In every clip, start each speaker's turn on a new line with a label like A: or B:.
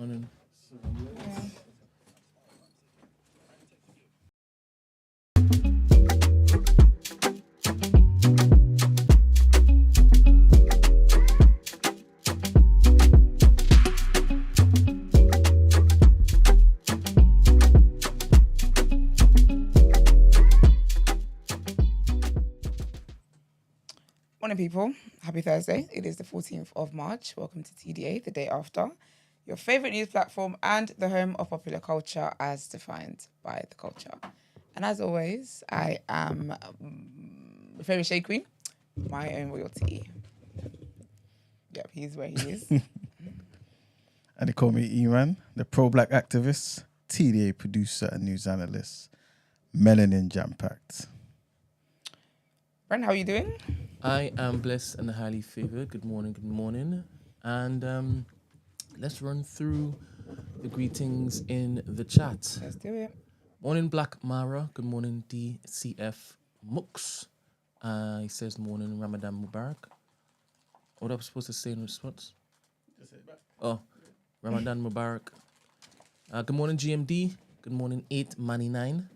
A: Morning.
B: Morning, people. Happy Thursday. It is the 14th of March. Welcome to TDA, the day after. Your favourite news platform and the home of popular culture as defined by the culture. And as always, I am the fairy shade queen, my own royalty. Yep, he's where he is.
C: And they call me Eman, the pro-black activist, TDA producer and news analyst, melanin jam-packed.
B: Brent, how are you doing?
A: I am blessed and highly favored. Good morning. And let's run through the greetings in the chat.
B: Let's do it.
A: Morning, Black Mara. Good morning, DCF Mux. He says, morning, Ramadan Mubarak. What am I supposed to say in response?
C: Just say it back.
A: Oh, Ramadan Mubarak. Good morning, GMD. Good morning, 899.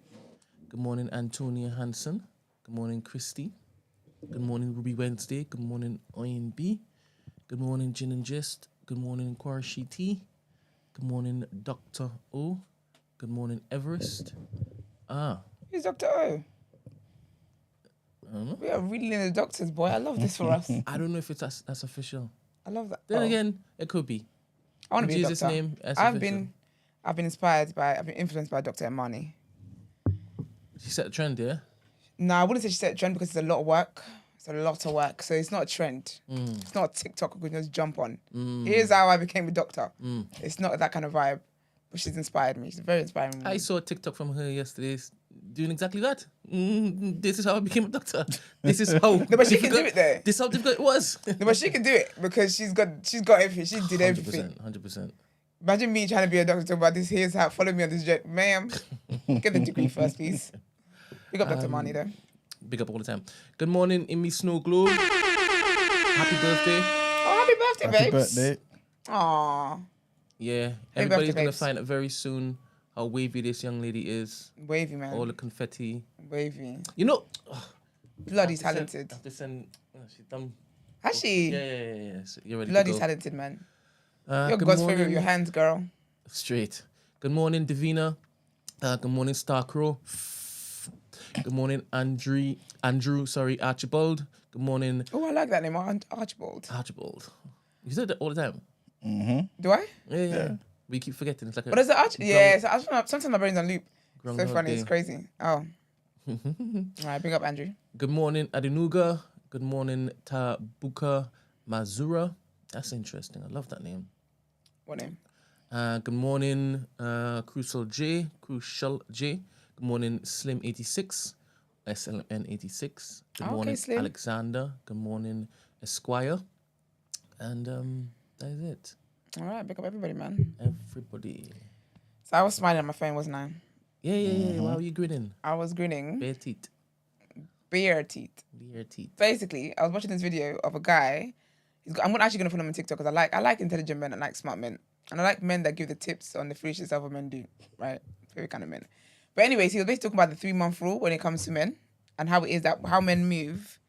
A: Good morning, Antonia Hansen. Good morning, Christy. Good morning, Ruby Wednesday. Good morning, ONB. Good morning, Gin and Gist. Good morning, Karrueche T. Good morning, Dr. O. Good morning, Everest.
B: Who's Dr. O?
A: I don't know.
B: We are really in the doctors, boy. I love this for us.
A: I don't know if it's that's official.
B: I love that.
A: Then again, it could be.
B: I want to be
A: Jesus'
B: a doctor.
A: name, that's
B: I've
A: official.
B: been influenced by Dr. Imani.
A: She set a trend, yeah?
B: No, I wouldn't say she set a trend because it's a lot of work. It's a lot of work. So it's not a trend. It's not a TikTok we can just jump on. Here's how I became a doctor. It's not that kind of vibe. But she's inspired me. She's very inspiring.
A: I saw a TikTok from her yesterday doing exactly that. This is how I became a doctor. This is how.
B: No, but she can do it there.
A: This is how difficult it was.
B: No, but she can do it because she's got everything. She did everything.
A: 100%.
B: Imagine me trying to be a doctor talking about this. Here's how. Follow me on this jet, ma'am. Get the degree first, please. Big up Dr. Mani though.
A: Big up all the time. Good morning, Imi Snow Globe. Happy birthday.
B: Oh, happy birthday,
C: Happy
B: babes.
C: birthday.
B: Aww.
A: Yeah,
B: Happy
A: everybody's
B: birthday,
A: going to
B: babes.
A: find out very soon how wavy this young lady is.
B: Wavy, man.
A: All the confetti.
B: Wavy.
A: You know,
B: Bloody talented.
A: Have to send, she's done.
B: Has she?
A: Yeah. So you're ready
B: Bloody
A: to go.
B: talented, man.
A: Good
B: You're God's favorite
A: morning.
B: with your hands, girl.
A: Straight. Good morning, Davina. Good morning, Starcrow. Good morning, Archibald. Good morning,
B: Oh, I like that name, Archibald.
A: Archibald. You said that all the time.
B: Do I?
A: Yeah. We keep forgetting. It's like
B: What is it, Archibald? Yeah, so sometimes my brain's on loop. So
A: Groundhog
B: funny,
A: Day.
B: it's crazy. Oh. All right, big up, Andrew.
A: Good morning, Adenuga. Good morning, Tabuka Mazura. That's interesting. I love that name.
B: What name?
A: Good morning, Crucial J. Good morning, Slim86, SLN86. Good
B: Okay,
A: morning,
B: Slim.
A: Alexander. Good morning, Esquire. And that is it.
B: All right, big up everybody, man.
A: Everybody.
B: So I was smiling on my phone, wasn't I?
A: Yeah. Why were you grinning?
B: I was grinning.
A: Bare teeth.
B: Bare teeth.
A: Bare teeth.
B: Basically, I was watching this video of a guy. I'm actually going to follow him on TikTok because I like intelligent men and like smart men. And I like men that give the tips on the foolish stuff men do, right? Favorite kind of men. But anyways, he was basically talking about the 3-month rule when it comes to men and how it is that how men move.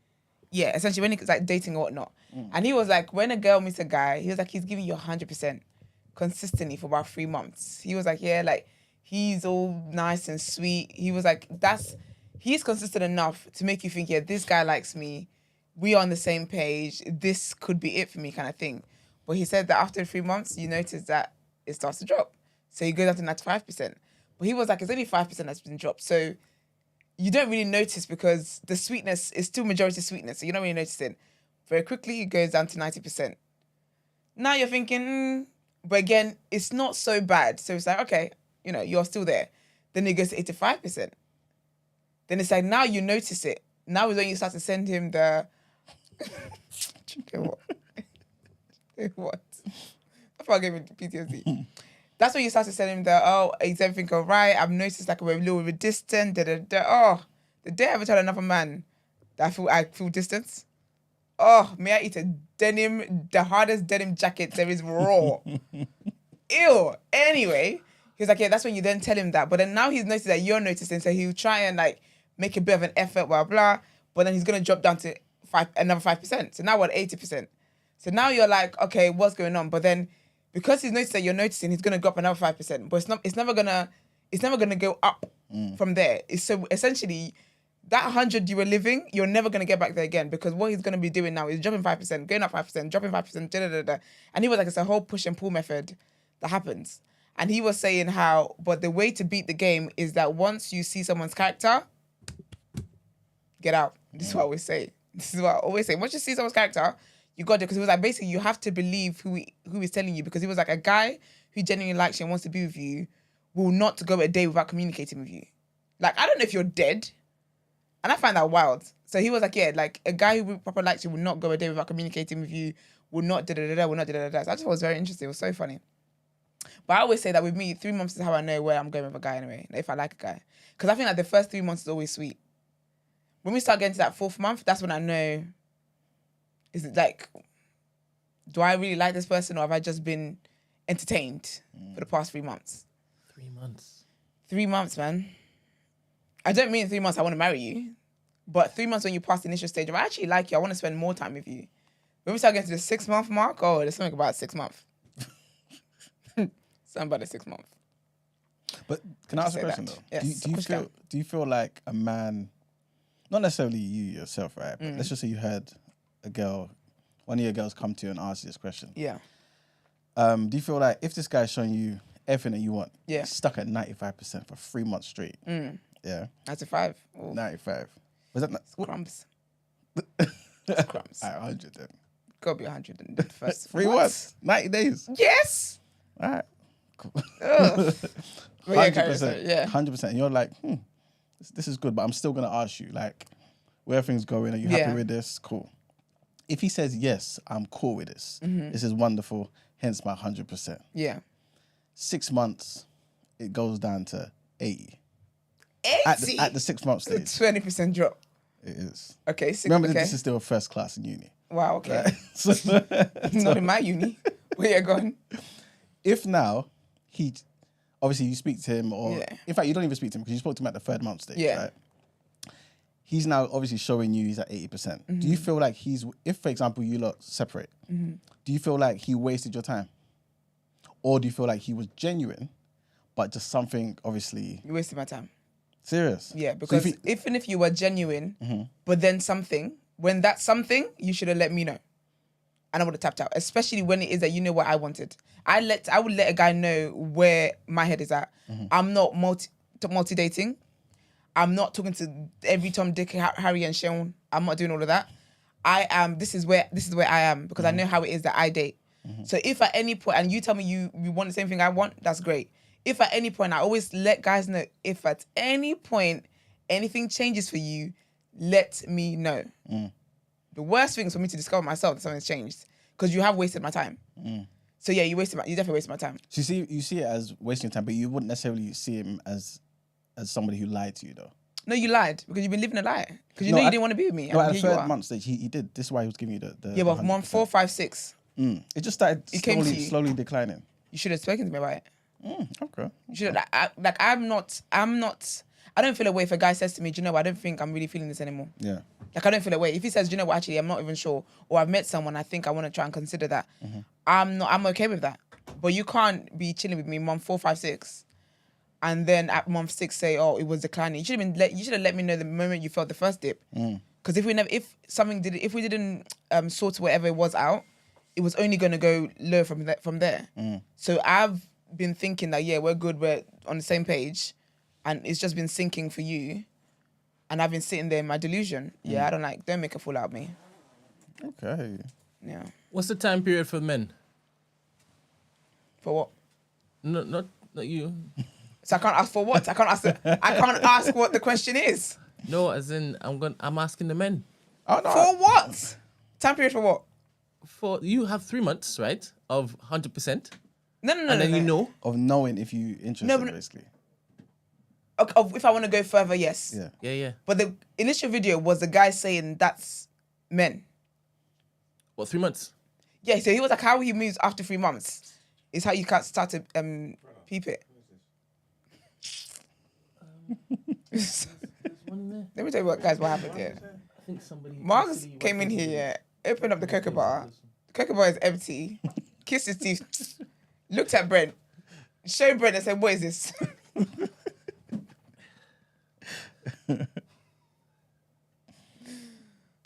B: Yeah, essentially when it's like dating or whatnot. And he was like, when a girl meets a guy, he was like, he's giving you 100% consistently for about 3 months. He was like, yeah, like he's all nice and sweet. He was like, he's consistent enough to make you think, yeah, this guy likes me. We are on the same page. This could be it for me kind of thing. But he said that after 3 months, you notice that it starts to drop. So he goes up to 95%. But he was like, it's only 5% that's been dropped. So you don't really notice because the sweetness is still majority sweetness. So you're not really noticing. Very quickly, it goes down to 90%. Now you're thinking, but again, it's not so bad. So it's like, okay, you're still there. Then it goes to 85%. Then it's like, now you notice it. Now is when you start to send him the... What? That's why I gave him PTSD. That's when you start to send him is everything all right? I've noticed like we're a little bit distant. Oh, the day I ever tell another man that I feel distance. Oh, may I eat the hardest denim jacket there is raw. ew. Anyway, he was like, yeah, that's when you then tell him that. But then now he's noticed that you're noticing, so he'll try and like make a bit of an effort, blah, blah. But then he's going to drop down to another 5%. So now we're at 80%. So now you're like, okay, what's going on? But then because he's noticed that you're noticing, he's going to drop another 5%. But it's never going to go up from there. So essentially, that 100 you were living, you're never going to get back there again, because what he's going to be doing now is dropping 5%, going up 5%, dropping 5%, da-da-da-da. And he was like, it's a whole push and pull method that happens. And he was saying how, but the way to beat the game is that once you see someone's character, get out. This is what I always say. This is what I always say. Once you see someone's character, you got it. Because it was like, basically, you have to believe who he's telling you. Because he was like, a guy who genuinely likes you and wants to be with you will not go a day without communicating with you. Like, I don't know if you're dead. And I find that wild. So he was like, yeah, like a guy who proper likes you will not go a day without communicating with you, will not da-da-da-da, will not da-da-da-da. So I just thought it was very interesting. It was so funny. But I always say that with me, 3 months is how I know where I'm going with a guy anyway, if I like a guy. Because I think like the first 3 months is always sweet. When we start getting to that 4th month, that's when I know, is it like, do I really like this person, or have I just been entertained for the past 3 months?
A: 3 months.
B: 3 months, man. I don't mean 3 months I want to marry you, but 3 months when you pass the initial stage of, I actually like you, I want to spend more time with you. When we start getting to the 6 month mark, oh, there's something about 6 months. Something about the 6 month.
C: But can I ask a question though?
B: Yes,
C: do you feel like a man, not necessarily you yourself, right? But let's just say you had one of your girls come to you and ask you this question.
B: Yeah.
C: Do you feel like if this guy's showing you everything that you want,
B: yeah,
C: stuck at 95% for 3 months straight, yeah,
B: 95,
C: 95, was that
B: crumbs? It's crumbs.
C: All right, 100 then.
B: Gotta be 100 in the first
C: 3 months, 90 days.
B: Yes.
C: All right, cool.
B: 100%. Yeah,
C: 100%. And you're like, this is good, but I'm still gonna ask you, like, where things going? Are you happy with this? Cool. If he says yes, I'm cool with this. This is wonderful. Hence my 100%.
B: Yeah.
C: 6 months, it goes down to 80.
B: 80
C: at the 6 month stage.
B: 20% drop.
C: It is.
B: Okay.
C: Remember, this is still a first class in uni.
B: Wow. Okay.
C: Right? So,
B: not in my uni. Where you going?
C: If now he, obviously you speak to him, or in fact you don't even speak to him because you spoke to him at the 3rd month stage, right? He's now obviously showing you he's at 80%. Do you feel like if for example you lot separate, do you feel like he wasted your time? Or do you feel like he was genuine, but just something obviously...
B: You wasted my time.
C: Serious?
B: Yeah, because so even if you were genuine, but then when that's something, you should have let me know. And I would have tapped out, especially when it is that you know what I wanted. I would let a guy know where my head is at. I'm not multi-dating. I'm not talking to every Tom, Dick, Harry, and Sean. I'm not doing all of that. I am. This is where I am, because I know how it is that I date. So if at any point, and you tell me you want the same thing I want, that's great. If at any point, I always let guys know, if at any point anything changes for you, let me know. The worst thing is for me to discover myself that something's changed, because you have wasted my time. So yeah, you definitely wasted my time.
C: So you see it as wasting time, but you wouldn't necessarily see him as somebody who lied to you though.
B: No, you lied, because you've been living a lie. Because you know you didn't want to be with me.
C: No, at the 3rd month stage, he did. This is why he was giving you the
B: yeah, but month 4, 5, 6.
C: It just started slowly declining.
B: You should have spoken to me about it.
C: Okay.
B: You should have, I'm not. I don't feel a way if a guy says to me, do you know what, I don't think I'm really feeling this anymore. Yeah. Like, I don't feel a way. If he says, do you know what, actually, I'm not even sure, or I've met someone, I think I want to try and consider that. I'm okay with that. But you can't be chilling with me month 4, 5, 6, and then at month 6 say, oh, it was declining. You should have let me know the moment you felt the first dip. Because if we didn't sort whatever it was out, it was only going to go low from there. So I've been thinking that, yeah, we're good, we're on the same page, and it's just been sinking for you, and I've been sitting there in my delusion. Yeah, don't make a fool out of me.
C: Okay.
B: Yeah.
A: What's the time period for men?
B: For what?
A: No, not you.
B: So I can't ask for what? I can't ask what the question is.
A: No, as in I'm asking the men.
C: Oh, no.
B: For what? Time period for what?
A: For you have 3 months, right? Of 100%.
B: No.
A: And then you know.
C: Of knowing if you interested, basically.
B: If I want to go further, yes.
A: Yeah.
B: But the initial video was the guy saying that's men.
A: What, 3 months?
B: Yeah, so he was like, how he moves after 3 months It's how you can't start to peep it.
A: There's one in there.
B: Let me tell you what happened here.
A: I think somebody.
B: Marcus came in here, opened up the cocoa bar. The cocoa bar is empty. Kissed his teeth. Looked at Brent. Showed Brent and said, "What is this?"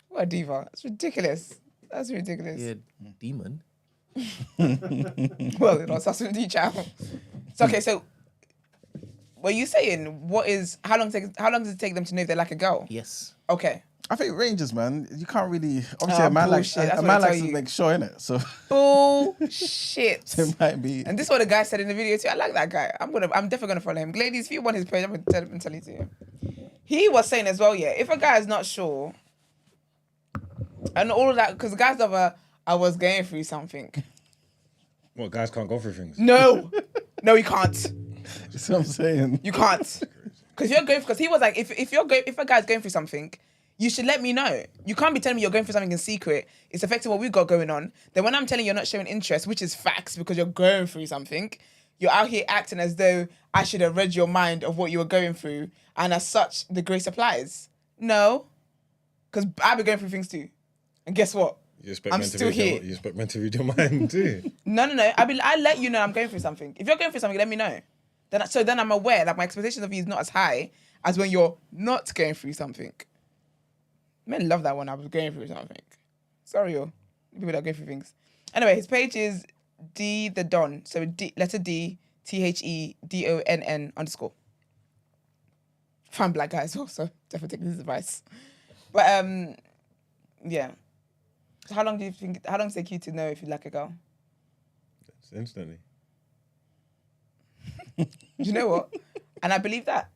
B: What a diva. That's ridiculous. That's ridiculous.
A: Yeah, demon.
B: Well, it's not D child. So okay, so were you saying how long does it take them to know if they like a girl?
A: Yes.
B: Okay.
C: I think ranges, man. You can't really. Obviously, a man likes to make sure, innit? So
B: bullshit.
C: it might be.
B: And this is what the guy said in the video too. I like that guy. I'm definitely gonna follow him. Ladies, if you want his page, I'm gonna tell you to you. He was saying as well, yeah, if a guy is not sure, and all of that, because the guys of I was going through something.
D: What, guys can't go through things?
B: No, you can't.
C: That's what I'm saying.
B: You can't. Because he was like, if a guy's going through something, you should let me know. You can't be telling me you're going through something in secret. It's affecting what we've got going on. Then when I'm telling you you're not showing interest, which is facts because you're going through something, you're out here acting as though I should have read your mind of what you were going through, and as such, the grace applies. No. Because I've been going through things too. And guess what? I'm still here.
D: You expect men to read your mind too?
B: No. I let you know I'm going through something. If you're going through something, let me know. Then I'm aware that my expectation of you is not as high as when you're not going through something. Men love that when I was going through something. Sorry, people that are going through things. Anyway, his page is D the Don. So letter D, THEDONN_. Fan black guy as well, so definitely take this advice. But yeah. So how long does it take you to know if you like a girl?
D: It's instantly.
B: Do you know what? And I believe that.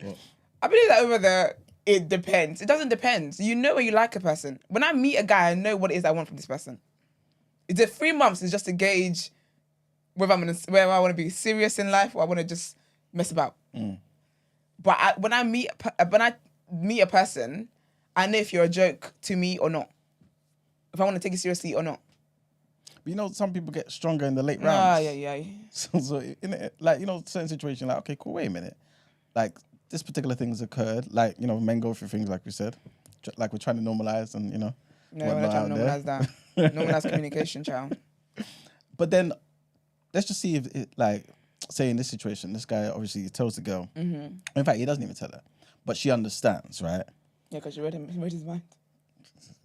D: What?
B: I believe that it depends. It doesn't depend. You know when you like a person. When I meet a guy, I know what it is I want from this person. Is it 3 months is just to gauge whether I want to be serious in life or I want to just mess about. But when I meet a person, I know if you're a joke to me or not. If I want to take it seriously or not.
C: But you know, some people get stronger in the late rounds.
B: Yeah.
C: So in it, like, you know, certain situation, like, okay, cool, wait a minute. Like, this particular thing's occurred. Like, you know, men go through things like we said. Like, we're trying to normalize and, you know.
B: No, we're not trying to normalize that. Normalize communication, child.
C: But then, let's just see if, say in this situation, this guy obviously tells the girl. Mm-hmm. In fact, he doesn't even tell her. But she understands, right?
B: Yeah, because she read his mind.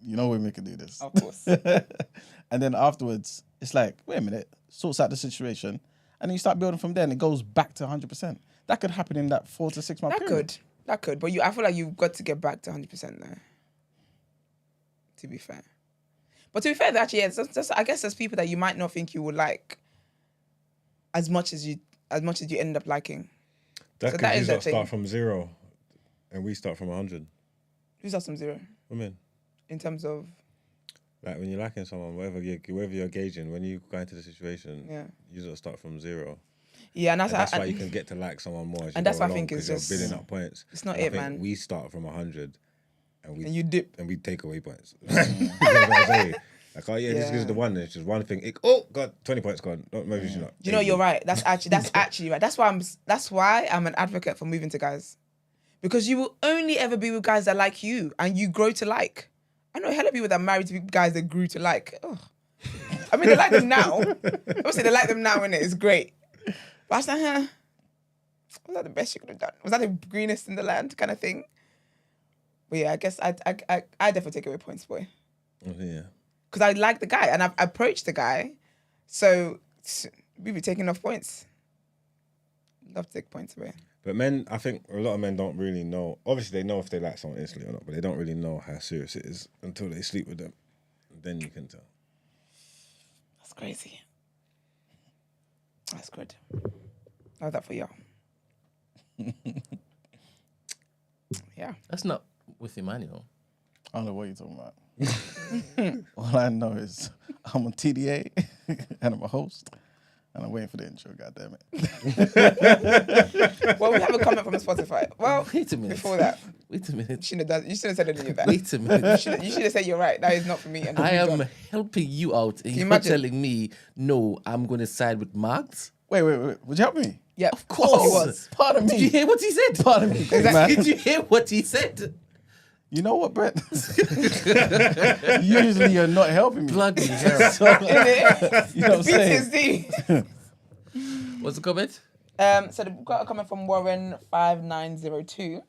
C: You know women can do this.
B: Of course.
C: And then afterwards, it's like, wait a minute, sorts out the situation. And then you start building from there and it goes back to 100%. That could happen in that 4 to 6 month period.
B: That could. But I feel like you've got to get back to 100% there. To be fair. But to be fair, actually, yeah, I guess there's people that you might not think you would like as much as you end up liking.
D: That could start from 0 and we start from 100.
B: Who starts from 0?
D: Women.
B: In terms of?
D: Like when you're liking someone, whatever you're gauging, when you go into the situation, you sort of start from 0.
B: Yeah, and
D: that's why you can get to like someone more.
B: And that's why I think it's just
D: you're building up points.
B: It's not it, man.
D: We start from 100, and
B: you dip,
D: and we take away points. You know what I'm saying? Like, oh yeah, this is the one. It's just one thing. Oh God, 20 points gone. Maybe she's not.
B: You know, you're right. That's actually right. That's why I'm an advocate for moving to guys, because you will only ever be with guys that like you, and you grow to like. I know a hell of people that are married to guys that grew to like. Oh. I mean, they like them now. Obviously, they like them now, innit? It's great. But I was like, was that the best you could have done? Was that the greenest in the land kind of thing? But yeah, I guess I definitely take away points, boy.
D: Yeah.
B: Because I like the guy and I've approached the guy. So we be taking off points. Love to take points away.
D: But men, I think a lot of men don't really know. Obviously, they know if they like someone instantly or not, but they don't really know how serious it is until they sleep with them. Then you can tell.
B: That's crazy. That's good. How's that for y'all? Yeah.
A: That's not with Emmanuel.
C: I don't know what you're talking about. All I know is I'm on TDA and I'm a host. And I'm waiting for the intro, goddammit.
B: Well, we have a comment from Spotify. Well,
A: Wait a minute.
B: before that,
A: Wait a minute.
B: you should have said any of that.
A: Wait a minute.
B: You should have said you're right. That is not for me. And
A: I
B: moved
A: am
B: on.
A: helping you out, and
B: you
A: you're
B: imagine?
A: telling me, no, I'm going to side with Marx?
C: Wait. Would you help me?
B: Yeah,
A: Of course.
B: he was.
C: Pardon
A: Did you
C: me.
A: hear what he said?
C: Pardon me.
B: Exactly.
A: Did you hear what he said?
C: You know what, Brett? Usually you're not helping me.
A: Bloody hell.
C: So, you know what I'm saying?
B: PTSD.
A: What's the comment?
B: So we've got a comment from Warren5902.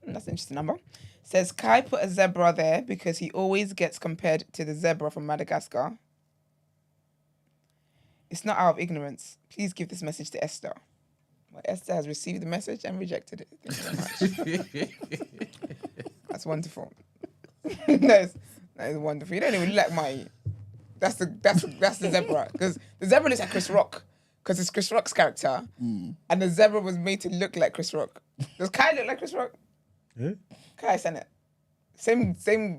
B: That's an interesting number. Says Kai put a zebra there because he always gets compared to the zebra from Madagascar. It's not out of ignorance. Please give this message to Esther. Well, Esther has received the message and rejected it. Thank you so much. That's wonderful. that is wonderful. You don't even look like my. That's the zebra, because the zebra looks like Chris Rock, because it's Chris Rock's character, and the zebra was made to look like Chris Rock. Does Kai look like Chris Rock?
D: Yeah?
B: Kai sent it. Same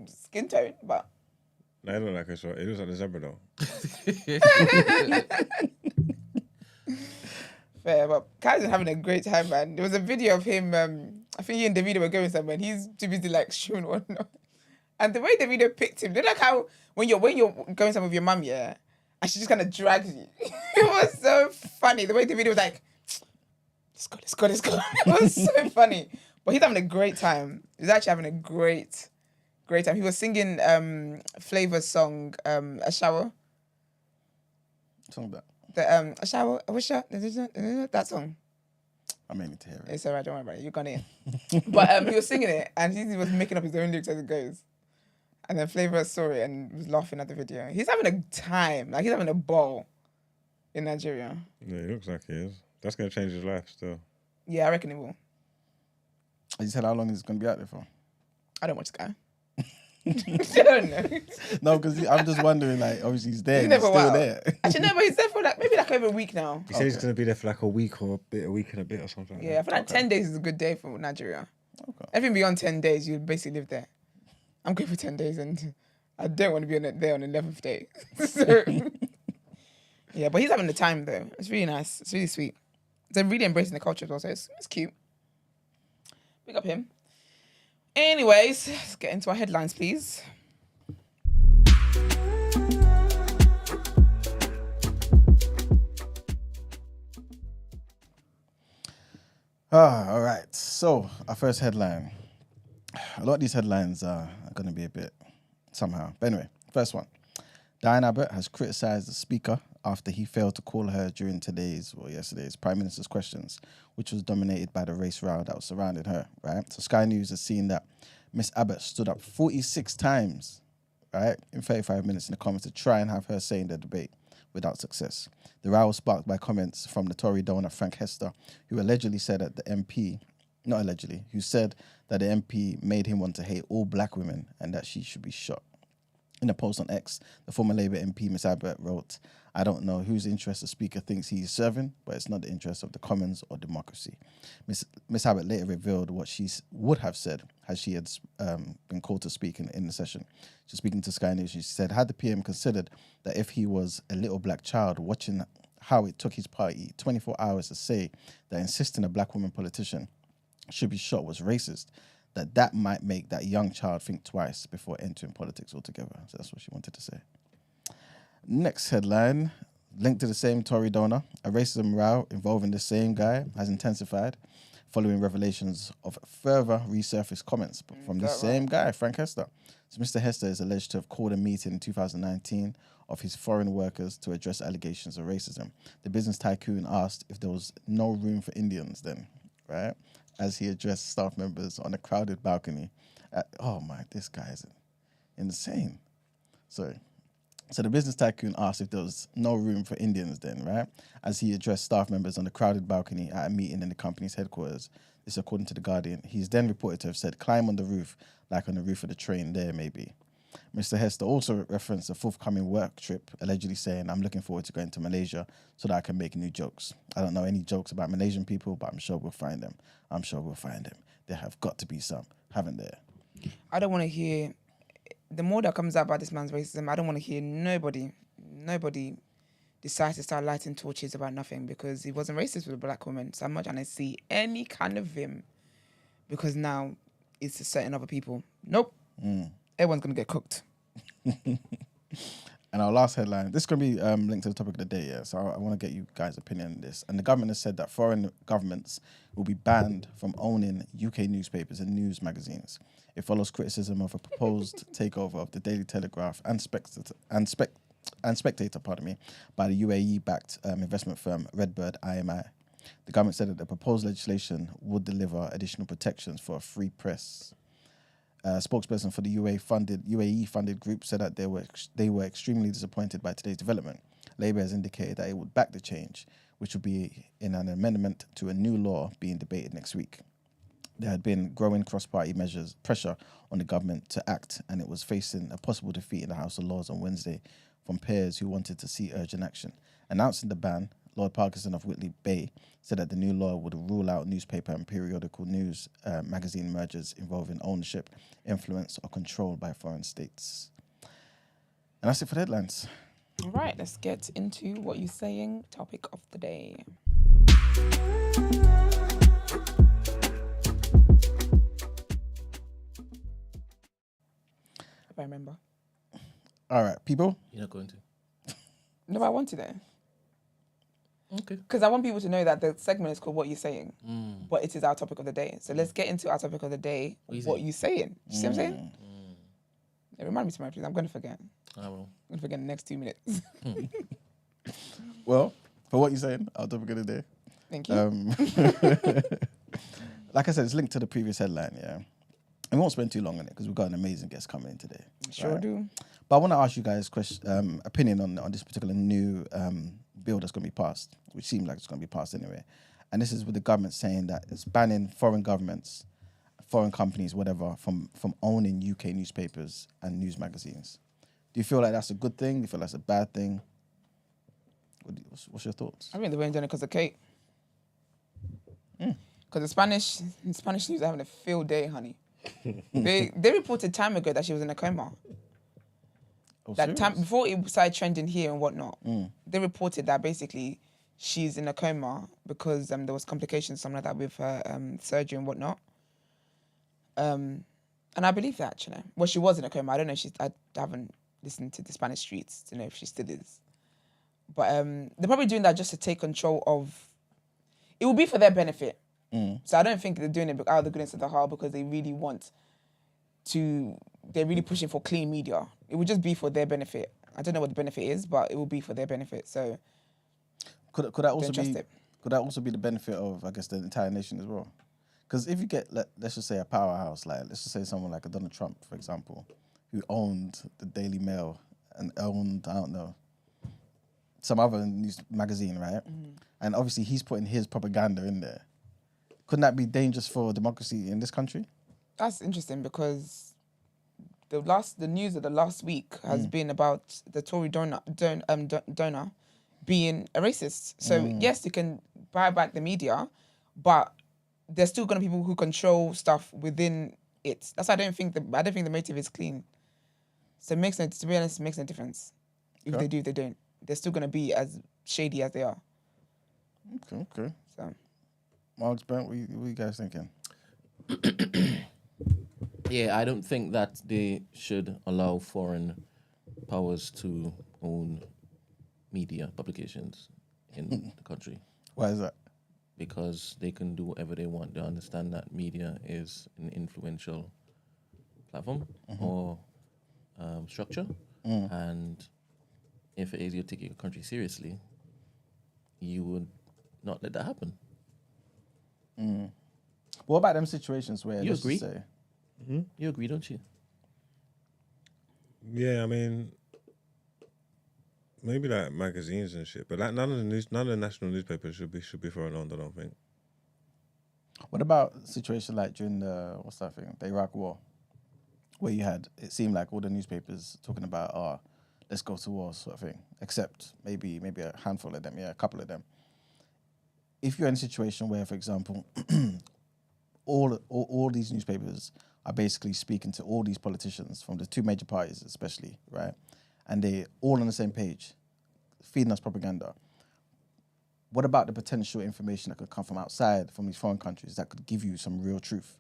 B: skin tone, but
D: No, I don't like it. It looks like the zebra though.
B: fair. But Kai's having a great time, man. There was a video of him. I think he and Davido were going somewhere, and he's too busy like shooting one. And the way Davido picked him, you know, like how when you're going somewhere with your mum, yeah, and she just kind of drags you. It was so funny. The way Davido was like, let's go. It was so funny. But he's having a great time. He's actually having a great time. He was singing Flavor's song, A Shower.
C: Song that.
B: A Shower, I wish that song.
C: I may need to hear it.
B: It's alright, don't worry about it. You're gonna hear. But he was singing it, and he was making up his own lyrics as it goes. And then Flavor saw it and was laughing at the video. He's having a time, like he's having a ball in Nigeria.
D: Yeah, it looks like he is. That's gonna change his life still.
B: Yeah, I reckon it will.
C: You said how long is it going to be out there for?
B: I don't watch Sky. I don't know.
C: No, because I'm just wondering, like, obviously he's there.
B: He's
C: He's
B: never
C: still
B: wow.
C: there.
B: Actually, no, but he's there for maybe over a week now.
D: He said he's gonna be there for like a week and a bit or something. Like
B: Yeah, I feel like 10 days is a good day for Nigeria.
C: Okay.
B: Everything beyond 10 days, you basically live there. I'm good for 10 days, and I don't want to be there on the 11th day. So, yeah, but he's having the time, though. It's really nice. It's really sweet. They're really embracing the culture as well, so it's cute. Pick up him. Anyways, let's get into our headlines, please.
C: All right. So, our first headline. A lot of these headlines are going to be a bit somehow. But anyway, first one. Diane Abbott has criticised the Speaker after he failed to call her during yesterday's Prime Minister's questions, which was dominated by the race row that was surrounding her, right? So Sky News has seen that Miss Abbott stood up 46 times, right, in 35 minutes in the comments to try and have her say in the debate without success. The row was sparked by comments from the Tory donor Frank Hester, who allegedly said that the MP, not allegedly, who said that the MP made him want to hate all black women and that she should be shot. In a post on X, the former Labour MP, Miss Abbott, wrote, "I don't know whose interest the Speaker thinks he is serving, but it's not the interest of the Commons or democracy." Miss Abbott later revealed what she would have said had she had been called to speak in the session. She's speaking to Sky News. She said, had the PM considered that if he was a little black child watching how it took his party 24 hours to say that insisting a black woman politician should be shot was racist, that might make that young child think twice before entering politics altogether. So that's what she wanted to say. Next headline, linked to the same Tory donor, a racism row involving the same guy has intensified following revelations of further resurfaced comments from the same guy, Frank Hester. So Mr. Hester is alleged to have called a meeting in 2019 of his foreign workers to address allegations of racism. The business tycoon asked if there was no room for Indians then, right? As he addressed staff members on a crowded balcony. This guy is insane. Sorry. So the business tycoon asked if there was no room for Indians then, right? As he addressed staff members on a crowded balcony at a meeting in the company's headquarters. This according to The Guardian. He's then reported to have said, "Climb on the roof, like on the roof of the train there, maybe." Mr. Hester also referenced a forthcoming work trip, allegedly saying, "I'm looking forward to going to Malaysia so that I can make new jokes. I don't know any jokes about Malaysian people, but I'm sure we'll find them. There have got to be some, haven't there?"
B: I don't want to hear, the more that comes out about this man's racism, I don't want to hear nobody decides to start lighting torches about nothing because he wasn't racist with a black woman. So I'm not trying to see any kind of him because now it's to certain other people. Nope. Everyone's going to get cooked.
C: And our last headline, this is going to be linked to the topic of the day, yeah? So I want to get you guys' opinion on this. And the government has said that foreign governments will be banned from owning UK newspapers and news magazines. It follows criticism of a proposed takeover of the Daily Telegraph and Spectator, by the UAE-backed investment firm Redbird IMI. The government said that the proposed legislation would deliver additional protections for a free press. A spokesperson for the UAE-funded group said that they were extremely disappointed by today's development. Labour has indicated that it would back the change, which would be in an amendment to a new law being debated next week. There had been growing cross-party pressure on the government to act, and it was facing a possible defeat in the House of Lords on Wednesday from peers who wanted to see urgent action. Announcing the ban, Lord Parkinson of Whitley Bay said that the new law would rule out newspaper and periodical news magazine mergers involving ownership, influence, or control by foreign states. And that's it for the headlines.
B: All right, let's get into what you're saying. Topic of the day. If I remember.
C: All right, people.
A: You're not going to.
B: No, but I want to though.
A: Okay.
B: Because I want people to know that the segment is called What You Saying, but it is our topic of the day. So let's get into our topic of the day. What you saying? You see what I'm saying? Yeah, remind me tomorrow, please. I'm going to forget.
A: I will.
B: I'm going to forget in the next 2 minutes.
C: Well, for what you're saying, our topic of the day.
B: Thank you.
C: Like I said, it's linked to the previous headline, yeah. And we won't spend too long on it because we've got an amazing guest coming in today.
B: Sure do.
C: But I want to ask you guys' opinion on this particular new bill that's going to be passed, which seems like it's going to be passed anyway. And this is with the government saying that it's banning foreign governments, foreign companies, whatever, from owning UK newspapers and news magazines. Do you feel like that's a good thing? Do you feel that's a bad thing? What's your thoughts?
B: I think they weren't doing it because of Kate. Because the Spanish news are having a field day, honey. They reported time ago that she was in a coma.
C: Oh,
B: That time
C: serious?
B: before it started trending here and whatnot, they reported that basically she's in a coma because there was complications, something like that, with her surgery and whatnot. And I believe that actually. Well, she was in a coma. I don't know. I haven't listened to the Spanish streets to know if she still is. But they're probably doing that just to take control of. It will be for their benefit. So I don't think they're doing it out of the goodness of the heart because they really want to. They're really pushing for clean media. It would just be for their benefit. I don't know what the benefit is, but it will be for their benefit. So
C: could that also be the benefit of, I guess, the entire nation as well? Because if you get, let's just say, a powerhouse, like let's just say someone like a Donald Trump, for example, who owned the Daily Mail and owned, I don't know, some other news magazine, right? And obviously he's putting his propaganda in there. Couldn't that be dangerous for democracy in this country?
B: that's interesting because the news of the last week has been about the Tory donor being a racist. So yes, you can buy back the media, but there's still going to be people who control stuff within it. That's why I don't think the motive is clean. So to be honest, it makes no difference. If they do, they don't. They're still going to be as shady as they are.
C: Okay.
B: So,
C: Marks, Brent, what are you guys thinking?
A: Yeah, I don't think that they should allow foreign powers to own media publications in the country.
C: Why is that?
A: Because they can do whatever they want. They understand that media is an influential platform or structure. And if it is you're taking a country seriously, you would not let that happen.
C: What about them situations where
A: You
C: let's
A: agree?
C: say,
A: You agree, don't you?
D: Yeah, I mean, maybe like magazines and shit, but like none of the national newspapers should be foreign owned. I don't think.
C: what about a situation like during the Iraq War, where you had, it seemed like all the newspapers talking about, let's go to war sort of thing, except maybe a handful of them, a couple of them. If you're in a situation where, for example, all these newspapers are basically speaking to all these politicians from the two major parties especially, right? And they're all on the same page. feeding us propaganda. What about the potential information that could come from outside, from these foreign countries, that could give you some real truth?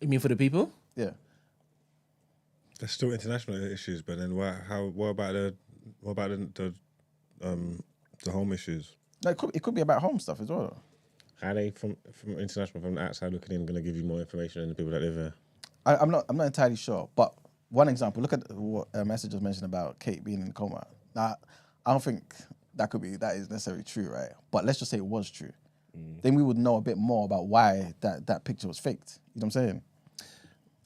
A: You mean for the people?
C: Yeah.
D: There's still international issues, but then what about the home issues?
C: No, it could be about home stuff as well.
D: How are they from international, from the outside looking in, going to give you more information than the people that live here?
C: I'm not entirely sure, but one example, look at what a message was mentioned about Kate being in coma. Now, I don't think that is necessarily true, right? But let's just say it was true. Then we would know a bit more about why that picture was faked. You know what I'm saying?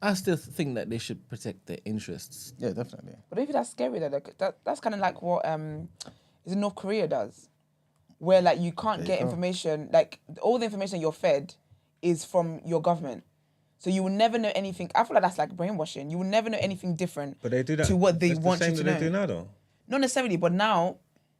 A: I still think that they should protect their interests.
C: Yeah, definitely.
B: But maybe that's scary. That's kind of like what is it North Korea does, where like you can't get information. Like all the information you're fed is from your government, so you will never know anything. I feel like that's like brainwashing. You will never know anything different.
D: But they do that
B: to what they
D: that's
B: want
D: the same
B: you to
D: that
B: know.
D: they do now, though.
B: Not necessarily, but now,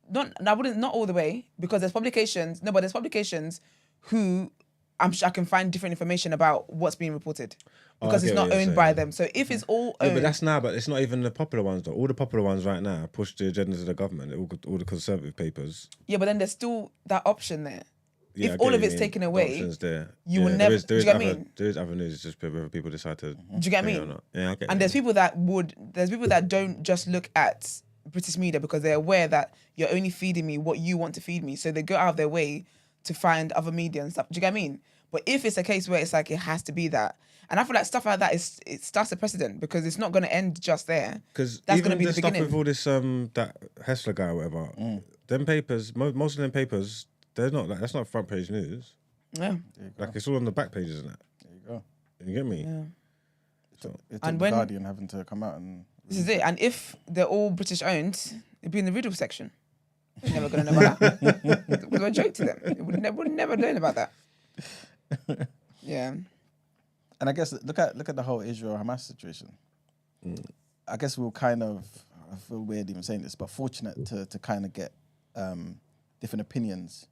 B: not all the way, because there's publications. No, but there's publications who I'm sure I can find different information about what's being reported because it's not owned by them. So if it's all owned,
D: but that's now. But it's not even the popular ones though. All the popular ones right now push the agendas of the government. All the conservative papers.
B: Yeah, but then there's still that option there.
D: Yeah,
B: If all of it's taken away, you will never. Do you get what I mean?
D: There is avenues. It's just whether people decide to.
B: Do you get what I
D: or
B: mean?
D: not. Yeah, okay.
B: And there's people that don't just look at British media because they're aware that you're only feeding me what you want to feed me. So they go out of their way to find other media and stuff. Do you get what I mean? But if it's a case where it's like it has to be that, and I feel like stuff like that it starts a precedent because it's not going to end just there.
D: Because
B: that's going to be the
D: stuff
B: beginning.
D: with all this that Hessler guy or whatever. Them papers, most of them papers, they're not like that's not front page news.
B: Yeah.
D: Like it's all on the back pages and that.
C: There you go.
D: You get me?
B: Yeah.
C: It took
B: And
C: the
B: when-
C: Guardian having to come out and...
B: This is it. And if they're all British owned, it'd be in the riddle section. We're never going to know about that. It was a joke to them. We'd never learn about that. Yeah.
C: And I guess look at the whole Israel-Hamas situation. I guess we were kind of, I feel weird even saying this, but fortunate to kind of get different opinions.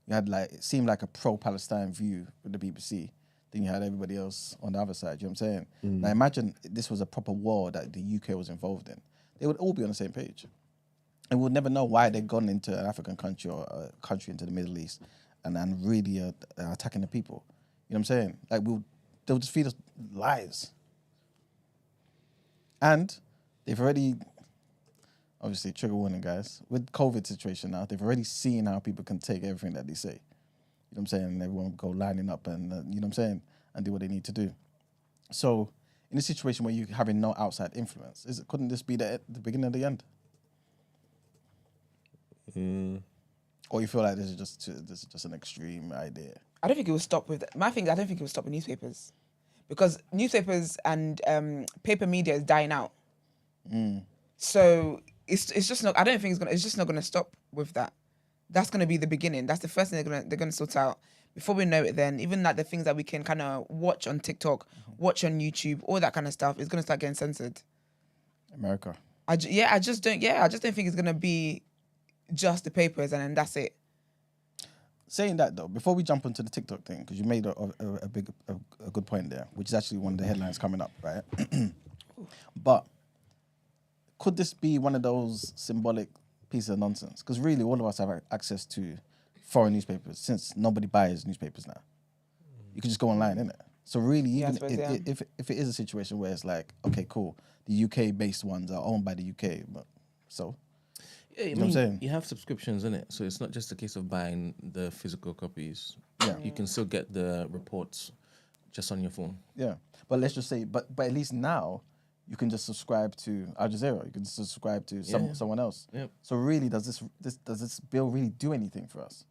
C: You had it seemed like a pro-Palestine view with the BBC. Then you had everybody else on the other side. You know what I'm saying? Now imagine this was a proper war that the UK was involved in. They would all be on the same page. And we'd never know why they'd gone into an African country or a country into the Middle East and really attacking the people. You know what I'm saying? Like they'll just feed us lies. And they've already, obviously, trigger warning, guys. With COVID situation now, they've already seen how people can take everything that they say. You know what I'm saying? And everyone will go lining up and, you know what I'm saying? And do what they need to do. So, in a situation where you're having no outside influence, couldn't this be the beginning of the end? Or you feel like this is just an extreme idea?
B: I don't think it will stop with my thing. I don't think it will stop with newspapers, because newspapers and paper media is dying out. So it's just not. I don't think it's just not gonna stop with that. That's gonna be the beginning. That's the first thing they're gonna sort out. Before we know it, then even like the things that we can kind of watch on TikTok, watch on YouTube, all that kind of stuff is gonna start getting censored.
C: America.
B: I just don't think it's gonna be just the papers and then that's it.
C: Saying that though, before we jump into the TikTok thing, because you made a good point there, which is actually one of the headlines coming up, right? But could this be one of those symbolic pieces of nonsense? Because really, all of us have access to foreign newspapers since nobody buys newspapers now. You can just go online, innit? So really, even if it is a situation where it's like, okay, cool, the UK-based ones are owned by the UK, but so.
A: Yeah,
C: You know what I'm saying?
A: You have subscriptions in it, so it's not just a case of buying the physical copies.
C: Yeah.
A: You can still get the reports just on your phone.
C: Yeah, but let's just say, but at least now you can just subscribe to Al Jazeera. You can subscribe to someone else.
A: Yep.
C: So really, does this bill really do anything for us?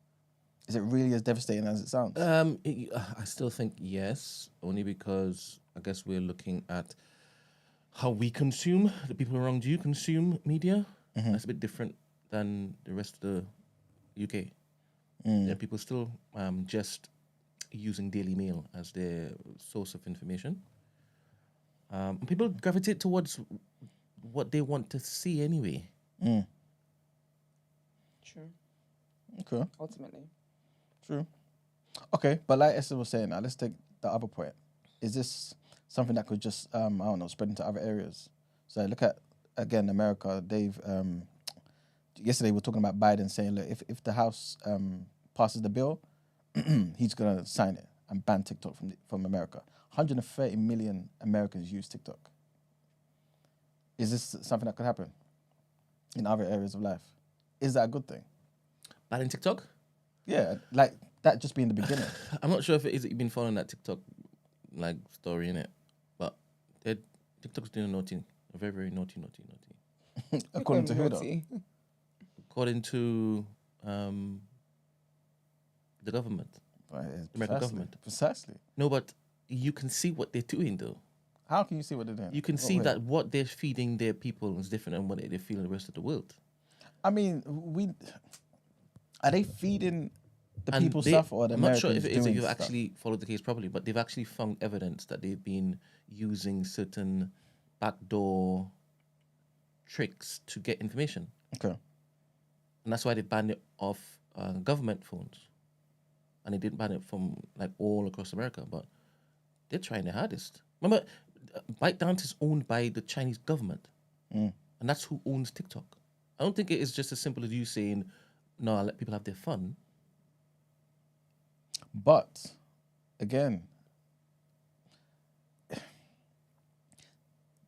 C: Is it really as devastating as it sounds?
A: I still think yes, only because I guess we're looking at how we consume, the people around you consume media. That's a bit different than the rest of the UK. Yeah, people still just using Daily Mail as their source of information. People gravitate towards what they want to see anyway.
B: True.
C: Okay.
B: Ultimately.
C: True. Okay, but like Esther was saying, now let's take the other point. Is this something that could just, I don't know, spread into other areas? So look at, again, America, they've, yesterday we're talking about Biden saying, look, if the House passes the bill, he's gonna sign it and ban TikTok from America. 130 million Americans use TikTok. Is this something that could happen in other areas of life? Is that a good thing?
A: Banning TikTok?
C: Yeah, like that just being the beginning.
A: I'm not sure if it is that you've been following that TikTok like story in it, but TikTok's doing a very, very naughty.
C: According to who though?
A: According to the government,
C: Right,
A: the American government.
C: Precisely.
A: No, but you can see what they're doing though.
C: How can you see what they're doing?
A: You can see that what they're feeding their people is different than what they're feeding the rest of the world.
C: I mean, are they feeding the people stuff or the Americans?
A: I'm not sure if it is that you've
C: stuff?
A: actually followed the case properly, but they've actually found evidence that they've been using certain backdoor tricks to get information.
C: Okay.
A: And that's why they banned it off government phones. And they didn't ban it from like all across America, but they're trying their hardest. Remember, ByteDance is owned by the Chinese government. And that's who owns TikTok. I don't think it is just as simple as you saying, no, I'll let people have their fun.
C: But, again,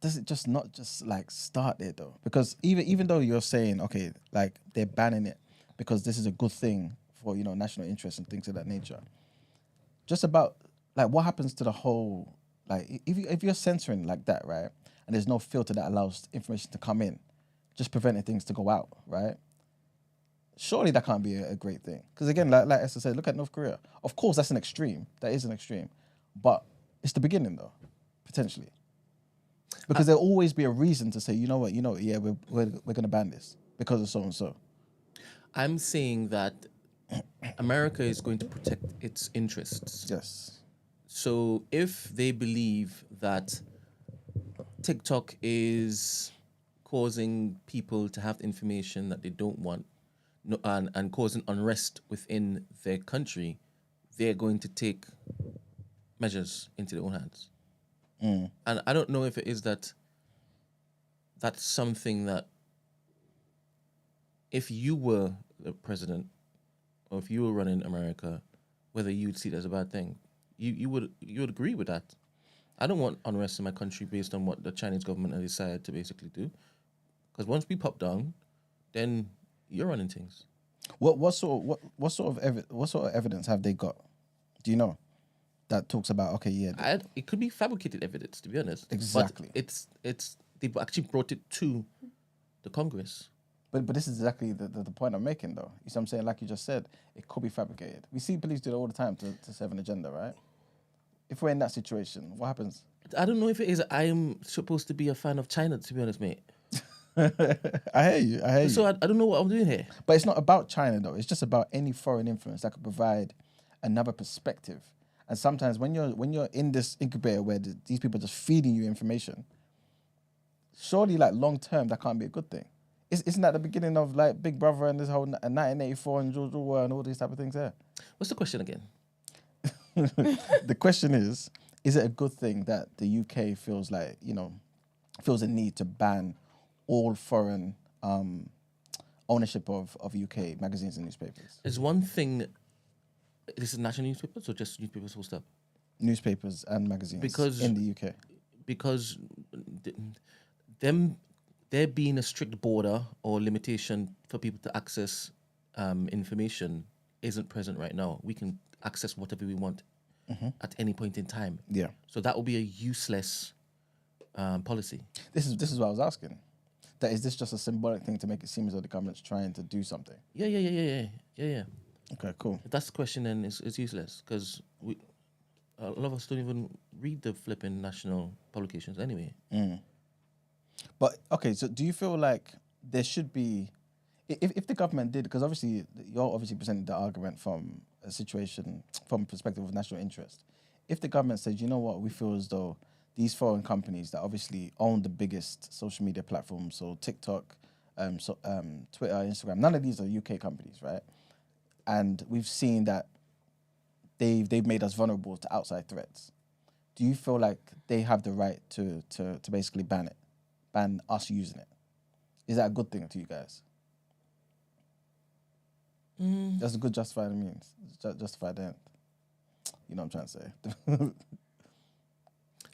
C: does it just not just like start there though? Because even though you're saying, okay, like they're banning it because this is a good thing for, national interest and things of that nature. Just about like what happens to the whole, like if you're censoring like that, right? And there's no filter that allows information to come in, just preventing things to go out, right? Surely that can't be a great thing. Because again, like Esther said, look at North Korea. Of course, that's an extreme. That is an extreme. But it's the beginning though, potentially. Because there'll always be a reason to say, yeah, we're going to ban this because of so-and-so.
A: I'm saying that America is going to protect its interests.
C: Yes.
A: So if they believe that TikTok is causing people to have information that they don't want and causing unrest within their country, they're going to take measures into their own hands. And I don't know if it is that's something that if you were the president or if you were running America, whether you'd see it as a bad thing. You would agree with that. I don't want unrest in my country based on what the Chinese government has decided to basically do. Because once we pop down, then you're running things.
C: What sort of evidence have they got? Do you know? That talks about
A: it could be fabricated evidence, to be honest.
C: Exactly.
A: But it's they actually brought it to the Congress.
C: But this is exactly the point I'm making, though. You see what I'm saying? Like you just said, it could be fabricated. We see police do it all the time to serve an agenda, right? If we're in that situation, what happens?
A: I don't know if it is. I'm supposed to be a fan of China, to be honest, mate.
C: I hear you.
A: So I don't know what I'm doing here.
C: But it's not about China, though. It's just about any foreign influence that could provide another perspective. And sometimes when you're in this incubator where these people are just feeding you information, surely, like long term, that can't be a good thing. Isn't that the beginning of like Big Brother and this whole 1984 and George Orwell and all these type of things there?
A: What's the question again?
C: The question is it a good thing that the UK feels like, feels a need to ban all foreign ownership of UK magazines and newspapers?
A: There's one thing. This is national newspapers or just newspapers full stop?
C: Newspapers and magazines in the UK.
A: Because there being a strict border or limitation for people to access information isn't present right now. We can access whatever we want at any point in time.
C: Yeah.
A: So that will be a useless policy.
C: This is what I was asking. That is this just a symbolic thing to make it seem as though the government's trying to do something?
A: Yeah.
C: Okay, cool.
A: If that's the question, then it's useless because a lot of us don't even read the flipping national publications anyway.
C: But okay, so do you feel like there should be, if the government did, because obviously you're obviously presenting the argument from a situation, from a perspective of national interest. If the government says, you know what, we feel as though these foreign companies that obviously own the biggest social media platforms, so TikTok, Twitter, Instagram, none of these are UK companies, right? And we've seen that they've made us vulnerable to outside threats. Do you feel like they have the right to basically ban us using it? Is that a good thing to you guys? That's a good justifying means. Justify the end. You know what I'm trying to say.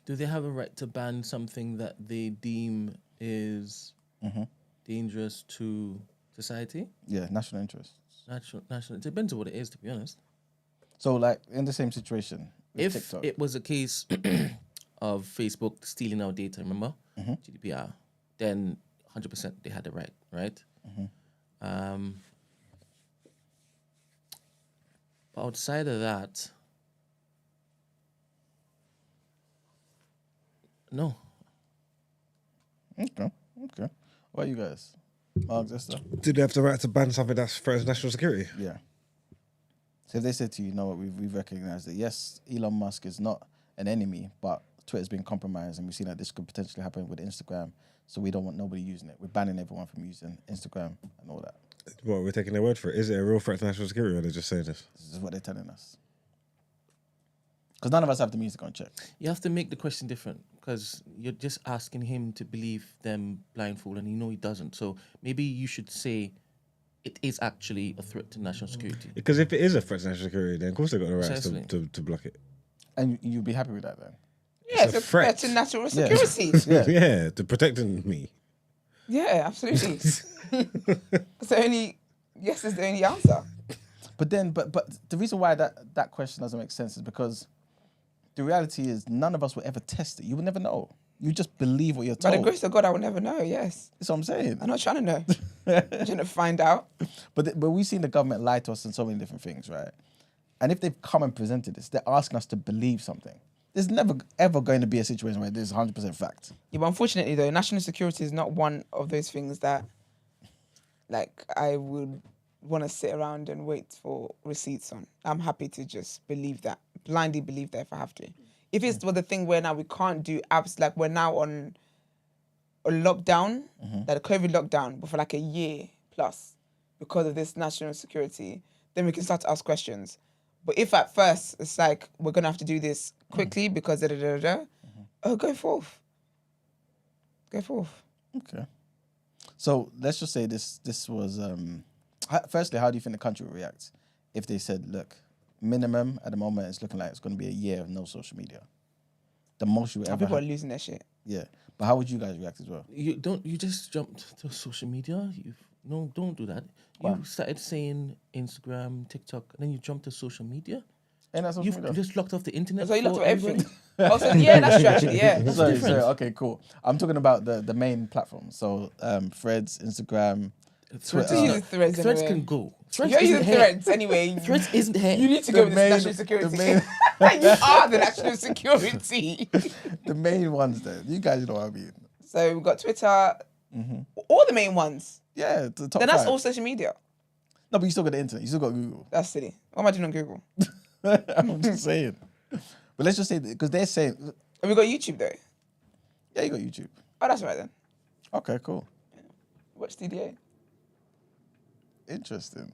A: Do they have a right to ban something that they deem is dangerous to society?
C: Yeah, national interest.
A: National. It depends on what it is, to be honest.
C: So, like, in the same situation with
A: If
C: TikTok.
A: it was a case of Facebook stealing our data, remember? GDPR, then 100% they had the right? But outside of that, no.
C: Okay. What about you guys? Mark, Esther?
D: Do they have the right to ban something that's threatens national security?
C: Yeah. So if they said to you, you know what, we've recognized that, yes, Elon Musk is not an enemy, but Twitter's been compromised and we've seen that this could potentially happen with Instagram, so we don't want nobody using it. We're banning everyone from using Instagram and all that.
D: What, we're taking their word for it? Is it a real threat to national security, or are they just saying this?
C: This is what they're telling us. Because none of us have the music on check.
A: You have to make the question different because you're just asking him to believe them blindfold and you know he doesn't. So maybe you should say it is actually a threat to national security.
D: Because if it is a threat to national security, then of course they've got the rights
A: Precisely.
D: to block it.
C: And you'd be happy with that then?
B: Yeah,
D: It's a threat.
B: to national security.
C: Yeah.
D: Yeah, to protecting me.
B: Yeah, absolutely. It's the only yes is the only answer.
C: But the reason why that question doesn't make sense is because the reality is none of us will ever test it. You will never know. You just believe what you're
B: By
C: told.
B: the grace of God, I will never know. Yes,
C: That's what I'm saying.
B: I'm not trying to know. I'm trying to find out.
C: But we've seen the government lie to us in so many different things, right? And if they've come and presented this, they're asking us to believe something. There's never, ever going to be a situation where there's 100% fact.
B: Yeah, but unfortunately, though, national security is not one of those things that, like, I would want to sit around and wait for receipts on. I'm happy to just believe that, blindly believe that if I have to. If it's the thing where now we can't do apps, like we're now on a lockdown, like a COVID lockdown, but for like a year plus because of this national security, then we can start to ask questions. But if at first it's like, we're going to have to do this quickly because oh, go forth. Go forth.
C: Okay. So let's just say this was, firstly, how do you think the country would react if they said, look, minimum at the moment it's looking like it's going to be a year of no social media? The most you would ever
B: People are
C: have.
B: losing their shit.
C: Yeah. But how would you guys react as well?
A: You just jumped to social media. Don't do that.
C: Wow.
A: You started saying Instagram, TikTok, and then you jumped to social media.
C: Ain't that social
A: You've
C: media?
A: just locked off the internet.
B: So you looked
A: for
B: at everything.
A: everybody.
B: Also, yeah, that's true, actually, yeah.
C: Sorry,
A: different.
C: okay, cool. I'm talking about the main platforms. So Threads, Instagram,
A: Threads,
B: To use Threads
A: Threads
B: anyway.
A: can go. Threads
B: You're
A: isn't
B: using
A: here.
B: Threads anyway.
A: Threads isn't here.
B: You need to
C: The
B: go with
C: main-
B: national security.
C: the main-
B: You are the national security.
C: the main ones there. You guys know what I mean.
B: So we've got Twitter, all the main ones.
C: Yeah, the top
B: Then that's
C: five.
B: all social media.
C: No, but you still got the internet. You still got Google.
B: That's silly. What am I doing on Google?
C: I'm just saying. But let's just say, because they're saying,
B: Have we got YouTube though?
C: yeah, you got YouTube.
B: Oh, that's right then.
C: Okay, cool.
B: Watch DDA.
C: Interesting.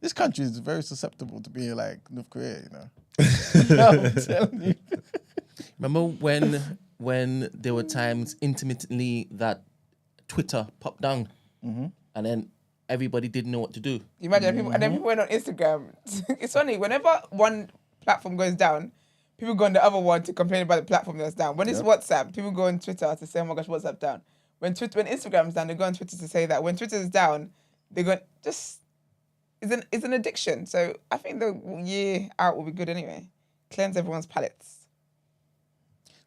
C: This country is very susceptible to being like North Korea, you know. I'm telling you.
A: Remember when there were times intermittently that Twitter popped down, and then everybody didn't know what to do.
B: You imagine people, and then people went on Instagram. It's funny, whenever one platform goes down, people go on the other one to complain about the platform that's down. When it's WhatsApp, people go on Twitter to say, oh my gosh, WhatsApp down. When Instagram's down, they go on Twitter to say that. When Twitter's down, they go, it's an addiction. So I think the year out will be good anyway. Cleanse everyone's palates.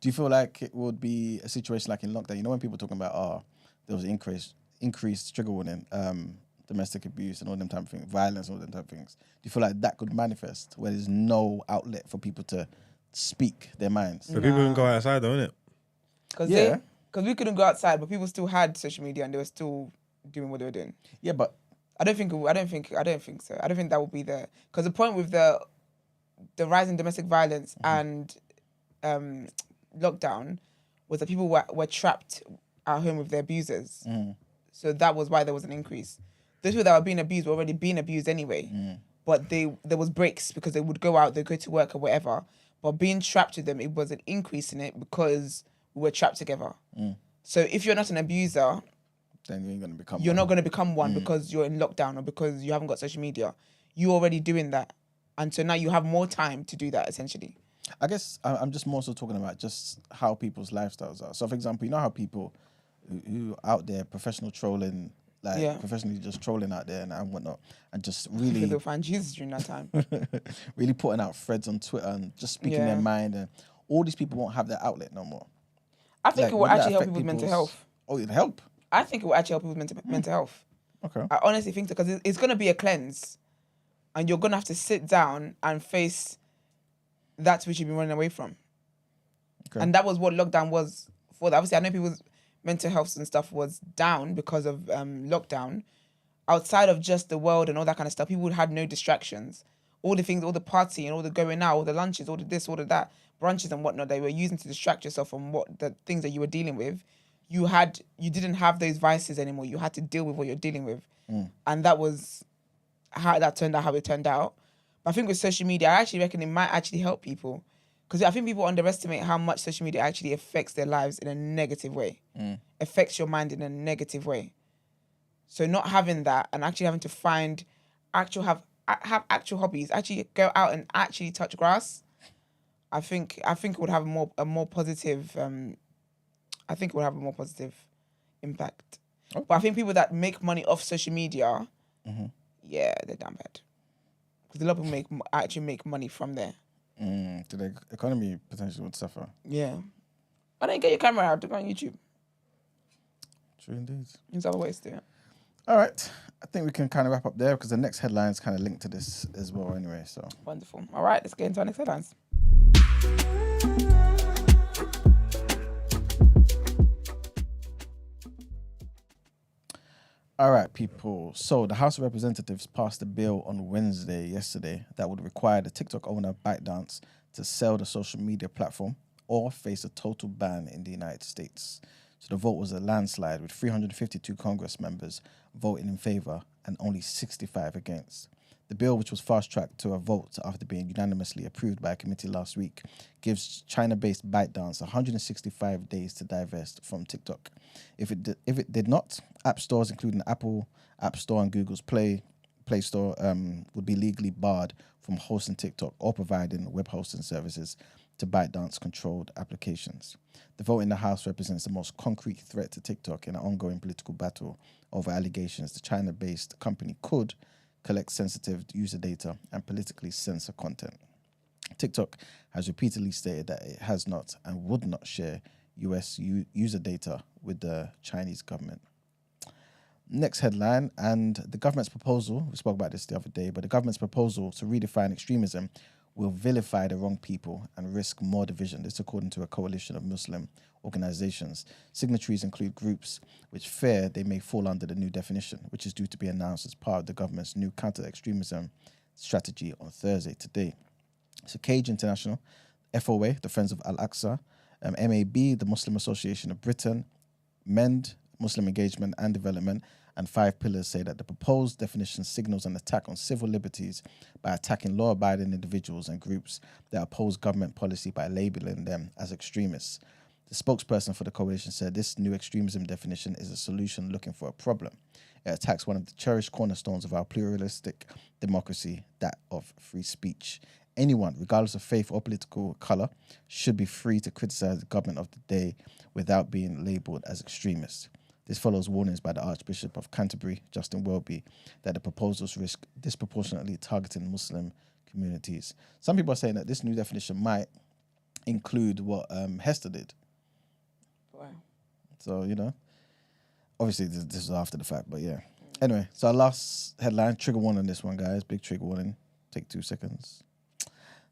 C: Do you feel like it would be a situation like in lockdown? You know when people are talking about, there was increased trigger warning, domestic abuse and all them type of things, violence and all them type of things. Do you feel like that could manifest where there's no outlet for people to speak their minds?
D: But people can go outside though, innit?
B: Because we couldn't go outside, but people still had social media and they were still doing what they were doing.
C: Yeah, but
B: I don't think so. I don't think that will be there. Because the point with the rise in domestic violence and lockdown was that people were trapped at home with their abusers. So that was why there was an increase. Those people that were being abused were already being abused anyway. But there was breaks because they would go out, they'd go to work or whatever. But being trapped with them, it was an increase in it because we were trapped together. So if you're not an abuser,
C: then you ain't gonna become.
B: You're not going to become one because you're in lockdown or because you haven't got social media. You're already doing that, and so now you have more time to do that. Essentially,
C: I guess I'm just more so talking about just how people's lifestyles are. So, for example, you know how people who out there professional trolling, professionally just trolling out there and whatnot, and just really
B: they'll find Jesus during that time.
C: really putting out threads on Twitter and just speaking their mind, and all these people won't have their outlet no more.
B: I think it will actually help people with mental health.
C: Oh, it'll help.
B: I think it will actually help people with mental health.
C: Okay.
B: I honestly think so because it's going to be a cleanse, and you're going to have to sit down and face that which you've been running away from. Okay. And that was what lockdown was for. Obviously, I know people's mental health and stuff was down because of lockdown. Outside of just the world and all that kind of stuff, people had no distractions. All the things, all the party and all the going out, all the lunches, all the this, all the that, brunches and whatnot, they were using to distract yourself from what the things that you were dealing with. You didn't have those vices anymore. You had to deal with what you're dealing with. And that was how that turned out, how it turned out. But I think with social media, I actually reckon it might actually help people. Because I think people underestimate how much social media actually affects their lives in a negative way. Affects your mind in a negative way. So not having that and actually having to find have actual hobbies, actually go out and actually touch grass, I think it would have a more positive I think it would have a more positive impact. Okay. But I think people that make money off social media, they're damn bad. Because a lot of people actually make money from there.
C: So the economy potentially would suffer.
B: Yeah. Why don't you get your camera out to go on YouTube?
C: True indeed.
B: There's other ways to do it.
C: All right. I think we can kind of wrap up there because the next headline is kind of linked to this as well anyway. So
B: wonderful. All right, let's get into our next headlines.
C: All right, people. So the House of Representatives passed a bill on yesterday, that would require the TikTok owner ByteDance to sell the social media platform or face a total ban in the United States. So the vote was a landslide with 352 Congress members voting in favor and only 65 against. The bill, which was fast-tracked to a vote after being unanimously approved by a committee last week, gives China-based ByteDance 165 days to divest from TikTok. If it did not, app stores, including Apple App Store and Google's Play Store, would be legally barred from hosting TikTok or providing web hosting services to ByteDance-controlled applications. The vote in the House represents the most concrete threat to TikTok in an ongoing political battle over allegations the China-based company could collect sensitive user data and politically censor content. TikTok has repeatedly stated that it has not and would not share US user data with the Chinese government. Next headline, and the government's proposal, we spoke about this the other day, but the government's proposal to redefine extremism will vilify the wrong people and risk more division. This according to a coalition of Muslim organizations. Signatories include groups which fear they may fall under the new definition, which is due to be announced as part of the government's new counter-extremism strategy on Thursday today. So Cage International, FOA, the Friends of Al-Aqsa, MAB, the Muslim Association of Britain, MEND, Muslim Engagement and Development, and Five Pillars say that the proposed definition signals an attack on civil liberties by attacking law-abiding individuals and groups that oppose government policy by labeling them as extremists. The spokesperson for the coalition said this new extremism definition is a solution looking for a problem. It attacks one of the cherished cornerstones of our pluralistic democracy, that of free speech. Anyone, regardless of faith or political colour, should be free to criticise the government of the day without being labelled as extremists. This follows warnings by the Archbishop of Canterbury, Justin Welby, that the proposals risk disproportionately targeting Muslim communities. Some people are saying that this new definition might include what Hester did.
B: Wow.
C: So, obviously this is after the fact, but yeah. Anyway, so our last headline, trigger warning on this one, guys. Big trigger warning. Take 2 seconds.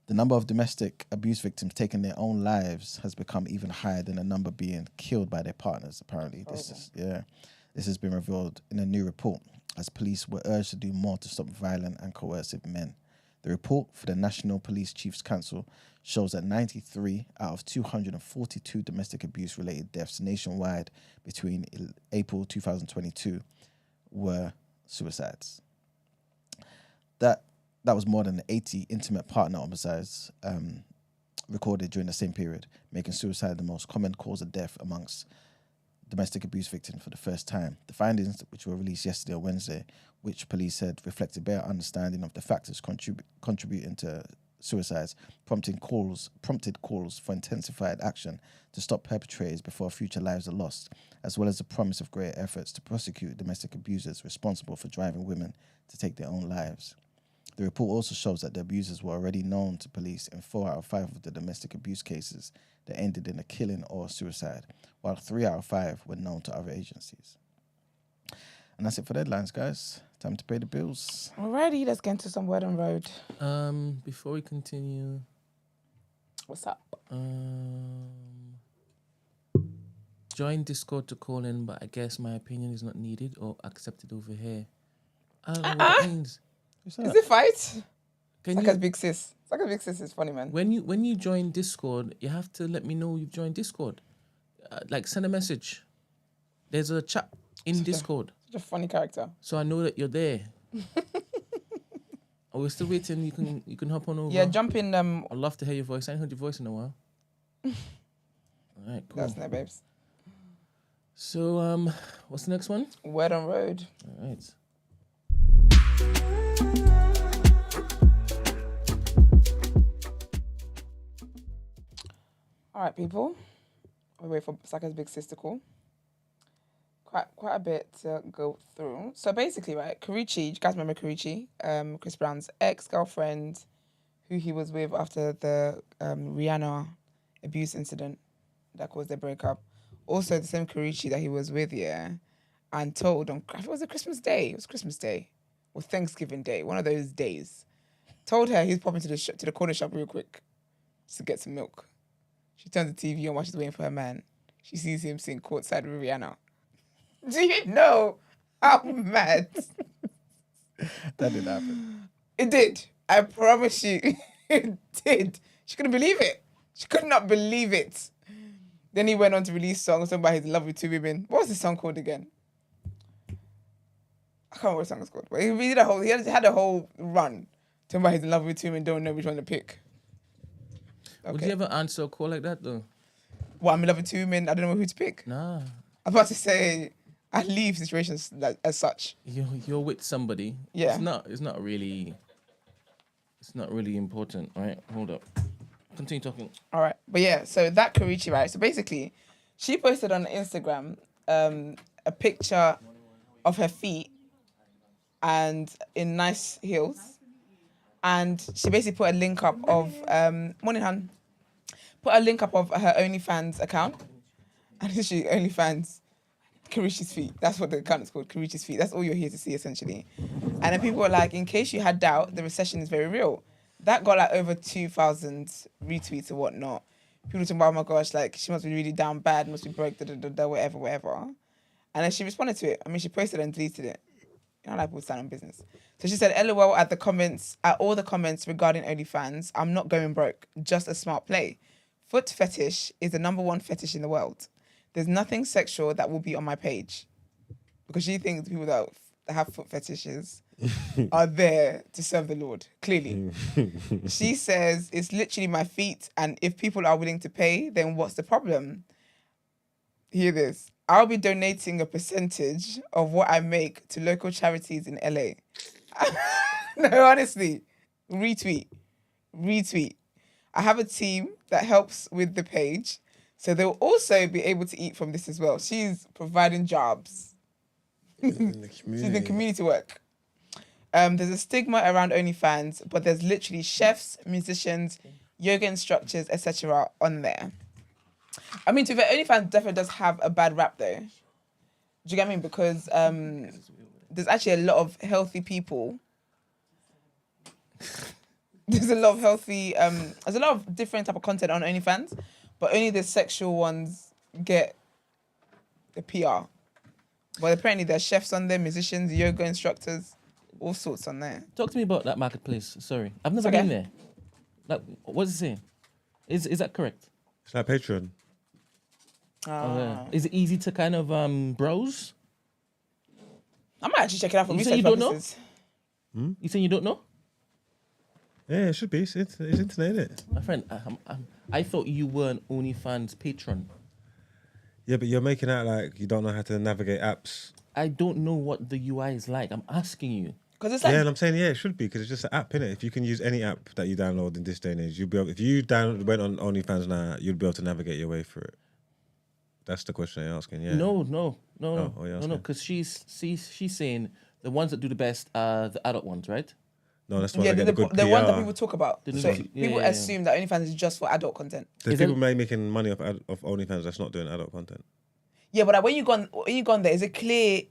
C: The number of domestic abuse victims taking their own lives has become even higher than the number being killed by their partners, apparently. This has been revealed in a new report as police were urged to do more to stop violent and coercive men. The report for the National Police Chiefs Council shows that 93 out of 242 domestic abuse-related deaths nationwide between April 2022 were suicides. That was more than 80 intimate partner homicides recorded during the same period, making suicide the most common cause of death amongst domestic abuse victim for the first time. The findings, which were released yesterday or Wednesday, which police said reflect a better understanding of the factors contributing to suicides, prompted calls for intensified action to stop perpetrators before future lives are lost, as well as the promise of greater efforts to prosecute domestic abusers responsible for driving women to take their own lives. The report also shows that the abusers were already known to police in 4 out of 5 of the domestic abuse cases that ended in a killing or suicide, while 3 out of 5 were known to other agencies. And that's it for the headlines, guys. Time to pay the bills.
B: Alrighty, let's get into some word on road.
A: Before we continue,
B: What's up?
A: join Discord to call in, but I guess my opinion is not needed or accepted over here. I don't know what that means.
B: Is it fight?
A: Can
B: Saka's
A: you,
B: big sis. Saka's big sis is funny, man.
A: when you join Discord, you have to let me know you've joined Discord. Like send a message. There's a chat in Discord,
B: Such a funny character.
A: so I know that you're there. Oh, we're still waiting. You can hop on over.
B: Yeah, jump in.
A: I'd love to hear your voice. I haven't heard your voice in a while. All right, cool.
B: That's no babes.
A: So, what's the next one?
B: Word on road.
A: All right.
B: All right, people. We wait for Saka's big sister call. Quite a bit to go through. So basically, right, Karrueche, you guys remember Karrueche? Chris Brown's ex-girlfriend, who he was with after the Rihanna abuse incident that caused their breakup. Also, the same Karrueche that he was with, and told on, I think it was a Christmas Day. It was Christmas Day or Thanksgiving Day, one of those days. Told her he's popping to the corner shop real quick just to get some milk. She turns the TV on while she's waiting for her man. She sees him sitting courtside with Rihanna. Do you know how mad?
C: That did happen.
B: It did. I promise you. It did. She couldn't believe it. She could not believe it. Then he went on to release songs talking about his love with 2 women. What was the song called again? I can't remember what the song was called. But he had a whole run talking about his love with 2 women, don't know which one to pick. Okay.
A: Would you ever answer a call like that though?
B: Well, I'm in love with 2 women. I don't know who to pick.
A: Nah.
B: I'm about to say I leave situations as such.
A: You're with somebody.
B: Yeah.
A: It's not really important, right? Hold up. Continue talking.
B: All right. But yeah, so that Karrueche, right? So basically, she posted on Instagram a picture of her feet and in nice heels. And she basically put a link up of morning, hun. Put a link up of her OnlyFans account. And it's literally OnlyFans Karrueche's feet. That's what the account is called, Karrueche's feet. That's all you're here to see, essentially. And then people were like, in case you had doubt, the recession is very real. That got like over 2,000 retweets or whatnot. People talking about, oh my gosh, like she must be really down bad, must be broke, whatever. And then she responded to it. I mean, she posted it and deleted it. You know, like people stand on business. So she said, LOL at all the comments regarding OnlyFans, I'm not going broke, just a smart play. Foot fetish is the #1 fetish in the world. There's nothing sexual that will be on my page. Because she thinks people that have foot fetishes are there to serve the Lord, clearly. She says, it's literally my feet, and if people are willing to pay, then what's the problem? Hear this. I'll be donating a percentage of what I make to local charities in LA. No, honestly. Retweet. I have a team that helps with the page, so they'll also be able to eat from this as well. She's providing jobs.
D: In the community.
B: She's doing community work. There's a stigma around OnlyFans, but there's literally chefs, musicians, yoga instructors, etc. on there. I mean, to be fair, OnlyFans definitely does have a bad rap, though. Do you get what I mean? Because there's actually a lot of healthy people. There's a lot of healthy... there's a lot of different type of content on OnlyFans, but only the sexual ones get the PR. But apparently there's chefs on there, musicians, yoga instructors, all sorts on there.
A: Talk to me about that marketplace. Sorry, I've never been there. Like, what does it say? Is that correct?
D: It's like Patreon.
A: Is it easy to kind of browse?
B: I might actually check it out for
A: You
B: research
A: saying you don't know?
B: purposes.
A: You saying you don't know?
D: Yeah, it should be. It's internet, isn't it?
A: My friend, I thought you were an OnlyFans patron.
D: Yeah, but you're making out like you don't know how to navigate apps.
A: I don't know what the UI is like. I'm asking you.
B: Because it's like...
D: Yeah, and I'm saying, it should be, because it's just an app, innit? If you can use any app that you download in this day and age, you'll be able, if you went on OnlyFans now, you'd be able to navigate your way through it. That's the question you're asking, yeah.
A: No,
D: asking?
A: because she's saying the ones that do the best are the adult ones, right?
D: No, that's the one that get the good
B: the
D: PR.
B: one that people talk about.
A: The
B: So
A: new-
B: people assume that OnlyFans is just for adult content.
D: There's
A: Is
D: people
A: it-
D: making money off OnlyFans that's not doing adult content.
B: Yeah, but like, when you gone there, is there a clear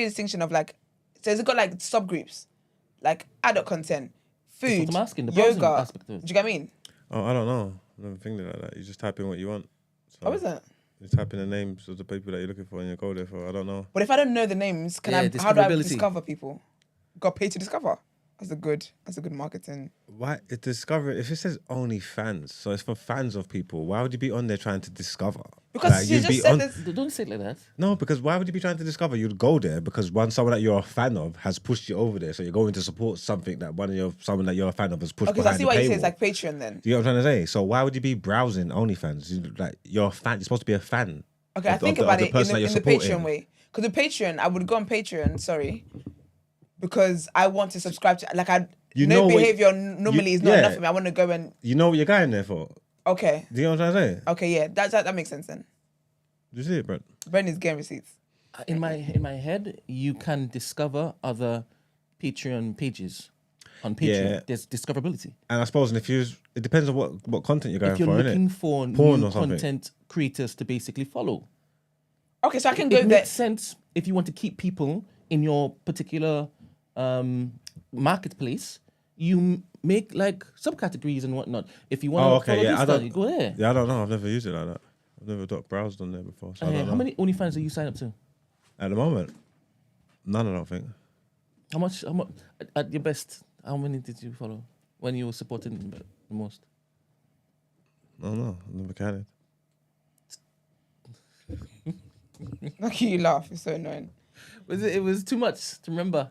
B: distinction of like, so has it got like subgroups, like adult content, food,
A: what I'm asking, the browsing
B: yoga?
A: aspect of it.
B: Do you get what I mean?
D: Oh, I don't know. I never think like that. You just type in what you want. So
B: Oh, is it?
D: you type in the names of the people that you're looking for and you go there for. I don't know.
B: But if I don't know the names, how do I
A: discoverability.
B: discover people? Got paid to discover. That's a good marketing.
D: Why it discover if it says OnlyFans, so it's for fans of people. Why would you be on there trying to discover?
B: Because you
D: you'd
B: just
D: be
B: said
D: on-
B: this.
A: Don't say it like that.
D: No, because why would you be trying to discover? You'd go there because someone that you're a fan of has pushed you over there, so you're going to support something that someone that you're a fan of has pushed
B: Okay, so I
D: behind
B: see
D: the
B: why you
D: paywall.
B: say it's like Patreon then.
D: Do you know what I'm trying to say? So why would you be browsing OnlyFans? You're a fan. You're supposed to be a fan.
B: Okay, I think
D: of
B: about
D: the
B: it
D: person that
B: in
D: you're
B: the
D: supporting.
B: Patreon way. Because the Patreon, I would go on Patreon, because I want to subscribe to, like, behavior normally is not enough for me. I want to go and...
D: You know what you're going there for.
B: Okay.
D: Do you know what I'm trying to say?
B: Okay, yeah, that makes sense then.
D: Do you see it, Brent?
B: Brendan's getting receipts.
A: In my head, you can discover other Patreon pages on Patreon.
D: Yeah.
A: There's discoverability.
D: And I suppose, it depends on what content you're going
A: If you're
D: for,
A: looking
D: innit?
A: for
D: Porn
A: new
D: or something.
A: content creators to basically follow,
B: Okay, so I can go
A: it
B: there.
A: makes sense if you want to keep people in your particular marketplace. You make like subcategories and whatnot. If you want to follow this stuff, you go there.
D: Yeah, I don't know. I've never used it like that. I've never browsed on there before. So I don't know.
A: How many OnlyFans do you sign up to?
D: At the moment, none. I don't think.
A: How much? At your best, how many did you follow when you were supporting the most?
D: I don't know. I've never counted.
B: Look at you laugh. It's so annoying.
A: It was too much to remember.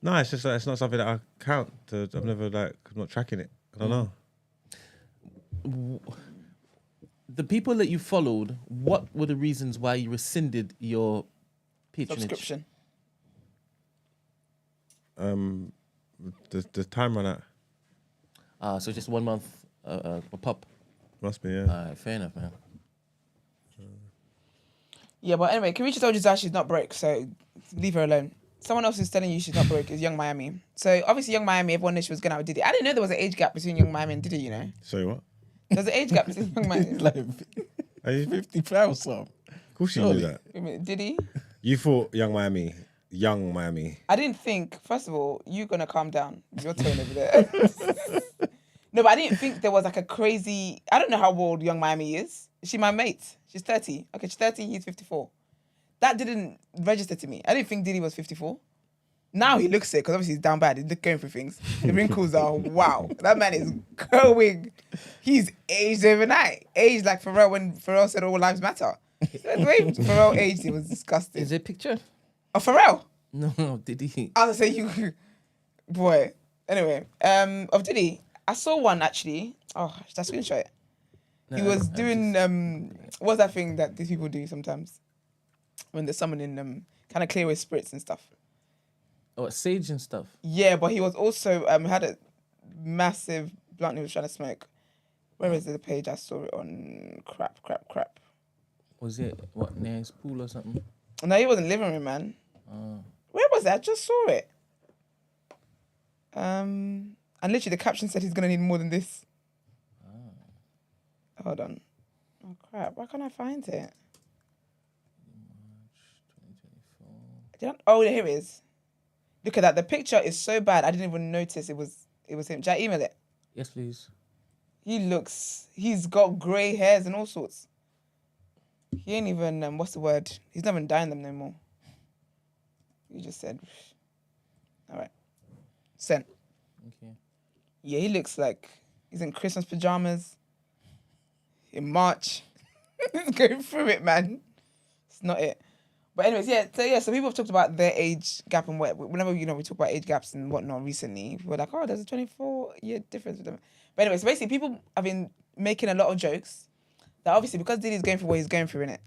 D: No, it's just it's not something that I count. I'm never I'm not tracking it. I don't know.
A: The people that you followed, what were the reasons why you rescinded your patronage?
B: Subscription.
D: The time ran out.
A: So just 1 month a pop.
D: Must be, yeah.
A: Fair enough, man.
B: Yeah, but anyway, Karrueche told you that she's not broke, so leave her alone. Someone else who's telling you she's not broke is Young Miami. So obviously Young Miami, everyone knew she was going out with Diddy. I didn't know there was an age gap between Young Miami and Diddy, you know.
D: Sorry, what?
B: There's an age gap between Young Miami.
C: It's like
D: Are you
C: 50 pounds, some.
D: Of course you knew that.
B: Wait a minute, Diddy?
D: You thought Young Miami.
B: I didn't think, first of all, you're going to calm down. Your tone over there. No, but I didn't think there was like a crazy... I don't know how old Young Miami is. Is she my mate? She's 30. Okay, she's 30, he's 54. That didn't register to me. I didn't think Diddy was 54. Now he looks it, because obviously he's down bad. He's going through things. The wrinkles are, wow. That man is going. He's aged overnight. Aged like Pharrell when Pharrell said all lives matter. The way Pharrell aged, it was disgusting.
A: Is there a picture?
B: Oh, Pharrell?
A: No, Diddy.
B: I was going to say you... Boy. Anyway, of Diddy, I saw one actually. Oh, should I screenshot it? He was doing... what's that thing that these people do sometimes? When there's someone in kind of clear with spirits and stuff.
A: Oh, sage and stuff.
B: Yeah, but he was also had a massive blunt he was trying to smoke. Where is the page? I saw it on crap.
A: Was it near his pool or something?
B: No, he wasn't living room, man. Where was it? I just saw it. And literally the caption said he's gonna need more than this. Hold on. Oh crap! Why can't I find it? Oh, here it is. Look at that. The picture is so bad. I didn't even notice it was him. Should I email it?
A: Yes, please.
B: He's got grey hairs and all sorts. He ain't even, what's the word? He's not even dyeing them no more. You just said, all right. Sent.
A: Okay.
B: Yeah, he looks like he's in Christmas pajamas in March. He's going through it, man. It's not it. But anyways, so people have talked about their age gap and what. Whenever we talk about age gaps and whatnot recently, we're like, oh, there's a 24-year difference with them. But anyways, basically, people have been making a lot of jokes that obviously because Diddy's going through what he's going through in it,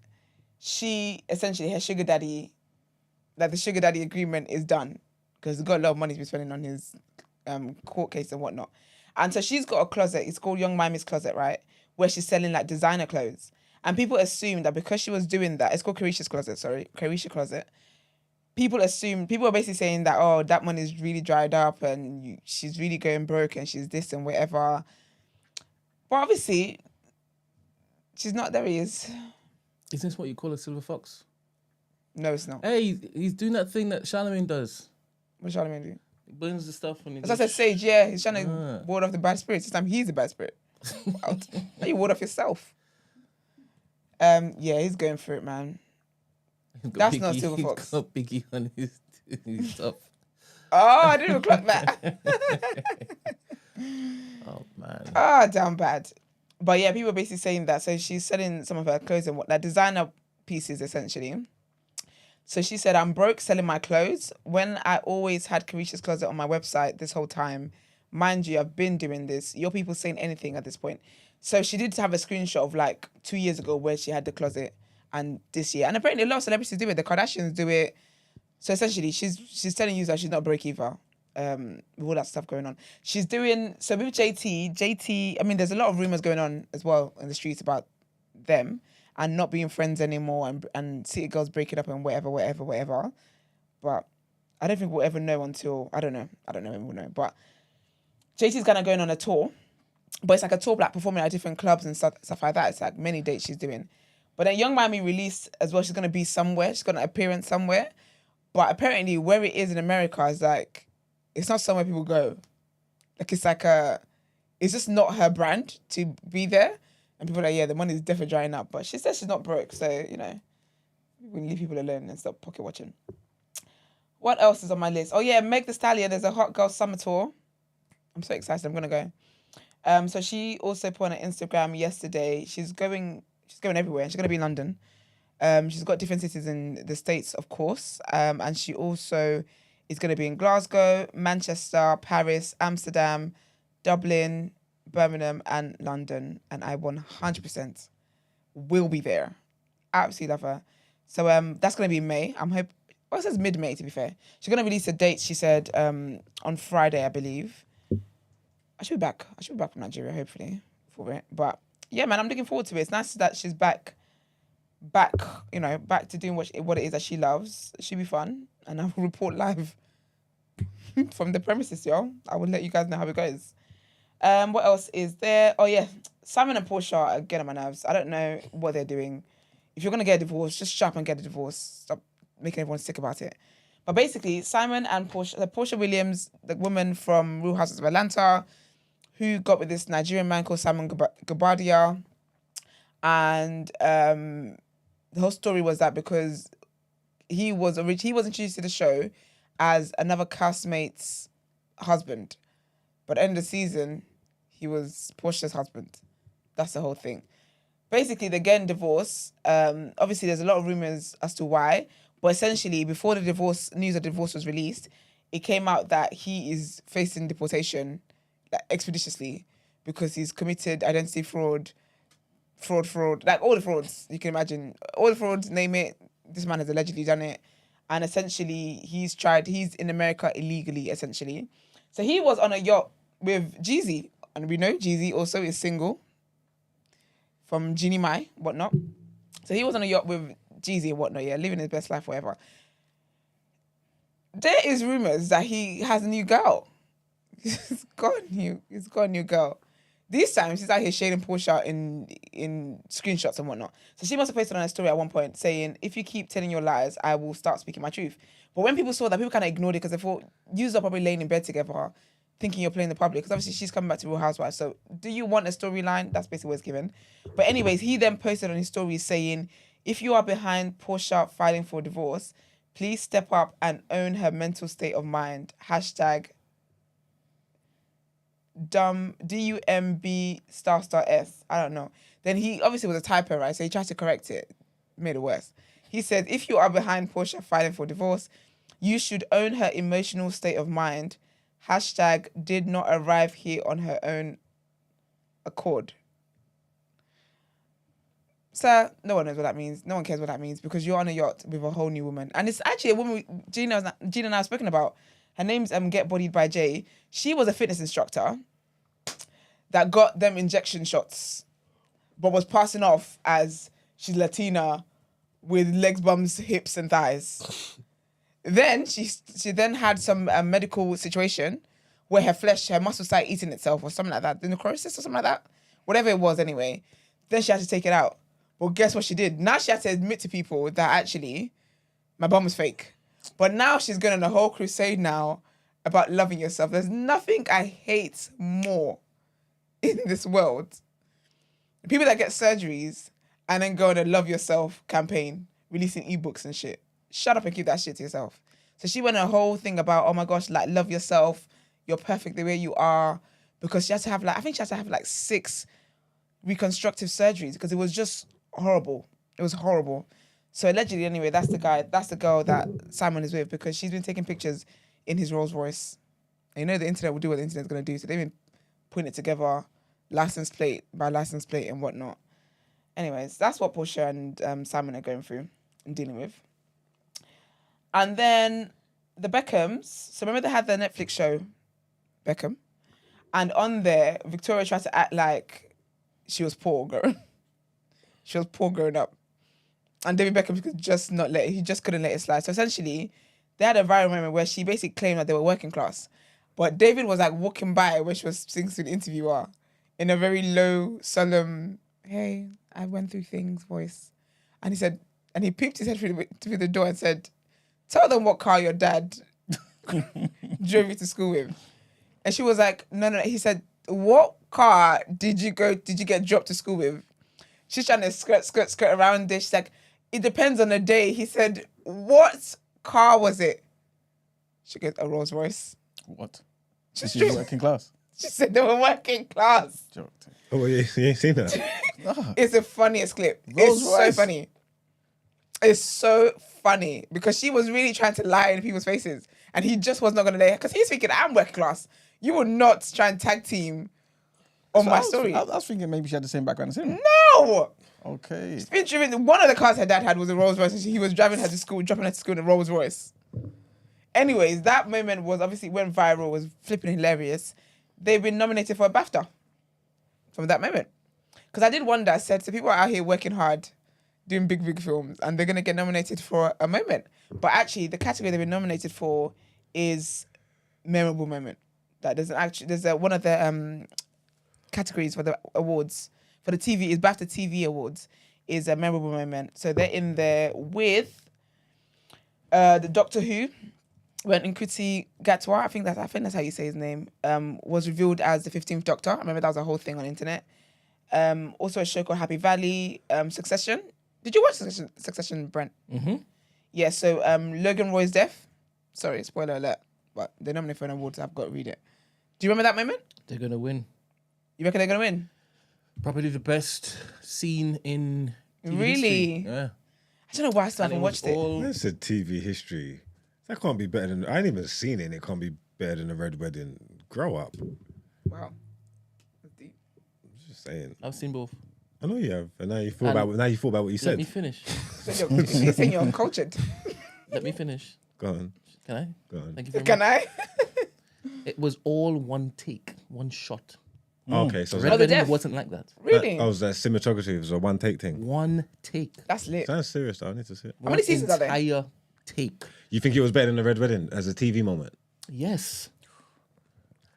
B: she essentially, her sugar daddy, that the sugar daddy agreement is done because he's got a lot of money to be spending on his court case and whatnot. And so she's got a closet. It's called Young Miami's Closet, right? Where she's selling like designer clothes. And people assume that because she was doing that, it's called Karrueche's Closet, sorry, Karrueche Closet. People are basically saying that, oh, that money is really dried up and she's really going broke and she's this and whatever. But obviously, she's not. There he is.
A: Is this what you call a silver fox?
B: No, it's not.
A: Hey, he's doing that thing that Charlemagne does.
B: What should I do?
A: He burns the stuff and he
B: As I said, Sage, yeah, he's trying to ward off the bad spirits. This time he's the bad spirit. Now you ward off yourself. Yeah, he's going for it, man. That's not silver fox.
A: He's got Biggie on his stuff.
B: Oh, I didn't even clock that.
A: Oh, man.
B: Ah, down bad. But yeah, people are basically saying that. So she's selling some of her clothes and what, like designer pieces essentially. So she said, I'm broke selling my clothes when I always had Karrueche's Closet on my website this whole time. Mind you, I've been doing this. Your people saying anything at this point. So she did have a screenshot of like 2 years ago where she had the closet and this year. And apparently a lot of celebrities do it. The Kardashians do it. So essentially she's telling you that she's not broke either. With all that stuff going on. She's doing, so with JT, I mean, there's a lot of rumors going on as well in the streets about them and not being friends anymore and city girls breaking up and whatever. But I don't think we'll ever know until, I don't know when we'll know. But JT's kind of going on a tour, but it's like a tour like performing at different clubs and stuff like that. It's like many dates she's doing. But then Young Miami released as well, she's going to be somewhere. She's got an appearance somewhere. But apparently where it is in America is like, it's not somewhere people go. Like, it's just not her brand to be there. And people are like, yeah, the money's definitely drying up. But she says she's not broke. So, we can leave people alone and stop pocket watching. What else is on my list? Oh, yeah, Meg Thee Stallion. There's a Hot Girl Summer Tour. I'm so excited. I'm going to go. So she also put on her Instagram yesterday. She's going everywhere. She's going to be in London. She's got different cities in the States, of course. And she also is going to be in Glasgow, Manchester, Paris, Amsterdam, Dublin, Birmingham, and London. And I 100% will be there. Absolutely love her. So that's going to be in May. It says mid-May, to be fair. She's going to release a date, she said, on Friday, I believe. I should be back from Nigeria, hopefully, for it. But yeah, man, I'm looking forward to it. It's nice that she's back to doing what it is that she loves. It should be fun. And I will report live from the premises, y'all. I will let you guys know how it goes. What else is there? Oh, yeah. Simon and Porsha are getting on my nerves. I don't know what they're doing. If you're going to get a divorce, just shut up and get a divorce. Stop making everyone sick about it. But basically, Simon and Porsha Williams, the woman from Real Houses of Atlanta, who got with this Nigerian man called Simon Guobadia. And the whole story was that because he was introduced to the show as another castmate's husband. But at the end of the season, he was Porsha's husband. That's the whole thing. Basically, they're getting divorced. Obviously, there's a lot of rumors as to why. But essentially, before the news of divorce was released, it came out that he is facing deportation expeditiously because he's committed identity fraud, like all the frauds you can imagine. All the frauds, name it, this man has allegedly done it. And essentially, he's in America illegally, essentially. So he was on a yacht with Jeezy. And we know Jeezy also is single from Jeannie Mai, whatnot. So he was on a yacht with Jeezy and whatnot, yeah, living his best life, whatever. There is rumors that he has a new girl. He's got a new girl. These times, he's out here shading Porsha in screenshots and whatnot. So she must have posted on her story at one point saying, if you keep telling your lies, I will start speaking my truth. But when people saw that, people kind of ignored it because they thought, you are probably laying in bed together thinking you're playing the public. Because obviously she's coming back to Real Housewives. So do you want a storyline? That's basically what it's given. But anyways, he then posted on his story saying, if you are behind Porsha filing for divorce, please step up and own her mental state of mind. # dumb DUMB **S. I don't know. Then he obviously was a typo, right? So he tried to correct it. Made it worse. He said, if you are behind Porsha filing for divorce, you should own her emotional state of mind. # did not arrive here on her own accord. Sir, no one knows what that means. No one cares what that means because you're on a yacht with a whole new woman. And it's actually a woman Gina and I have spoken about. Her name's Get Bodied by Jay. She was a fitness instructor that got them injection shots, but was passing off as she's Latina with legs, bums, hips, and thighs. Then she then had some medical situation where her muscle started eating itself or something like that. The necrosis or something like that. Whatever it was anyway. Then she had to take it out. Well, guess what she did? Now she had to admit to people that actually my bum was fake. But now she's going on a whole crusade now about loving yourself. There's nothing I hate more in this world. People that get surgeries and then go on a love yourself campaign, releasing ebooks and shit. Shut up and keep that shit to yourself. So she went on a whole thing about, oh my gosh, like love yourself. You're perfect the way you are. Because she had to have I think she had to have 6 reconstructive surgeries because it was just horrible. It was horrible. So allegedly, anyway, that's the girl that Simon is with because she's been taking pictures in his Rolls Royce. And you know the internet will do what the internet's going to do. So they've been putting it together, license plate by license plate and whatnot. Anyways, that's what Porsha and Simon are going through and dealing with. And then the Beckhams. So remember they had their Netflix show, Beckham? And on there, Victoria tried to act like she was poor growing up. And David Beckham could just he just couldn't let it slide. So essentially, they had a viral moment where she basically claimed that they were working class. But David was walking by when she was speaking to the interviewer in a very low, solemn, hey, I went through things voice. And he peeped his head through the door and said, tell them what car your dad drove you to school with. And she was like, no. He said, what car did you get dropped to school with? She's trying to skirt around this. She's like, it depends on the day. He said, what car was it? She gets a Rolls Royce.
C: What? She's working class.
B: She said they were working class.
C: Joked.
D: Oh, you ain't seen that?
B: It's the funniest clip.
C: Rolls
B: It's
C: Royce.
B: so funny. It's so funny because she was really trying to lie in people's faces and he just was not going to let her because he's thinking, I'm working class. You will not try and tag team on my story.
C: I was thinking maybe she had the same background as him.
B: No!
C: Okay.
B: She's been driven. One of the cars her dad had was a Rolls Royce and he was driving her to school, dropping her to school in a Rolls Royce. Anyways, that moment was obviously went viral, was flipping hilarious. They've been nominated for a BAFTA from that moment. Because I did wonder, I said, so people are out here working hard, doing big films, and they're going to get nominated for a moment. But actually, the category they've been nominated for is memorable moment. That there's one of the categories for the awards, for the TV, is BAFTA TV Awards, is a memorable moment. So they're in there with the Doctor Who, when Nkrumah Gatwa, I think that's how you say his name, was revealed as the 15th Doctor. I remember that was a whole thing on the internet. Also a show called Happy Valley, Succession. Did you watch Succession, Brent?
A: Mm-hmm.
B: Yeah, so Logan Roy's death. Sorry, spoiler alert. But they're nominated for an award, so I've got to read it. Do you remember that moment?
A: They're going to win.
B: You reckon they're going to win?
A: Probably the best scene in TV
B: Really?
A: history. Yeah.
B: I don't know why I still
A: And
B: haven't watched it.
D: That's a TV history. That can't be better than... I ain't even seen it and it can't be better than The Red Wedding. Grow up.
B: Wow. That's deep.
D: Just saying.
A: I've seen both.
D: I know you have. And now you thought about what you
A: Let
D: said.
A: me finish.
B: So you're saying you're uncultured.
A: Let me finish.
D: Go on.
A: Can I?
D: Go on.
A: Thank you very
B: Can
A: much.
B: I?
A: It was all one take, one shot.
D: Okay, so
A: Red
B: the
A: Wedding
B: death?
A: wasn't like that.
B: Really?
D: was that cinematography? It was a one take thing.
A: One take.
B: That's lit.
D: Sounds serious though. I need to see it.
B: How many seasons are there?
A: Entire take.
D: You think it was better than The Red Wedding as a TV moment?
A: Yes.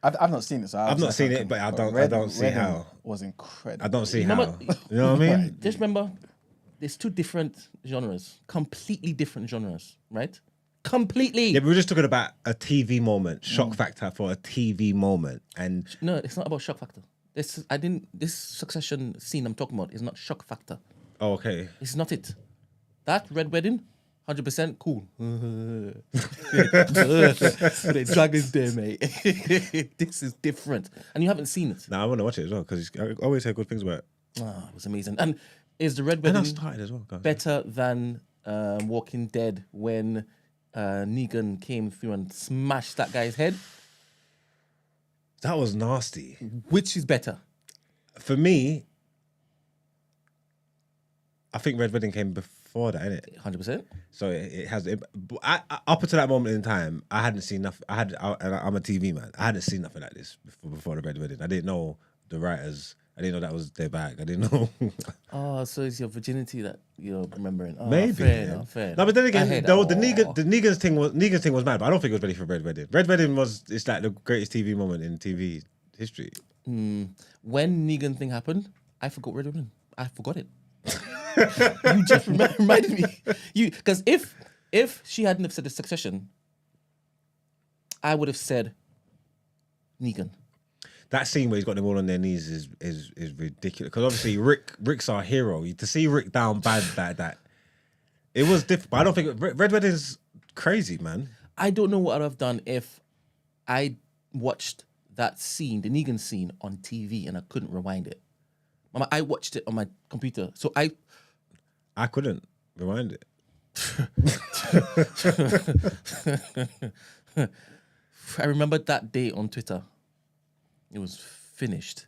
C: I've not seen it, so
D: I've not seen it, but I don't see
C: Reading
D: how.
C: Was incredible.
D: I don't see
A: Remember-
D: how. You know what I mean?
A: Just remember, there's two different genres, completely different genres, right? Completely.
D: Yeah, but we're just talking about a TV moment, shock factor for a TV moment, and
A: No, it's not about shock factor. This Succession scene I'm talking about is not shock factor.
D: oh, okay.
A: It's not it. That Red Wedding, 100% cool. The dragon's there, mate. This is different. And you haven't seen it.
D: Now I want to watch it as well because I always heard good things about it.
A: Ah, it was amazing. And is the Red
D: And I
A: Wedding
D: started as well, guys.
A: better than Walking Dead when Negan came through and smashed that guy's head?
D: That was nasty.
A: Which is better?
D: For me, I think Red Wedding came before that, innit?
A: 100%.
D: So it has. Up until that moment in time, I hadn't seen nothing. And I'm a TV man. I hadn't seen nothing like this before the Red Wedding. I didn't know the writers. I didn't know that was their bag. I didn't know.
A: Oh, so it's your virginity that you're remembering. Oh,
D: Maybe.
A: Fair enough, fair
D: No, but then again,
A: enough.
D: though, the Negan's thing was mad, but I don't think it was ready for Red Wedding. Red Wedding it's like the greatest TV moment in TV history.
A: When Negan thing happened, I forgot Red Wedding. I forgot it. You just reminded me. Because if she hadn't have said the Succession, I would have said Negan.
D: That scene where he's got them all on their knees is ridiculous. Because obviously Rick's our hero. To see Rick down bad like that, it was different. But I don't think Red Wedding's crazy, man.
A: I don't know what I'd have done if I watched that scene, the Negan scene, on TV and I couldn't rewind it. I watched it on my computer, so I
D: couldn't rewind it.
A: I remember that day on Twitter. It was finished.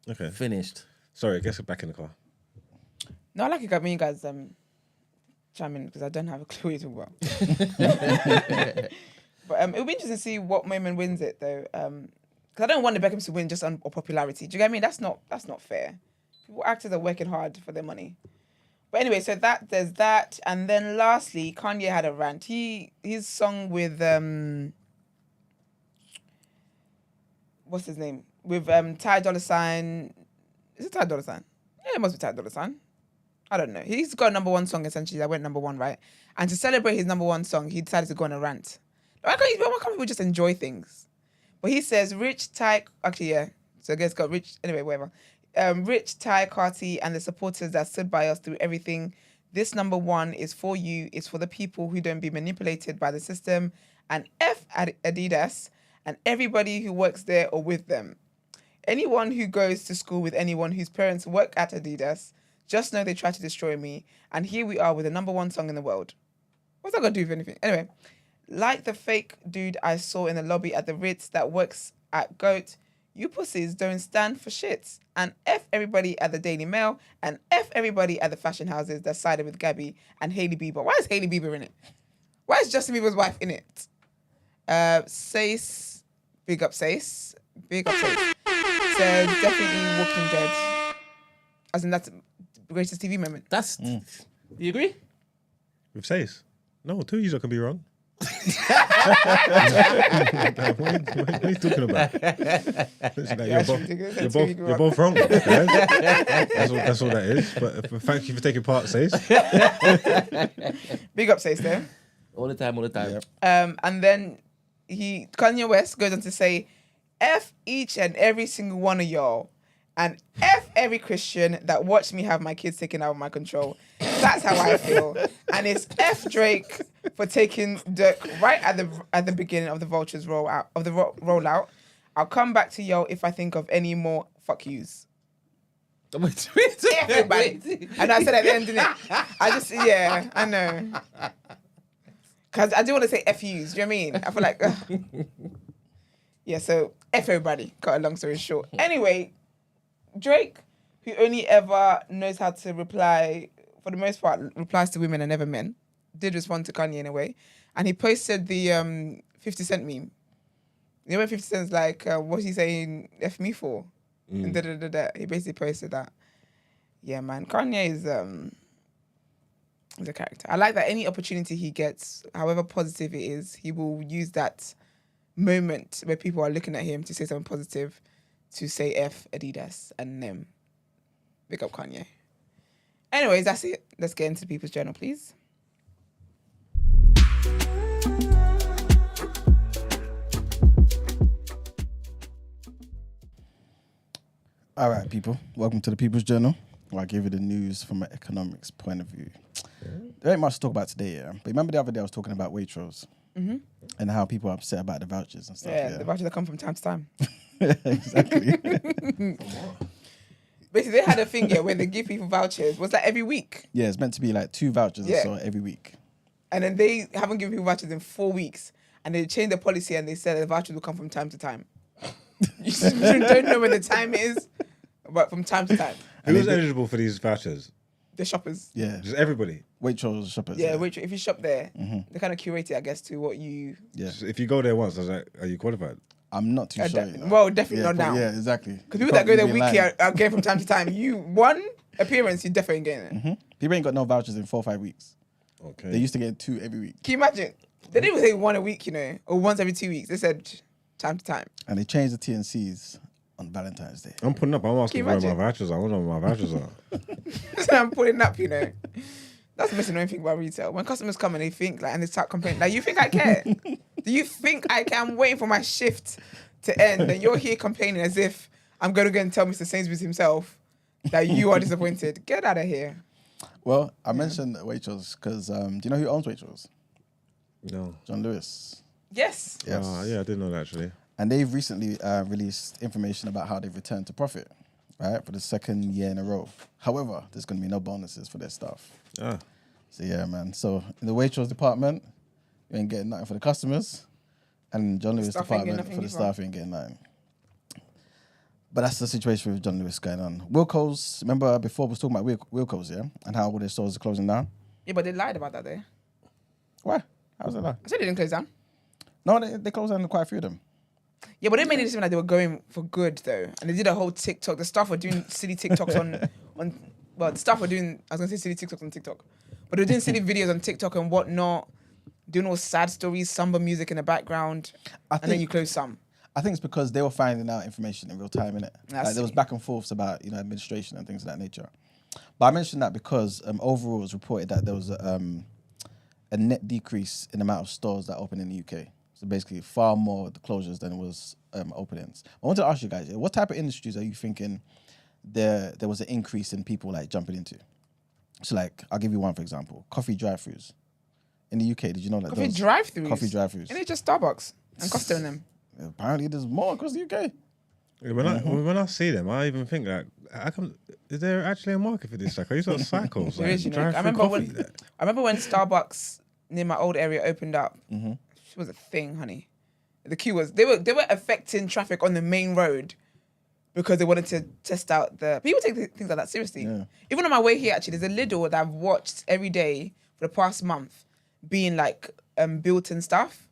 D: Okay.
A: Finished.
D: Sorry, I guess we're back in the car.
B: No, I like it when you guys chime in because I don't have a clue what you're talking about. But it'll be interesting to see what moment wins it though. Because I don't want the Beckhams to win just on popularity. Do you get me? That's not fair. People, actors are working hard for their money. But anyway, so there's that, and then lastly, Kanye had a rant. His song with what's his name? With Ty Dolla $ign. Is it Ty Dolla $ign? Yeah, it must be Ty Dolla $ign. I don't know. He's got a #1 song essentially that went #1, right? And to celebrate his #1 song, he decided to go on a rant. Why can't people just enjoy things? But he says, Rich, Ty, actually, yeah. So I guess got Rich, anyway, whatever. Rich, Ty, Carti, and the supporters that stood by us through everything. This #1 is for you. It's for the people who don't be manipulated by the system. And F Adidas and everybody who works there or with them. Anyone who goes to school with anyone whose parents work at Adidas, just know they try to destroy me. And here we are with the #1 song in the world. What's that got to do with anything? Anyway, like the fake dude I saw in the lobby at the Ritz that works at GOAT, you pussies don't stand for shit. And F everybody at the Daily Mail and F everybody at the fashion houses that sided with Gabby and Hailey Bieber. Why is Hailey Bieber in it? Why is Justin Bieber's wife in it? Sace, big up Sace. Says definitely Walking Dead. As in that's the greatest TV moment.
A: Do you agree?
D: With Sace? No, two of you can be wrong. What are you talking about? You're both wrong. Guys. That's all that is. But thank you for taking part, Sace.
B: Big up Sace there.
A: All the time.
C: Yep.
B: And then Kanye West goes on to say, F each and every single one of y'all. And F every Christian that watched me have my kids taken out of my control. That's how I feel. And it's F Drake for taking Dirk right at the beginning of the Vultures rollout. I'll come back to y'all if I think of any more fuck yous. Everybody. And I said at the end, didn't it? I know. Because I do want to say F yous. Do you know what I mean? I feel like, yeah, so F everybody. Cut a long story short. Anyway, Drake, who only ever knows how to reply, for the most part, replies to women and never men, did respond to Kanye in a way. And he posted the 50 Cent meme. You know when 50 Cent's like, what's he saying F me for? And He basically posted that. Yeah, man. Kanye is a character. I like that any opportunity he gets, however positive it is, he will use that moment where people are looking at him to say something positive to say F Adidas and them. Big up Kanye. Anyways, that's it. Let's get into People's Journal, please.
C: All right, people. Welcome to the People's Journal, where I give you the news from an economics point of view. There ain't much to talk about today, yeah. But remember the other day I was talking about Waitrose and how people are upset about the vouchers and stuff.
B: Yeah, the vouchers that come from time to time.
C: Exactly.
B: Basically, they had a thing where they give people vouchers. Was that every week?
C: Yeah, it's meant to be like 2 vouchers or so every week.
B: And then they haven't given people vouchers in 4 weeks. And they changed the policy and they said the vouchers will come from time to time. You don't know when the time is, but from time to time.
D: Who was eligible for these vouchers?
B: The shoppers.
C: Yeah.
D: Just everybody.
C: Waitrose, shoppers.
B: Yeah, if you shop there, they kind of curate it, I guess, to what you.
C: Yeah.
D: Just if you go there once, I was like, are you qualified?
C: I'm not too sure. You know.
B: Well, definitely
C: Yeah,
B: not now.
C: Yeah, exactly.
B: Because people that go there weekly are getting from time to time. One appearance, you definitely getting it.
C: People ain't got no vouchers in 4 or 5 weeks.
D: Okay.
C: They used to get 2 every week.
B: Can you imagine? They didn't even say 1 a week, or once every 2 weeks. They said time to time.
C: And they changed the T&Cs on Valentine's Day.
D: I'm putting up. I'm asking
B: Can you
D: where my
B: imagine?
D: vouchers are. I want to know where my vouchers are.
B: So I'm putting up, That's the most annoying thing about retail. When customers come and they think, and they start complaining, you think I care? Do you think I care? I'm waiting for my shift to end, and you're here complaining as if I'm going to go and tell Mr. Sainsbury's himself that you are disappointed. Get out of here.
C: Well, I mentioned Waitrose because do you know who owns Waitrose?
D: No.
C: John Lewis.
B: Yes.
C: Yes.
D: Yeah, I didn't know that actually.
C: And they've recently released information about how they've returned to profit, right, for the 2nd year in a row. However, there's going to be no bonuses for their staff.
D: Ah.
C: So yeah, man. So in the Waitrose department, you ain't getting nothing for the customers, and John Lewis
B: Staff ain't getting
C: department for the
B: nothing
C: staff ain't getting nothing. But that's the situation with John Lewis going on. Wilco's, remember before we was talking about Wilco's, yeah, and how all their stores are closing down.
B: Yeah, but they lied about that there.
C: Why? How's that like?
B: I said they didn't close down.
C: No, they closed down quite a few of them.
B: Yeah, but they made it seem like they were going for good though, and they did a whole TikTok. The staff were doing silly TikToks on. Well, the staff were doing. I was gonna say silly TikToks on TikTok, but they were doing silly videos on TikTok and whatnot, doing all sad stories, samba music in the background, and then you close some.
C: I think it's because they were finding out information in real time, innit? Like there was back and forths about administration and things of that nature. But I mentioned that because overall it was reported that there was a net decrease in the amount of stores that opened in the UK. So basically far more the closures than it was openings. I want to ask you guys, what type of industries are you thinking there was an increase in people like jumping into? So like, I'll give you one for example, coffee drive-thrus. In the UK, did you know that
B: Coffee drive-thrus?
C: Coffee drive-thrus.
B: And it's just Starbucks and Costa in them.
C: Apparently there's more across the UK.
D: Yeah, when I see them, I even think like, how come, is there actually a market for this? Like, are you sort of cycles?
B: There
D: Like,
B: is,
D: drive
B: I
D: through
B: remember
D: coffee
B: when Starbucks near my old area opened up. It was a thing, honey. The queue was they were affecting traffic on the main road because they wanted to test out the people take things like that seriously.
C: Yeah.
B: Even on my way here, actually, there's a Lidl that I've watched every day for the past month being like built and stuff.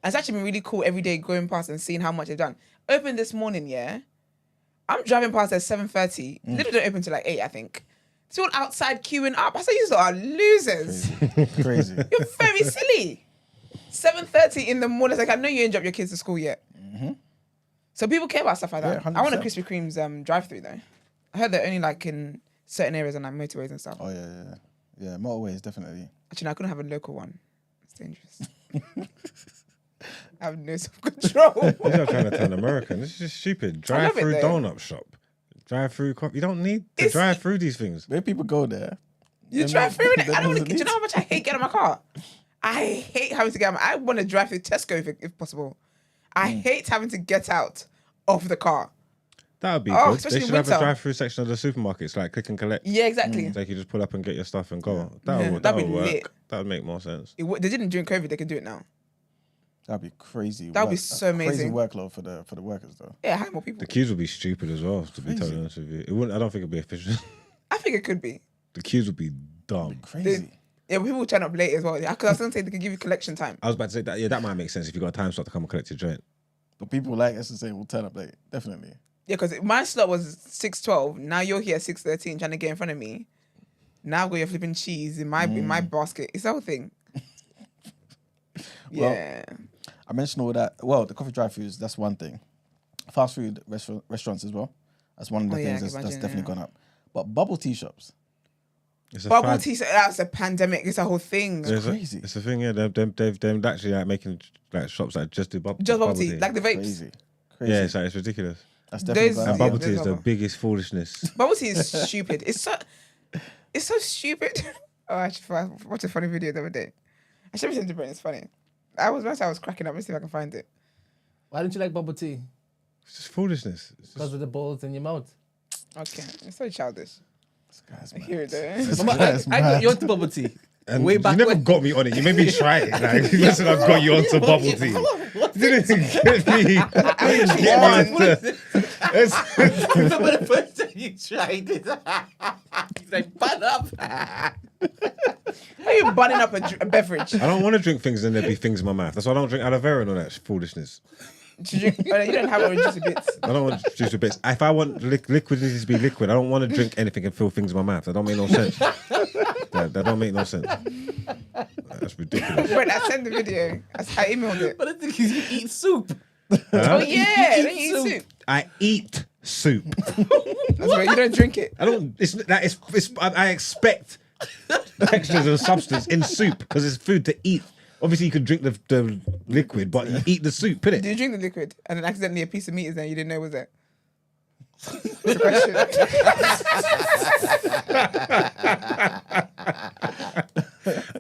B: And it's actually been really cool every day going past and seeing how much they've done. Opened this morning, yeah. I'm driving past at 7:30. Lidl don't open till like 8, I think. It's all outside queuing up. I said, you are losers.
C: Crazy.
B: You're very silly. 7:30 in the morning. It's like, I know you ain't dropped your kids to school yet. So people care about stuff like that.
C: Yeah,
B: I want a
C: 100%.
B: Krispy Kreme's drive-through though. I heard they're only like in certain areas on like motorways and stuff.
C: Oh yeah, motorways definitely.
B: Actually, no, I couldn't have a local one. It's dangerous. I have no self-control.
D: These are trying to turn American. This is just stupid.
B: I love it
D: Drive-through
B: though.
D: donut shop. Drive-through coffee. You don't need to drive through these things.
C: Where people go there.
B: You
C: then
B: drive through it.
C: then
B: I don't want to.
C: there's
B: Do
C: a
B: you know how much I hate getting in my car? I hate having to get out. I want to drive through Tesco if possible. I hate having to get out of the car.
D: That would be
B: Oh,
D: good.
B: especially
D: They
B: in
D: should have a
B: winter.
D: drive-through section of the supermarkets, like click and collect.
B: Yeah, exactly.
D: Like you just pull up and get your stuff and go. That
B: Yeah,
D: would
B: that'd be
D: work.
B: lit.
D: That would make more sense.
B: They didn't during COVID. They can do it now.
C: That'd be crazy.
B: That'd be
C: work-
B: so
C: Crazy
B: amazing.
C: workload for the workers though.
B: Yeah, hire more people.
D: The queues would be stupid as well, to be totally honest with you. It wouldn't. I don't think it'd be efficient.
B: I think it could be.
D: The queues would be dumb.
C: Crazy.
B: Yeah, but people will turn up late as well. Because I was going to say they can give you collection time.
D: I was about to say that. Yeah, that might make sense if you got a time slot to come and collect your joint.
C: But people like us to say will turn up late. Definitely.
B: Yeah, because my slot was 6:12. Now you're here at 6:13 trying to get in front of me. Now I've got your flipping cheese in my basket. It's the whole thing. Yeah.
C: I mentioned all that. Well, the coffee drive-thrus, that's one thing. Fast food restaurants as well. That's one of the
B: Oh, yeah, I
C: things
B: can
C: that's
B: imagine,
C: definitely
B: yeah.
C: gone up. But bubble tea shops.
D: It's a
B: Bubble
D: fad.
B: tea, that's a pandemic. It's a whole thing.
D: It's
C: crazy.
D: It's a thing. Yeah, they've actually like making like shops that just do
B: Just bubble tea. Like the vapes.
C: Crazy.
D: Yeah, it's ridiculous.
C: That's definitely
B: Those-
C: gone
D: And
C: up.
B: Yeah,
D: bubble tea is
B: there's
D: the
B: bubble.
D: biggest foolishness.
B: Bubble tea is stupid. It's so stupid. Oh, I actually watched a funny video the other day. I should be sent to Brent. It's funny. I was cracking up. Let's see if I can find it.
A: Why don't you like bubble tea?
D: It's just foolishness. It's
A: Because
D: just,
A: of the balls in your mouth.
B: Okay, it's so childish.
C: This guy's
B: I
C: mad.
B: hear it though.
A: Mama,
C: That's
A: I got
C: mad.
A: you onto bubble tea.
D: and
A: Way back
D: you never
A: when.
D: got me on it. You made me try it. Like, listen, I've got you onto bubble tea.
A: What?
D: You didn't get me.
B: I mean,
D: Get me into-
A: Remember the first time You tried it. He's like, bun up.
B: How are you bunning up a beverage?
D: I don't want to drink things and there be things in my mouth. That's why I don't drink aloe vera and all that foolishness.
B: You don't have orange juice bits.
D: I don't want juice with bits. If I want liquid, it needs to be liquid. I don't want to drink anything and feel things in my mouth. That don't make no sense. that don't make no sense. That's ridiculous.
B: Wait, I sent the video. I emailed it.
A: But the thing is, you eat soup.
B: Oh yeah,
A: You
B: don't
A: eat
B: you eat
A: soup.
B: soup.
D: I eat soup.
B: That's right. You don't drink it.
D: I don't. I expect textures and substance in soup because it's food to eat. Obviously, you could drink the liquid, but you eat the soup,
B: Do
D: innit?
B: you drink the liquid and then accidentally a piece of meat is there you didn't know was there? That's the question.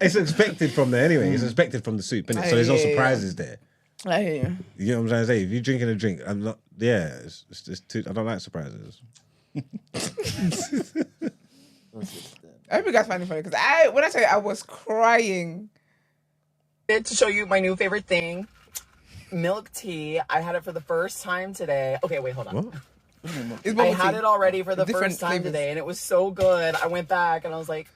D: It's expected from there anyway. It's expected from the soup, innit? So there's no surprises there.
B: I hear you.
D: You get what I'm trying to say? If you're drinking a drink, I'm not. Yeah, it's too. I don't like surprises.
B: I hope you guys find it funny because when I tell you I was crying.
E: To show you my new favorite thing, milk tea. I had it for the first time today. Okay, wait, hold on.
D: What?
B: It's
E: I
B: bubble
E: had
B: tea.
E: it already for the
B: Different
E: first time
B: flavors.
E: today, and it was so good. I went back and I was like,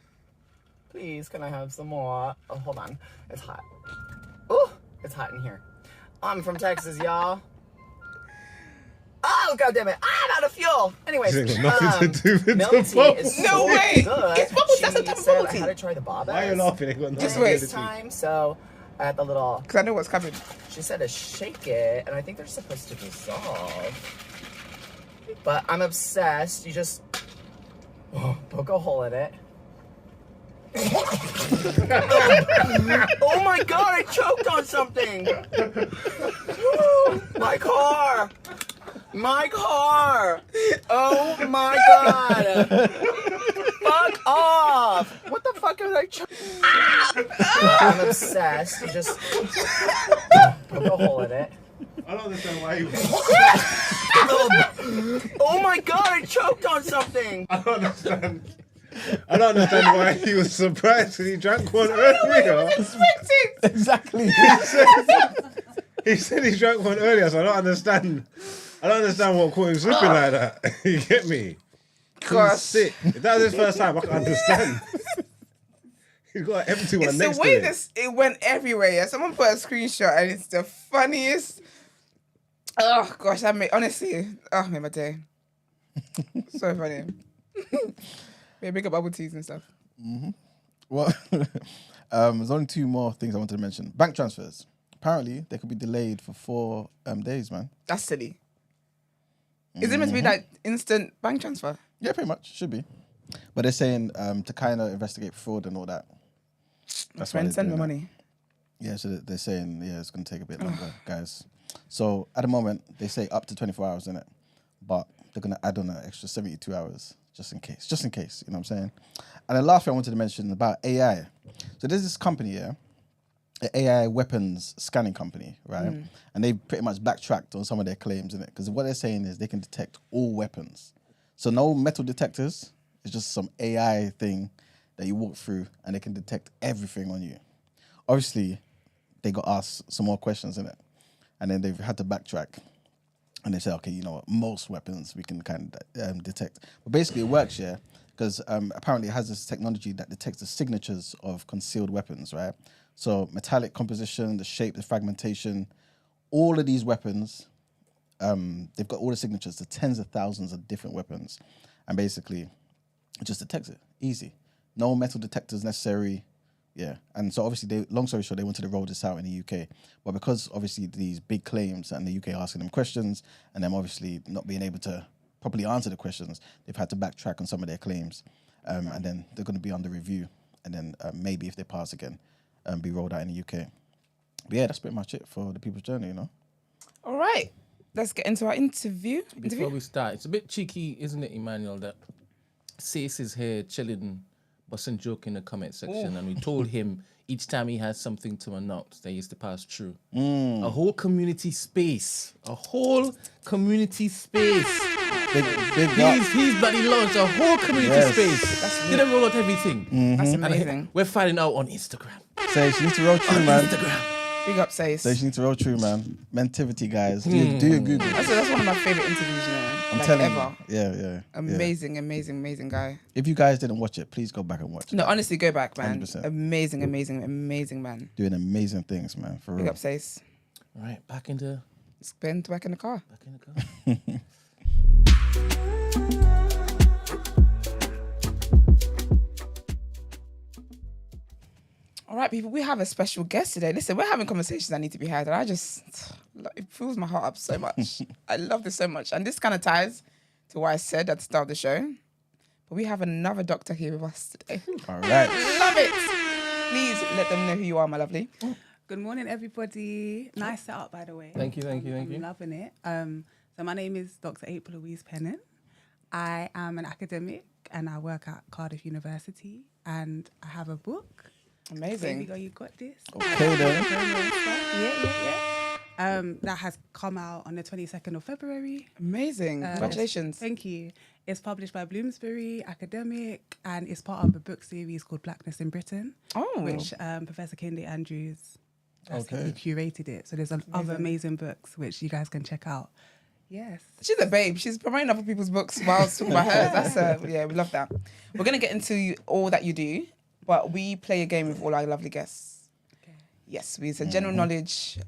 E: please, can I have some more? Oh, hold on. It's hot. Ooh, it's hot in here. I'm from Texas, y'all. Oh, God damn it. I'm out of fuel. Anyways,
D: It's got nothing to do with
E: milk
D: the
E: tea
D: bubble.
E: is
B: No
E: so
B: way.
E: good.
B: It's bubble tea. That's a type of
E: She said
B: bubble
E: I
B: tea.
E: had to try the Bob
D: Why are you laughing? It got nothing
B: Just
D: to do
B: wait.
D: with
E: this
D: the tea.
E: time, so I had the little...
B: Because I know what's coming.
E: She said to shake it, and I think they're supposed to dissolve. But I'm obsessed. You just poke a hole in it. Oh my God, I choked on something. My car. My car. Oh my God. Fuck off. What the fuck was I choking? I'm obsessed. You just poke a hole in it.
D: I don't understand why you.
E: Oh my God, I choked on something.
D: I don't understand why he was surprised because he drank one earlier.
C: Exactly.
D: He said he drank one earlier, so I don't understand. I don't understand what caught him slipping like that. You get me? He's sick. If that was his first time, I can understand. He's got an empty one
B: It's
D: next
B: the way
D: to it.
B: it went everywhere. Yeah, someone put a screenshot and it's the funniest. Oh gosh, made my day. So funny. Yeah, big up bubble teas and stuff.
C: Well, there's only two more things I wanted to mention. Bank transfers. Apparently, they could be delayed for 4 days, man.
B: That's silly. Is it meant to be like instant bank transfer?
C: Yeah, pretty much. Should be. But they're saying to kind of investigate fraud and all that. That's why
B: Friend,
C: they're
B: send me
C: doing that.
B: money.
C: Yeah, so they're saying, it's going to take a bit longer, guys. So at the moment, they say up to 24 hours, innit? But they're going to add on an extra 72 hours just in case, you know what I'm saying? And the last thing I wanted to mention about AI. So there's this company here, an AI weapons scanning company, right? And they pretty much backtracked on some of their claims, innit? Because what they're saying is they can detect all weapons. So no metal detectors, it's just some AI thing that you walk through and they can detect everything on you. Obviously, they got asked some more questions, innit? And then they've had to backtrack. And they say, okay, you know what, most weapons we can kind of detect. But basically it works, yeah, because apparently it has this technology that detects the signatures of concealed weapons, right? So metallic composition, the shape, the fragmentation, all of these weapons, they've got all the signatures to tens of thousands of different weapons. And basically, it just detects it, easy. No metal detectors necessary. Yeah, and so obviously, long story short, they wanted to roll this out in the UK. But because obviously these big claims and the UK asking them questions and them obviously not being able to properly answer the questions, they've had to backtrack on some of their claims. And then they're going to be under review. And then maybe if they pass again, be rolled out in the UK. But yeah, that's pretty much it for the People's Journey, you know?
B: All right, let's get into our interview.
A: Before we start, it's a bit cheeky, isn't it, Emmanuel, that Sace is here chilling, busting joke in the comment section, and we told him each time he has something to announce that he has to pass through. A whole community space. He's bloody launched a whole community space. Didn't roll out everything.
B: That's amazing.
A: We're finding out on Instagram.
C: Say, she needs to roll through, man.
A: Instagram.
B: Big up, Sace.
C: So you need to roll true, man. Mentivity, guys. Do your Google.
B: That's one of my favorite interviews, you know.
C: I'm
B: like
C: telling
B: ever.
C: you. Yeah.
B: Amazing, amazing, amazing guy.
C: If you guys didn't watch it, please go back and watch it.
B: No, honestly, go back, man.
C: 100%.
B: Amazing, amazing, amazing man.
C: Doing amazing things, man. For
B: Big
C: real.
B: up, Sace.
A: All right, back in the
B: Spend back in the car. All right, people, we have a special guest today. Listen, we're having conversations that need to be had, and it fills my heart up so much. I love this so much. And this kind of ties to what I said at the start of the show. But we have another doctor here with us today.
C: All right.
B: Love it. Please let them know who you are, my lovely.
F: Good morning, everybody. Nice setup, by the way.
A: Thank you.
F: I'm loving it. So my name is Dr. April-Louise Pennant. I am an academic and I work at Cardiff University and I have a book.
B: Amazing.
F: Baby girl, you got this.
C: Okay, then.
F: Yeah. That has come out on the 22nd of February.
B: Amazing. Congratulations.
F: Thank you. It's published by Bloomsbury Academic and it's part of a book series called Blackness in Britain, which Professor Kinde Andrews curated it. So there's other amazing books which you guys can check out. Yes.
B: She's a babe. She's promoting other people's books while I was talking about hers. That's we love that. We're going to get into all that you do, but we play a game with all our lovely guests.
F: Okay.
B: Yes, it's a general knowledge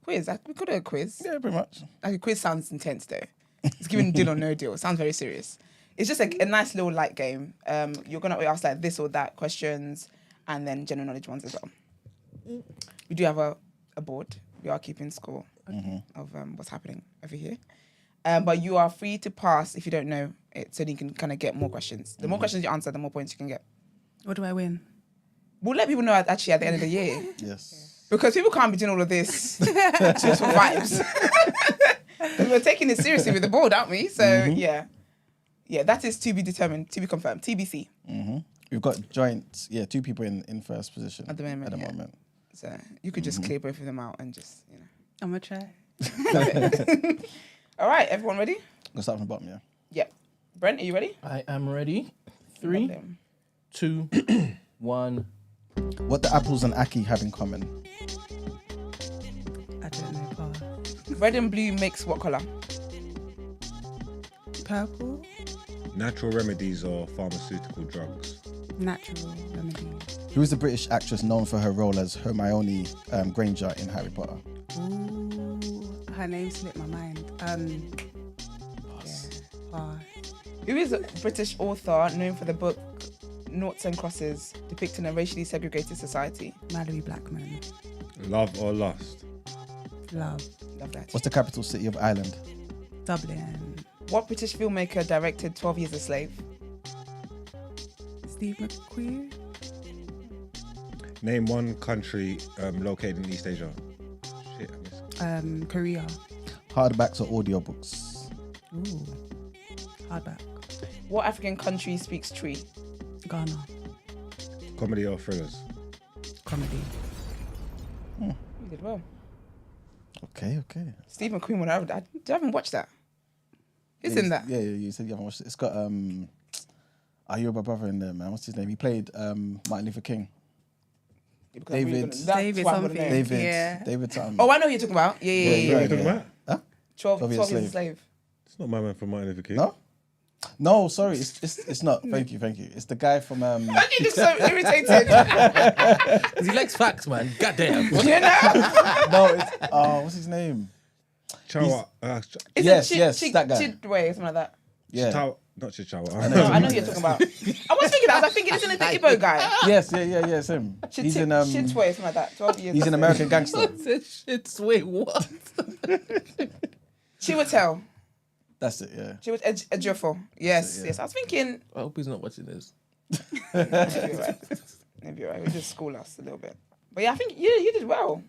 B: quiz. We could do a quiz.
C: Yeah, pretty much.
B: Like a quiz sounds intense though. It's giving deal or no deal. It sounds very serious. It's just a nice little light game. You're going to ask like this or that questions and then general knowledge ones as well. We do have a board. We are keeping score of what's happening over here. But you are free to pass if you don't know it, so you can kind of get more questions. The more questions you answer, the more points you can get.
F: What do I win?
B: We'll let people know actually at the end of the year.
C: Yes.
B: Because people can't be doing all of this just for vibes. We're taking it seriously with the board, aren't we? So, yeah, that is to be determined, to be confirmed. TBC.
C: We've got joint, two people in first position
B: At the moment. So you could just clear both of them out and just,
F: I'm going to try.
B: All right, everyone ready?
C: Let's start from the bottom, yeah.
B: Yep. Brent, are you ready?
A: I am ready. 3, 2, 1.
C: What do apples and ackee have in common?
F: I don't know. Paul.
B: Red and blue makes what colour?
F: Purple?
D: Natural remedies or pharmaceutical drugs?
F: Natural remedy.
C: Who is the British actress known for her role as Hermione Granger in Harry Potter?
F: Ooh, her name slipped my mind.
B: Who is a British author known for the book Noughts and Crosses, depicting a racially segregated society?
F: Mallory Blackman.
D: Love or lust?
F: Love.
B: Love that.
C: What's the capital city of Ireland?
F: Dublin.
B: What British filmmaker directed 12 Years a Slave?
F: Steve McQueen.
D: Name one country located in East Asia. Shit, I missed.
F: Korea.
C: Hardbacks or audiobooks?
F: Ooh. Hardback.
B: What African country speaks Tree?
F: Ghana.
D: Comedy or thrillers?
F: Comedy.
B: You did well.
C: Okay.
B: Steve McQueen, whatever. I haven't watched that. Who's in that?
C: Yeah, you said you haven't watched it. It's got you're my brother in there, man. What's his name? He played Martin Luther King. David
F: something.
C: David something.
B: Oh, I know who you're talking about. Yeah.
D: What are you talking about?
C: Huh?
B: 12 Years a Slave.
D: It's not my man from Martin Luther King.
C: No, sorry, it's not. Thank you. It's the guy from.
B: Why do you look so irritated?
A: Because he likes facts, man. Goddamn.
B: You know?
C: No, it's what's his name?
D: Chawa.
B: Is
C: Yes, that guy.
B: Chidway, something like that.
C: Yeah.
D: Not Chichawa.
B: No, I know who you're talking about. I was thinking, isn't it the Igbo guy?
C: Yes, it's him. He's in
B: Chidway, something like that. 12 Years.
C: He's an American gangster.
A: Wait, what?
B: Chiwetel.
C: That's it, yeah.
B: Ejiofor. Yes. I was thinking.
A: I hope he's not watching this.
B: Maybe you're right. We just school us a little bit. But yeah, I think you did well.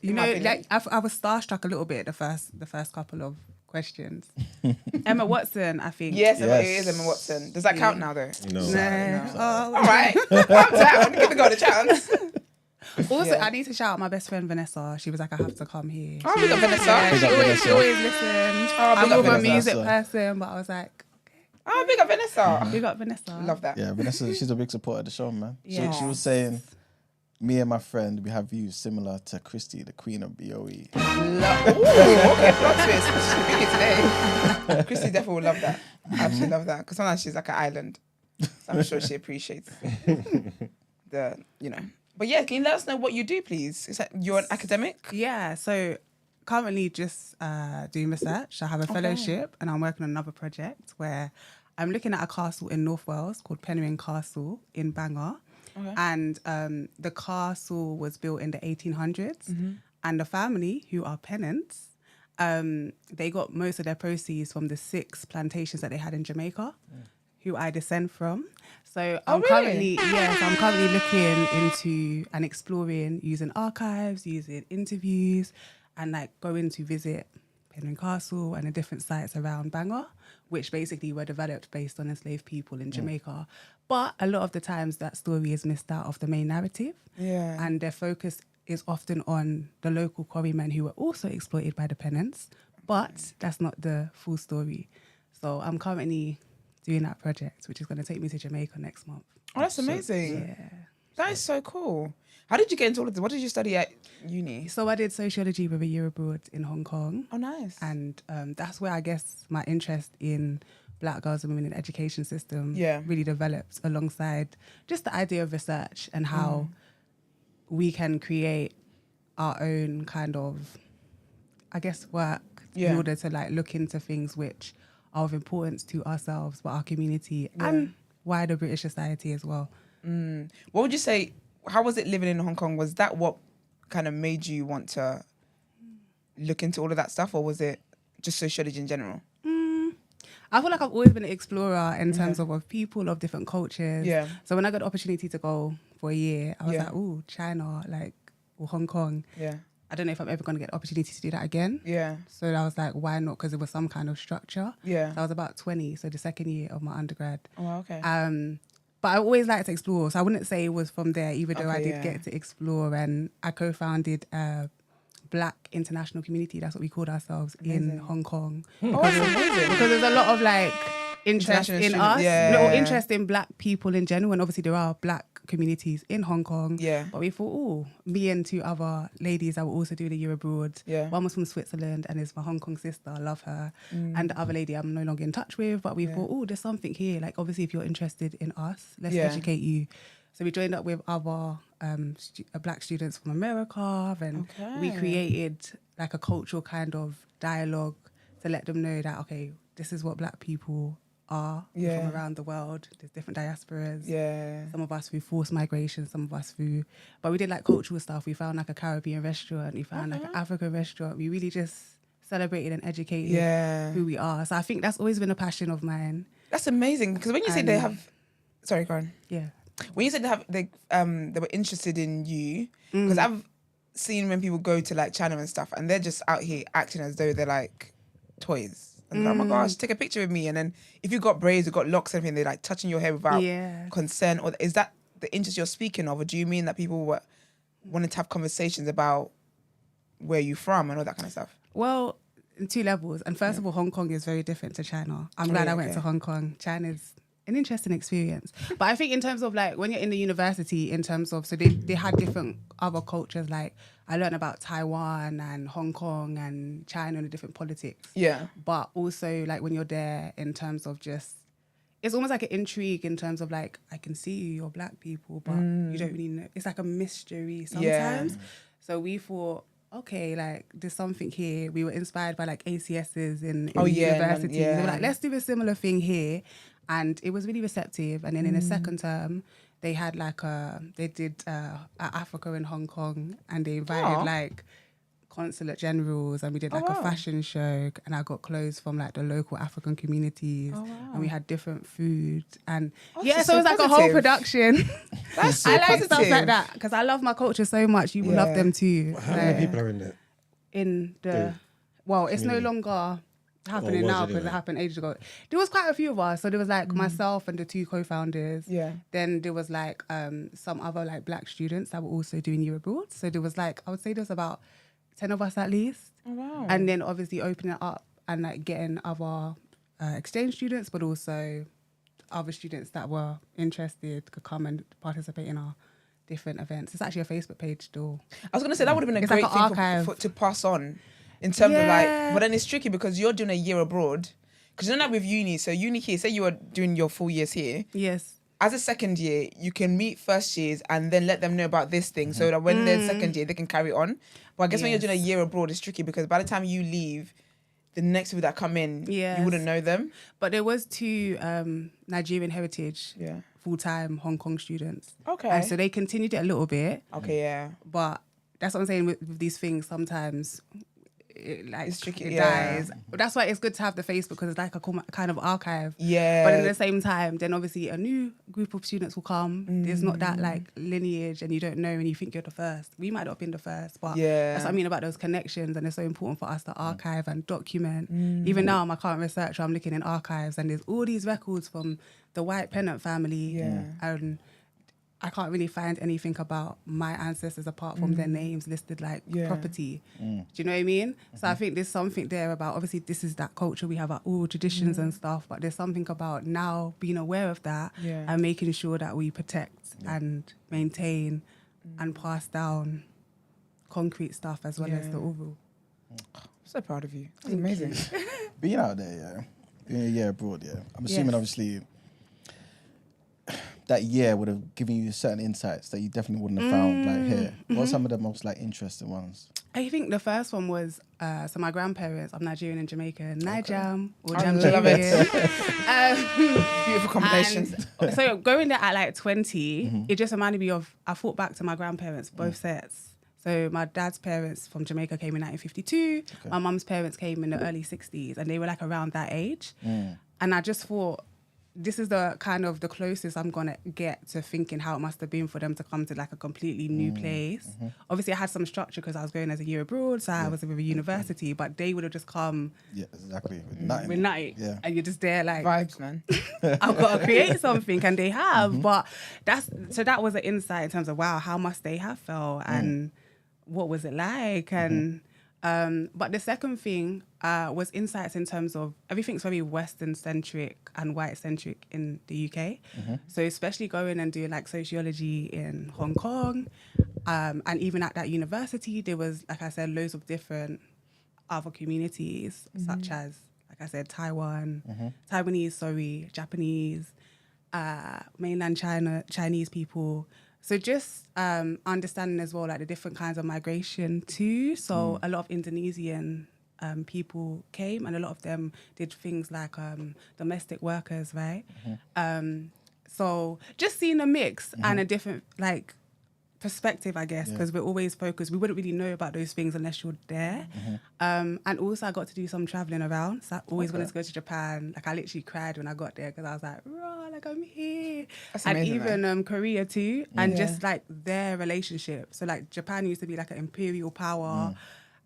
F: You know, like I was starstruck a little bit the first couple of questions. Emma Watson, I think.
B: Yes, it is Emma Watson. Does that count now, though?
D: No.
B: All right. Calm down. Give the girl a chance.
F: Also, I need to shout out my best friend Vanessa. She was like, I have to come here.
B: Oh, big up Vanessa.
F: Yeah, she always listens. I'm more of a music person, but I was like, okay.
B: Oh, big up Vanessa.
F: Big up Vanessa.
B: Love that.
C: Yeah, Vanessa, she's a big supporter of the show, man.
F: Yes.
C: She was saying me and my friend, we have views similar to Christy, the queen of BOE.
B: Okay, plot twist. She's really today. Christy definitely will love that. Absolutely love that. Because sometimes she's like an island. So I'm sure she appreciates the, But yeah, can you let us know what you do, please? Is that you're an academic?
F: Yeah, so currently just doing research. I have a fellowship and I'm working on another project where I'm looking at a castle in North Wales called Penrhyn Castle in Bangor. Okay. And the castle was built in the 1800s. And the family, who are Pennants, they got most of their proceeds from the 6 plantations that they had in Jamaica, who I descend from. So I'm currently looking into and exploring using archives, using interviews, and like going to visit Penrhyn Castle and the different sites around Bangor, which basically were developed based on enslaved people in Jamaica. But a lot of the times that story is missed out of the main narrative. Yeah. And their focus is often on the local quarrymen who were also exploited by the Pennants, but that's not the full story. So I'm currently doing that project, which is going to take me to Jamaica next month.
B: Oh, that's amazing. Yeah. That is so cool. How did you get into all of this? What did you study at uni?
F: So I did sociology with a year abroad in Hong Kong.
B: Oh, nice.
F: And that's where I guess my interest in Black girls and women in the education system really developed, alongside just the idea of research and how we can create our own kind of, I guess, work in order to like look into things which are of importance to ourselves, but our community and wider British society as well.
B: What would you say, how was it living in Hong Kong? Was that what kind of made you want to look into all of that stuff, or was it just sociology in general?
F: I feel like I've always been an explorer in terms of people, of different cultures. Yeah. So when I got the opportunity to go for a year, I was like, oh, China, or Hong Kong. Yeah. I don't know if I'm ever going to get the opportunity to do that again. Yeah. So I was like, why not? Because it was some kind of structure. Yeah. So I was about 20, so the second year of my undergrad.
B: Oh, okay.
F: But I always liked to explore, so I wouldn't say it was from there, even though I did get to explore. And I co-founded a Black international community, that's what we called ourselves, in Hong Kong. Because there's a lot of interest in us, or interest in Black people in general, and obviously there are Black communities in Hong Kong. Yeah. But we thought, me and 2 other ladies that were also doing a year abroad. Yeah. One was from Switzerland and is my Hong Kong sister. I love her. And the other lady I'm no longer in touch with. But we thought, there's something here. Like, obviously, if you're interested in us, let's educate you. So we joined up with other Black students from America, and we created like a cultural kind of dialogue to let them know that, okay, this is what Black people are from around the world. There's different diasporas. Yeah. Some of us through forced migration, some of us through... But we did like cultural stuff. We found like a Caribbean restaurant. We found like an African restaurant. We really just celebrated and educated who we are. So I think that's always been a passion of mine.
B: That's amazing. Because when you say they have... Sorry, Karen.
F: Yeah.
B: When you said they were interested in you, because I've seen when people go to like China and stuff, and they're just out here acting as though they're like toys. And oh my gosh, take a picture with me. And then if you got braids, you got locks, and everything, they're like touching your hair without consent. Or is that the interest you're speaking of, or do you mean that people were wanting to have conversations about where you're from and all that kind of stuff?
F: Well, in 2 levels. And first of all, Hong Kong is very different to China. I'm glad I went to Hong Kong. China's an interesting experience. But I think in terms of like when you're in the university, in terms of, so they had different other cultures. Like I learned about Taiwan and Hong Kong and China and the different politics. Yeah. But also like when you're there in terms of just, it's almost like an intrigue in terms of like, I can see you're Black people, but you don't really know. It's like a mystery sometimes. Yeah. So we thought, okay, like there's something here. We were inspired by like ACSs in university. They were like, let's do a similar thing here. And it was really receptive. And then in the second term, they had like they did Africa in Hong Kong, and they invited like consulate generals, and we did like a fashion show, and I got clothes from like the local African communities, and we had different food, and so it was like a whole production.
B: That's so
F: I like
B: positive.
F: stuff like that because I love my culture so much. You will love them too.
D: How many people are in there?
F: In the it's no longer happening now because it happened ages ago. There was quite a few of us. So there was like myself and the 2 co-founders. Yeah. Then there was like some other like Black students that were also doing year abroad. So there was like, I would say there was about 10 of us at least. Oh, wow. And then obviously opening it up and like getting other exchange students, but also other students that were interested could come and participate in our different events. It's actually a Facebook page still.
B: I was gonna say that would have been a
F: It's
B: great
F: like an
B: thing
F: archive.
B: to pass on, in terms of
F: Yeah.
B: but then it's tricky because you're doing a year abroad. Because you're not with uni, so uni here. Say you were doing your 4 years here.
F: Yes.
B: As a second year, you can meet first years and then let them know about this thing, so that when they're second year, they can carry on. But I guess when you're doing a year abroad, it's tricky because by the time you leave, the next people that come in,
F: Yes.
B: you wouldn't know them.
F: But there was 2 Nigerian heritage full-time Hong Kong students.
B: Okay.
F: And so they continued it a little bit.
B: Okay, yeah.
F: But that's what I'm saying with these things. Sometimes it's
B: tricky,
F: it
B: yeah.
F: dies. But that's why it's good to have the Facebook, because it's like a kind of archive.
B: Yeah.
F: But at the same time, then obviously a new group of students will come. There's not that like lineage, and you don't know, and you think you're the first. We might not have been the first, but that's what I mean about those connections, and it's so important for us to archive and document. Even now, I'm a current researcher. I'm looking in archives, and there's all these records from the White Pennant family, and I can't really find anything about my ancestors apart from their names listed like property. Do you know what I mean? So I think there's something there about, obviously this is that culture, we have our oral traditions and stuff, but there's something about now being aware of that and making sure that we protect and maintain and pass down concrete stuff as well as the oral.
B: I'm so proud of you. That's amazing.
C: Being out there, doing a year abroad, I'm assuming obviously that year would have given you certain insights that you definitely wouldn't have found like here. What are some of the most like interesting ones?
F: I think the first one was, so my grandparents, I'm Nigerian and Jamaican, Nigerian or
B: I
F: Jam
B: love it.
F: Beautiful
B: combination.
F: So going there at like 20, it just reminded me of, I thought back to my grandparents, both sets. So my dad's parents from Jamaica came in 1952. My mum's parents came in the early 60s, and they were like around that age. And I just thought, this is the kind of the closest I'm gonna get to thinking how it must have been for them to come to like a completely new place. Obviously, I had some structure because I was going as a year abroad, so I was with a university. But they would have just come,
C: Exactly, with nothing.
F: with night, and you're just there like
B: Vibes, man.
F: I've got to create something, and they have. But that was an insight in terms of wow, how must they have felt, and what was it like, and. But the second thing was insights in terms of everything's very Western-centric and white-centric in the UK. So especially going and doing like sociology in Hong Kong, and even at that university, there was, like I said, loads of different other communities, such as, like I said, Taiwanese, Japanese, mainland Chinese people. So just understanding as well, like the different kinds of migration too. So a lot of Indonesian people came, and a lot of them did things like domestic workers, right? So just seeing a mix and a different like perspective, I guess, because we're always focused. We wouldn't really know about those things unless you're there. And also I got to do some traveling around. So I always wanted to go to Japan. Like I literally cried when I got there because I was like, raw, like I'm here.
B: That's
F: and
B: amazing,
F: even Korea too. And just like their relationship. So like Japan used to be like an imperial power.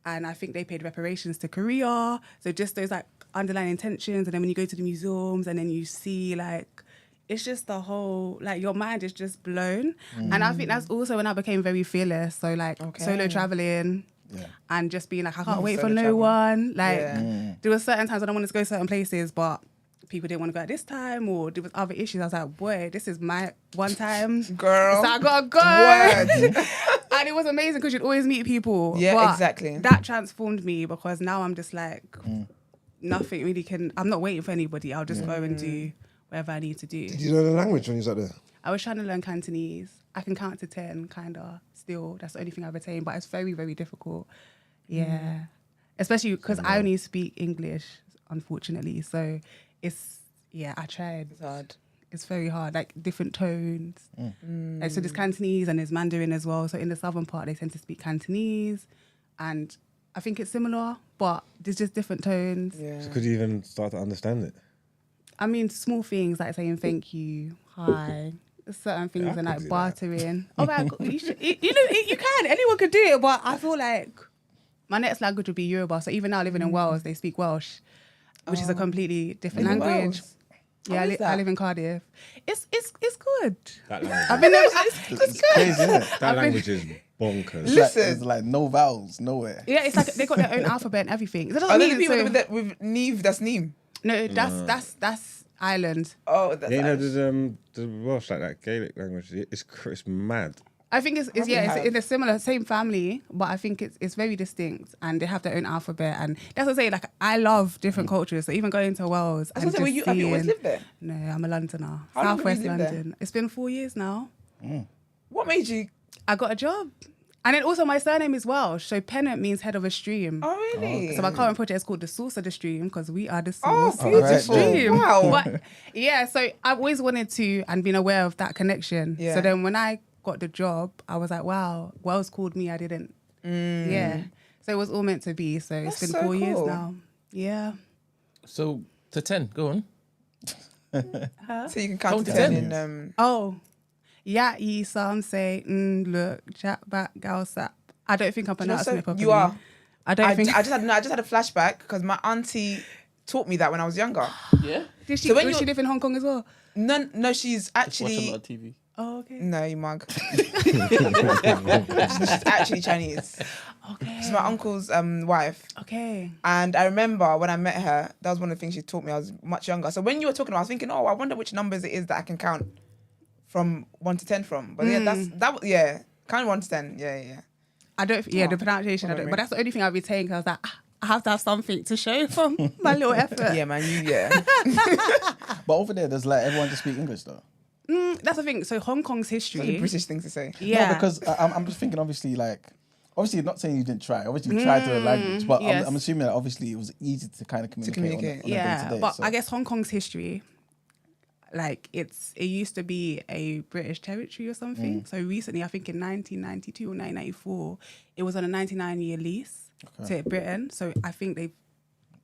F: And I think they paid reparations to Korea. So just those like underlying tensions. And then when you go to the museums and then you see like, it's just the whole, like your mind is just blown. And I think that's also when I became very fearless. So like solo traveling and just being like, I can't wait for no one. Like there were certain times when I wanted to go certain places, but people didn't want to go at this time, or there was other issues. I was like, boy, this is my one time.
B: Girl.
F: So I gotta go.
B: Word.
F: And it was amazing because you'd always meet people.
B: Yeah,
F: but
B: exactly.
F: That transformed me because now I'm just like, nothing really I'm not waiting for anybody. I'll just go and do whatever I need to do.
G: Did you know the language when you was out there?
F: I was trying to learn Cantonese. I can count to 10, kind of, still. That's the only thing I've attained, but it's very, very difficult. Yeah. Especially because I only speak English, unfortunately. So I tried.
B: It's hard.
F: It's very hard, like different tones. Like, so there's Cantonese and there's Mandarin as well. So in the southern part, they tend to speak Cantonese. And I think it's similar, but there's just different tones.
B: Yeah.
D: So could you even start to understand it?
F: I mean, small things like saying thank you, hi, certain things and like bartering. Oh my God, you can. Anyone could do it, but I feel like my next language would be Yoruba. So even now living in Wales, they speak Welsh, which is a completely different language.
B: Wales?
F: Yeah, I live in Cardiff. It's good.
D: That language,
F: I've been there. It's good.
C: Crazy, isn't it?
D: that language is bonkers.
C: It's like no vowels, nowhere.
F: Yeah, it's like they got their own alphabet and everything. That
B: Are
F: doesn't
B: there
F: mean
B: people
F: so.
B: with Neve that's Neem?
F: No, that's Ireland.
B: Oh, that's
D: Yeah, you know,
B: Irish.
D: there's Welsh, like that Gaelic language. It's mad.
F: I think it's in a same family, but I think it's very distinct, and they have their own alphabet, and that's what I say. Like, I love different cultures, so even going to Wales and just
B: have you always lived there?
F: No, I'm a Londoner,
B: How long have
F: Southwest
B: you lived there?
F: London. It's been 4 years now.
B: What made you?
F: I got a job, and then also my surname is Welsh, so Pennant means head of a stream.
B: Oh, really?
F: So my current project is called The Source of the Stream, because we are the
B: Oh,
F: source of
B: beautiful.
F: the stream.
B: Wow.
F: But yeah, so I've always wanted to and been aware of that connection.
B: Yeah.
F: So then when I got the job, I was like, wow, Wells called me, I didn't. Yeah. So it was all meant to be. So it's been
B: That's so
F: 4 years
B: cool.
F: now. Yeah.
A: So to 10, go on.
B: So you can count to
A: Count
B: 10
A: to
B: in.
F: Oh, yeah, some say, look, chat back, gal sap. I don't think I'm pronouncing it properly.
B: You are.
F: I don't think.
B: I just had a flashback because my auntie taught me that when I was younger.
A: Yeah.
F: Did she,
B: So when
F: does she live in Hong Kong as well?
B: No, she's
A: Watch a
B: actually.
A: lot of TV.
F: Oh, okay.
B: No, you mug. She's actually Chinese.
F: Okay.
B: She's my uncle's wife.
F: Okay.
B: And I remember when I met her, that was one of the things she taught me. I was much younger. So when you were talking about it, I was thinking, oh, I wonder which numbers it is that I can count from 1 to 10 from. But yeah, count 1 to 10. Yeah.
F: I don't. Yeah, the pronunciation. I don't. But that's the only thing I retain, because I was like, I have to have something to show from my little effort.
B: Yeah, man.
C: But over there, there's like everyone just speak English though.
F: That's the thing. So Hong Kong's
B: That's a
F: history.
B: British thing to say.
F: Yeah.
C: No, because I'm just thinking, obviously, not saying you didn't try. Obviously, you tried to learn language, but
F: yes.
C: I'm assuming that obviously it was easy to kind of communicate. On a day-to-day,
F: but
C: so.
F: I guess Hong Kong's history, like it used to be a British territory or something. So recently, I think in 1992 or 1994, it was on a 99-year lease to Britain. So I think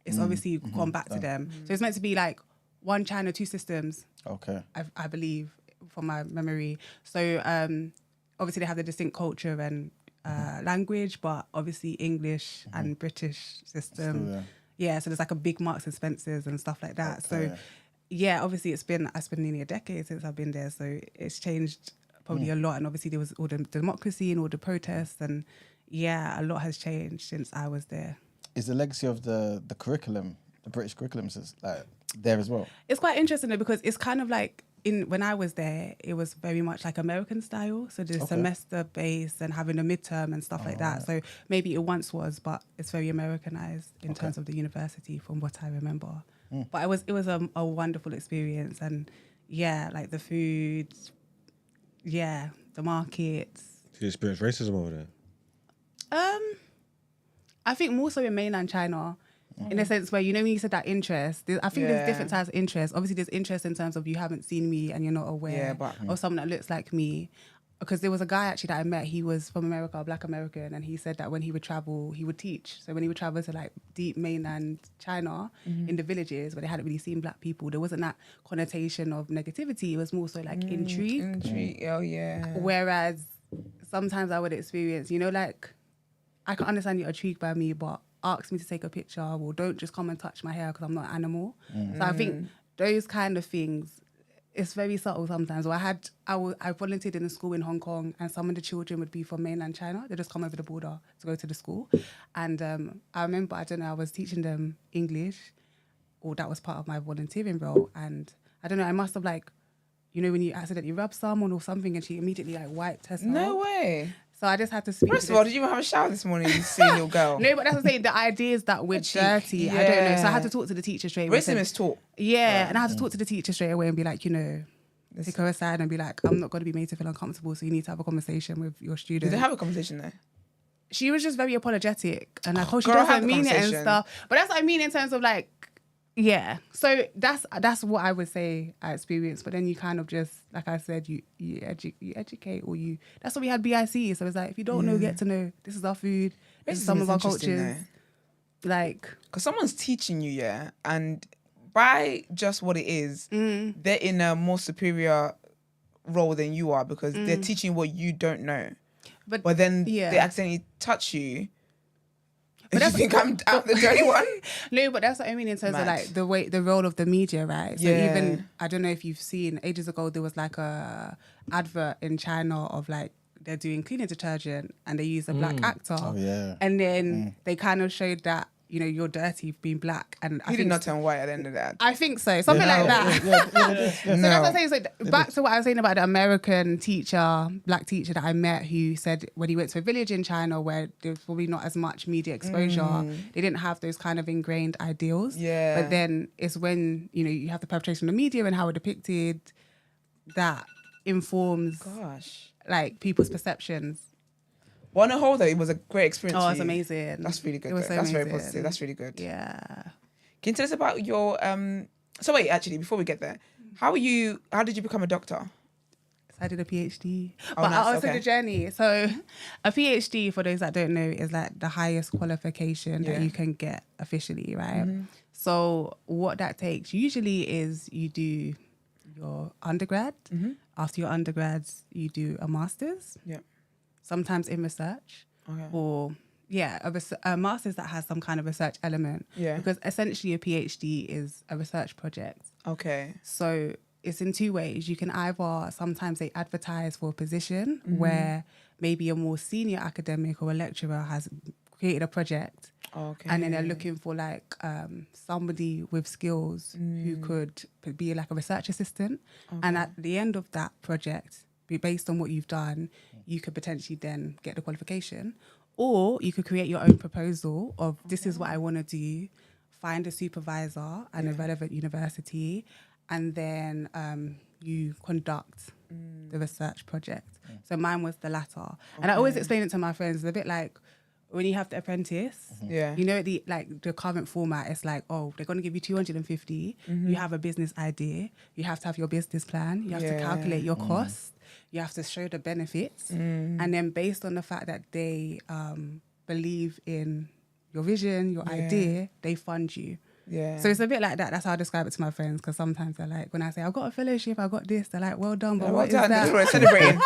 F: it's obviously gone back to them. So it's meant to be like one China, two systems.
C: Okay.
F: I believe, from my memory. So obviously they have the distinct culture and language, but obviously English and British system.
C: Still,
F: yeah, so there's like a big Marks and Spencers and stuff like that.
C: Okay.
F: So yeah, obviously it's been nearly a decade since I've been there, so it's changed probably a lot. And obviously there was all the democracy and all the protests, and yeah, a lot has changed since I was there.
C: Is the legacy of the curriculum, the British curriculum, like there as well?
F: It's quite interesting though, because it's kind of like when I was there, it was very much like American style. So the semester based and having a midterm and stuff like that. So maybe it once was, but it's very Americanized in terms of the university, from what I remember. But it was a wonderful experience, and yeah, like the food, yeah, the markets.
D: Did you experience racism over there?
F: I think more so in mainland China. In a sense where, when you said that interest, I think there's different types of interest. Obviously, there's interest in terms of you haven't seen me and you're not aware of someone that looks like me. Because there was a guy actually that I met, he was from America, a Black American, and he said that when he would travel, he would teach. So when he would travel to like deep mainland China in the villages where they hadn't really seen Black people, there wasn't that connotation of negativity. It was more so like intrigue.
B: Intrigue, oh yeah.
F: Whereas sometimes I would experience, like, I can understand you're intrigued by me, but ask me to take a picture, or don't just come and touch my hair because I'm not an animal. So I think those kind of things, it's very subtle sometimes. I volunteered in a school in Hong Kong, and some of the children would be from mainland China. They just come over the border to go to the school. And I remember, I was teaching them English, or that was part of my volunteering role. And I don't know, I must have when you accidentally rub someone or something, and she immediately wiped herself.
B: No way.
F: So I just had to speak.
B: First of all, did you even have a shower this morning, you silly little girl?
F: No, but that's what I'm saying. The idea is that we're dirty. I don't know. So I had to talk to the teacher straight away.
B: Racism is taught.
F: Yeah, and I had to talk to the teacher straight away and be like, take her aside and be like, I'm not going to be made to feel uncomfortable, so you need to have a conversation with your student.
B: Did they have a conversation there?
F: She was just very apologetic and like, she
B: girl,
F: doesn't mean it and stuff. But that's what I mean in terms of like, yeah. So that's what I would say I experienced. But then you kind of just, like I said, you educate, or that's what we had BIC. So it's like, if you don't know, get to know. This is our food. This is some of our cultures. Like,
B: because someone's teaching you, and by just what it is, they're in a more superior role than you are, because they're teaching what you don't know. But then they accidentally touch you. But you think I'm the dirty one?
F: No, but that's what I mean in terms of like the role of the media, right? So even, I don't know if you've seen, ages ago there was like a advert in China of like, they're doing cleaning detergent and they use a Black actor.
C: Oh yeah.
F: And then they kind of showed that you know, you're dirty being black. And
B: He did not turn white at the end of that.
F: I think so. Something like that. So that's what I'm saying. So back to what I was saying about the American teacher, black teacher that I met, who said when he went to a village in China where there was probably not as much media exposure, they didn't have those kind of ingrained ideals.
B: Yeah.
F: But then it's when, you know, you have the perpetration of the media and how it's depicted that informs like people's perceptions.
B: Well, on a whole, though, it was a great experience.
F: Oh,
B: for
F: it's
B: you.
F: amazing.
B: That's really good.
F: It was so
B: That's very
F: amazing.
B: positive. That's really good.
F: Yeah.
B: Can you tell us about your So wait, actually, before we get there, how did you become a doctor?
F: I did a PhD.
B: Oh,
F: But
B: nice,
F: also
B: okay.
F: the journey. So a PhD, for those that don't know, is like the highest qualification that you can get officially, right? So what that takes usually is you do your undergrad. After your undergrads, you do a master's.
B: Yeah.
F: Sometimes in research.
B: Okay.
F: Or a master's that has some kind of research element.
B: Yeah.
F: Because essentially a PhD is a research project.
B: Okay.
F: So it's in two ways. You can either, sometimes they advertise for a position where maybe a more senior academic or a lecturer has created a project.
B: Okay.
F: And then they're looking for like somebody with skills who could be like a research assistant. And at the end of that project, based on what you've done, you could potentially then get the qualification. Or you could create your own proposal of this is what I want to do, find a supervisor and a relevant university, and then you conduct the research project. So mine was the latter. And I always explain it to my friends, it's a bit like when you have the apprentice, you know, the current format, it's like, oh, they're going to give you 250. You have a business idea. You have to have your business plan. You have to calculate your costs. You have to show the benefits. And then based on the fact that they believe in your vision, your idea, they fund you.
B: Yeah.
F: So it's a bit like that. That's how I describe it to my friends, because sometimes they're like, when I say, I've got a fellowship, I got this, they're like, well done, but what is that?
B: That's what I'm celebrating.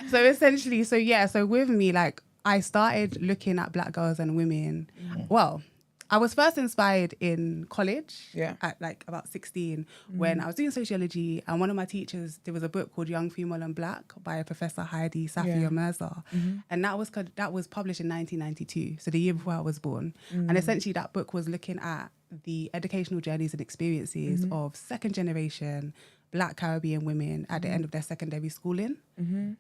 F: So essentially, so with me, like, I started looking at black girls and women. Well, I was first inspired in college at like about 16 when I was doing sociology, and one of my teachers, there was a book called Young Female and Black by Professor Heidi Safia Mirza. And that was published in 1992, so the year before I was born. And essentially that book was looking at the educational journeys and experiences of second generation Black Caribbean women at the end of their secondary schooling.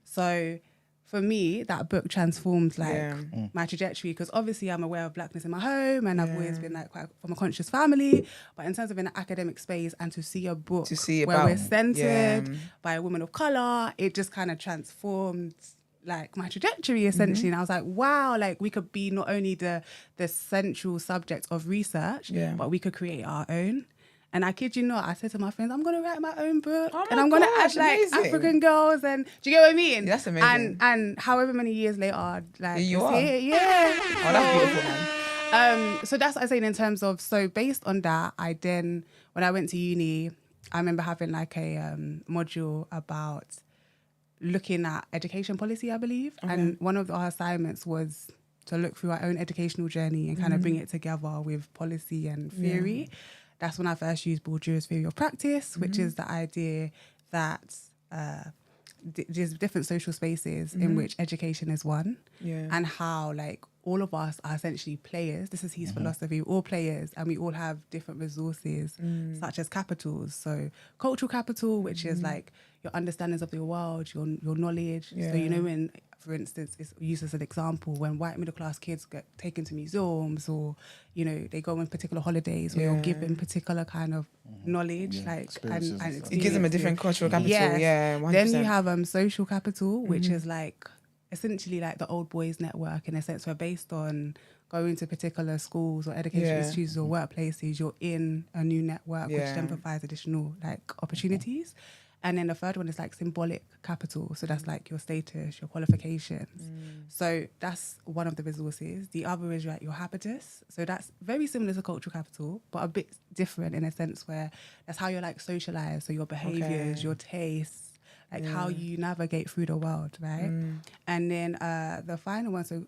F: So for me, that book transformed like my trajectory, because obviously I'm aware of blackness in my home and I've always been like quite from a conscious family. But in terms of an academic space and to see a book where we're centered by a woman of color, it just kind of transformed like my trajectory essentially. And I was like, wow, like we could be not only the central subject of research, but we could create our own. And I kid you not, I said to my friends, I'm going to write my own book. And I'm going to add like African girls. And do you get what I mean?
B: That's amazing.
F: And however many years later, like,
B: you are.
F: Yeah.
B: Oh, that's beautiful, man.
F: So that's what I'm saying in terms of, so based on that, I then, when I went to uni, I remember having like a module about looking at education policy, I believe. And one of our assignments was to look through our own educational journey and kind of bring it together with policy and theory. That's when I first used Bourdieu's theory of practice, which is the idea that there's different social spaces in which education is one, and how like all of us are essentially players. This is his philosophy, all players, and we all have different resources, such as capitals. So cultural capital, which is like your understandings of the world, your knowledge. So, you know, when, for instance, it's used as an example, when white middle class kids get taken to museums, or, you know, they go on particular holidays where you're given particular kind of knowledge, like, and
B: it gives them a different cultural capital.
F: Yes.
B: Yeah, 100%.
F: Then you have social capital, which is like essentially like the old boys network, in a sense, where based on going to particular schools or education institutions or workplaces, you're in a new network which then provides additional like opportunities. And then the third one is like symbolic capital. So that's like your status, your qualifications. So that's one of the resources. The other is like your habitus. So that's very similar to cultural capital, but a bit different in a sense where that's how you're like socialized. So your behaviors, your tastes, like how you navigate through the world, right? And then the final one, so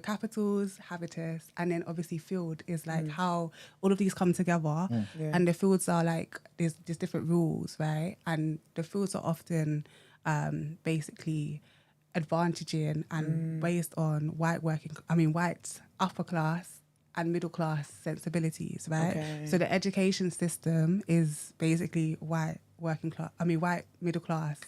F: capitals, habitus, and then obviously field is like how all of these come together. And the fields are like, there's different rules, right? And the fields are often basically advantaging and based on white upper class and middle class sensibilities, right?
B: Okay.
F: So the education system is basically white middle class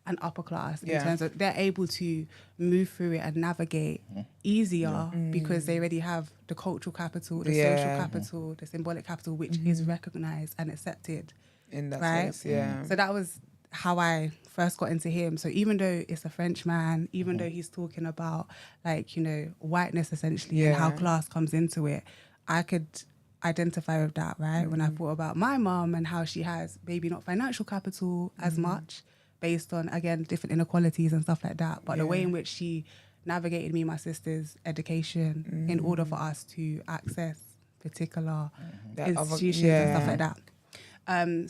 F: and upper class in terms of they're able to move through it and navigate easier because they already have the cultural capital, the social capital, the symbolic capital, which is recognized and accepted.
B: In that
F: right?
B: sense, yeah.
F: So that was how I first got into him. So even though it's a French man, even though he's talking about like, you know, whiteness essentially and how class comes into it, I could identify with that, right? When I thought about my mom and how she has maybe not financial capital as much based on, again, different inequalities and stuff like that. But the way in which she navigated me and my sister's education in order for us to access particular institutions and stuff like that.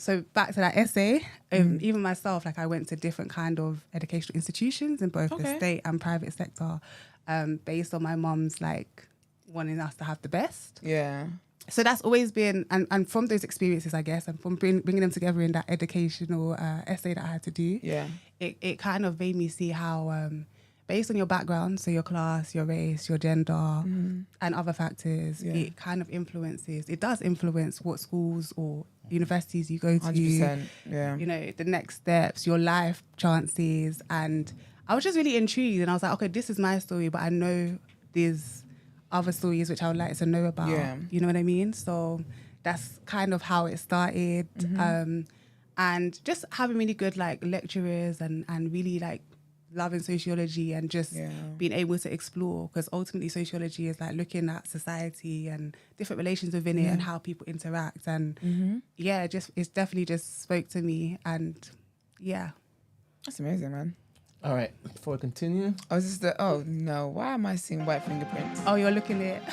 F: So back to that essay, even myself, like I went to different kind of educational institutions in both the state and private sector, based on my mom's like wanting us to have the best.
B: Yeah.
F: So that's always been, and from those experiences, I guess, and from bringing them together in that educational essay that I had to do, it kind of made me see how, based on your background, so your class, your race, your gender, and other factors, it kind of it does influence what schools or universities you go to,
B: 100%,
F: you know, the next steps, your life chances. And I was just really intrigued, and I was like, okay, this is my story, but I know there's other stories which I would like to know about. You know what I mean? So that's kind of how it started. And just having really good like lecturers and really like loving sociology and just being able to explore, because ultimately sociology is like looking at society and different relations within it and how people interact. And it's definitely just spoke to me. And
B: That's amazing, man.
A: All right, before I continue.
B: Oh, is this oh no, why am I seeing white fingerprints?
F: Oh, you're looking at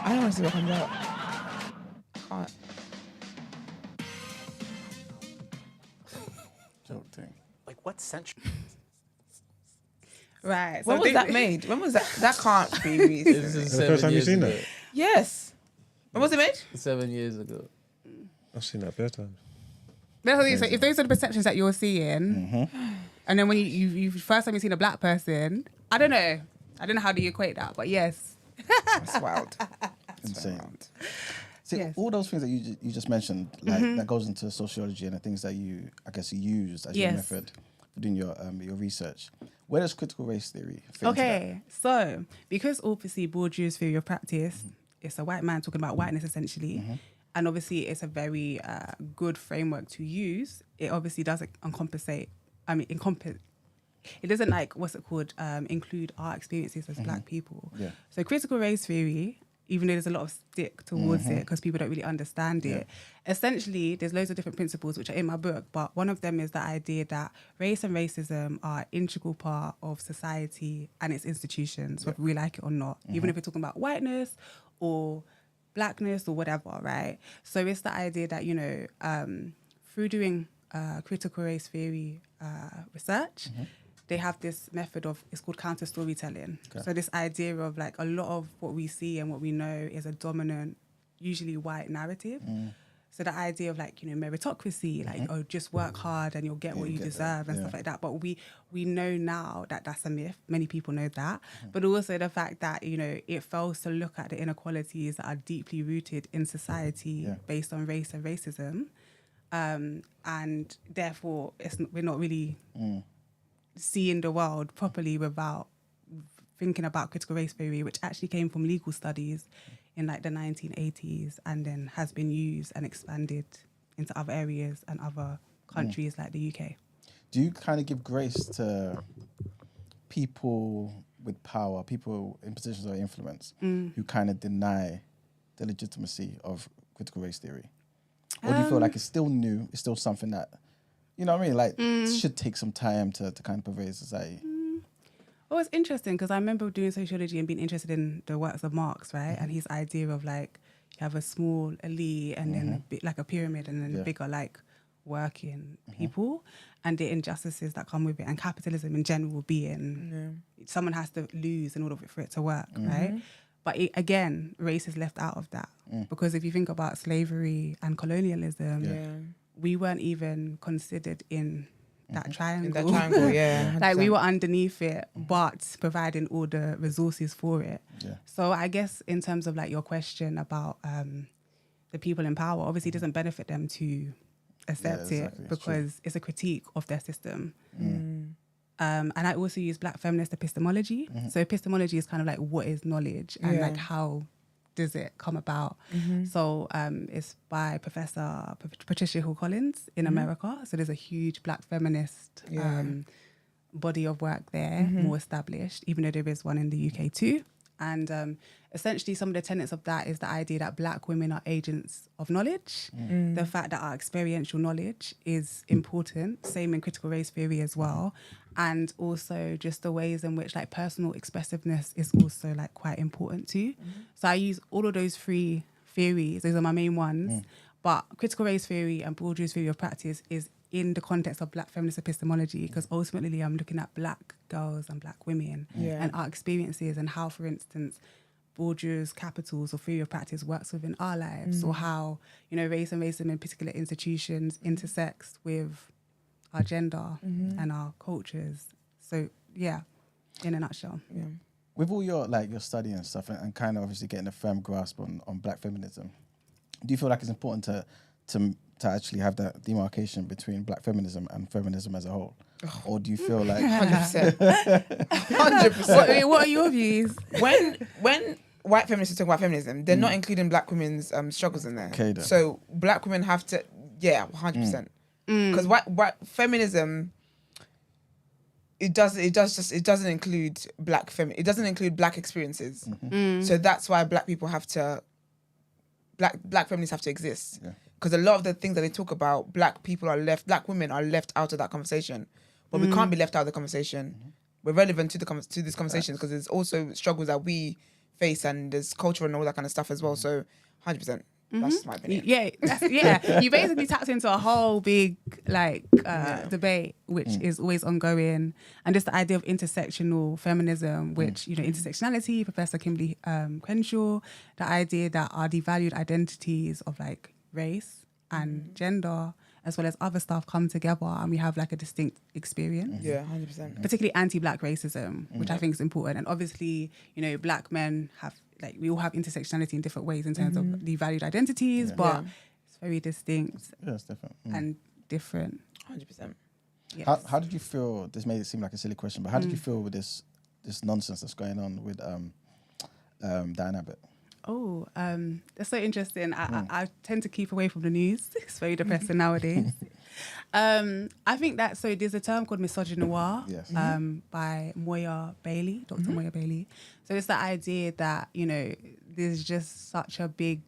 B: I don't want to see what comes out. Can't.
C: Joke thing.
E: Like what century?
F: right.
B: When was that made? When was that? That can't be recent.
A: This is
D: the first time you've seen that?
B: Yes. When was it made?
A: 7 years ago.
D: I've seen that bare times.
F: So if those are the perceptions that you're seeing, and then when you first time you seen a black person, I don't know how do you equate that, but yes.
B: That's wild.
C: Insane. See, all those things that you just mentioned, like that goes into sociology and the things that you, I guess, you use as your method for doing your research. Where does critical race theory fit into that?
F: So because obviously Bourdieu's theory of practice, it's a white man talking about whiteness essentially, and obviously it's a very good framework to use. It obviously doesn't it doesn't include our experiences as black people. So critical race theory, even though there's a lot of stick towards it because people don't really understand it, essentially there's loads of different principles which are in my book, but one of them is the idea that race and racism are an integral part of society and its institutions, whether we like it or not, even if we're talking about whiteness or blackness or whatever, right? So it's the idea that, you know, through doing critical race theory research, they have this method it's called counter storytelling. So this idea of like a lot of what we see and what we know is a dominant, usually white narrative. So the idea of like, you know, meritocracy, like, just work hard and you'll get what you deserve and stuff like that. But we know now that that's a myth. Many people know that. But also the fact that, you know, it fails to look at the inequalities that are deeply rooted in society based on race and racism. And therefore we're not really seeing the world properly without thinking about critical race theory, which actually came from legal studies in like the 1980s and then has been used and expanded into other areas and other countries like the UK.
C: Do you kind of give grace to people with power, people in positions of influence, who kind of deny the legitimacy of critical race theory? Or do you feel like it's still new, it's still something that, you know what I mean? Like, it should take some time to kind of pervade society.
F: Well, it's interesting because I remember doing sociology and being interested in the works of Marx, right? And his idea of like, you have a small elite and then a bit like a pyramid and then bigger like working people and the injustices that come with it and capitalism in general being, someone has to lose in order for it to work, right? But again, race is left out of that because if you think about slavery and colonialism, we weren't even considered in that triangle.
B: In that triangle, yeah.
F: Like we were underneath it, but providing all the resources for it.
C: Yeah.
F: So I guess in terms of like your question about the people in power, obviously it doesn't benefit them to accept it because it's a critique of their system. And I also use Black feminist epistemology. So epistemology is kind of like what is knowledge and like how does it come about. So it's by Professor Patricia Hill Collins in America. So there's a huge Black feminist body of work there, more established, even though there is one in the UK too. And essentially some of the tenets of that is the idea that Black women are agents of knowledge, the fact that our experiential knowledge is important, same in critical race theory as well, and also just the ways in which like personal expressiveness is also like quite important too. So I use all of those three theories, those are my main ones, but critical race theory and Bourdieu's theory of practice is in the context of Black feminist epistemology, because ultimately I'm looking at Black girls and Black women and our experiences and how, for instance, Bourdieu's capitals or theory of practice works within our lives, or how, you know, race and racism in particular institutions intersects with our gender and our cultures. So yeah, in a nutshell. Yeah.
C: With all your like your study and stuff, and kind of obviously getting a firm grasp on Black feminism, do you feel like it's important to actually have that demarcation between Black feminism and feminism as a whole? Or do you feel like
B: 100%? 100%.
F: What are your views?
B: When white feminists talk about feminism, they're not including Black women's struggles in there.
C: Okay, then.
B: So Black women have to, 100%. Because white feminism, it doesn't include it doesn't include Black experiences. So that's why Black people have to, Black feminists have to exist. Because a lot of the things that they talk about, Black women are left out of that conversation. But we can't be left out of the conversation. We're relevant to this conversation because there's also struggles that we face and there's culture and all that kind of stuff as well. So 100%. That's just my opinion.
F: Yeah. You basically tapped into a whole big debate, which is always ongoing, and just the idea of intersectional feminism, which intersectionality, Professor Kimberly Crenshaw, the idea that our devalued identities of like race and gender, as well as other stuff, come together and we have like a distinct experience.
B: Yeah, 100%.
F: Particularly anti-Black racism, which I think is important, and obviously Black men have. Like we all have intersectionality in different ways in terms of the valued identities, but it's very distinct.
C: Yeah, it's different.
F: And different.
B: 100%.
F: Yes.
C: How did you feel? This made it seem like a silly question, but how did you feel with this nonsense that's going on with Diane Abbott?
F: Oh, that's so interesting. I tend to keep away from the news. It's very depressing nowadays. I think that, so there's a term called misogynoir by Moya Bailey, Dr. Moya Bailey. So it's the idea that, there's just such a big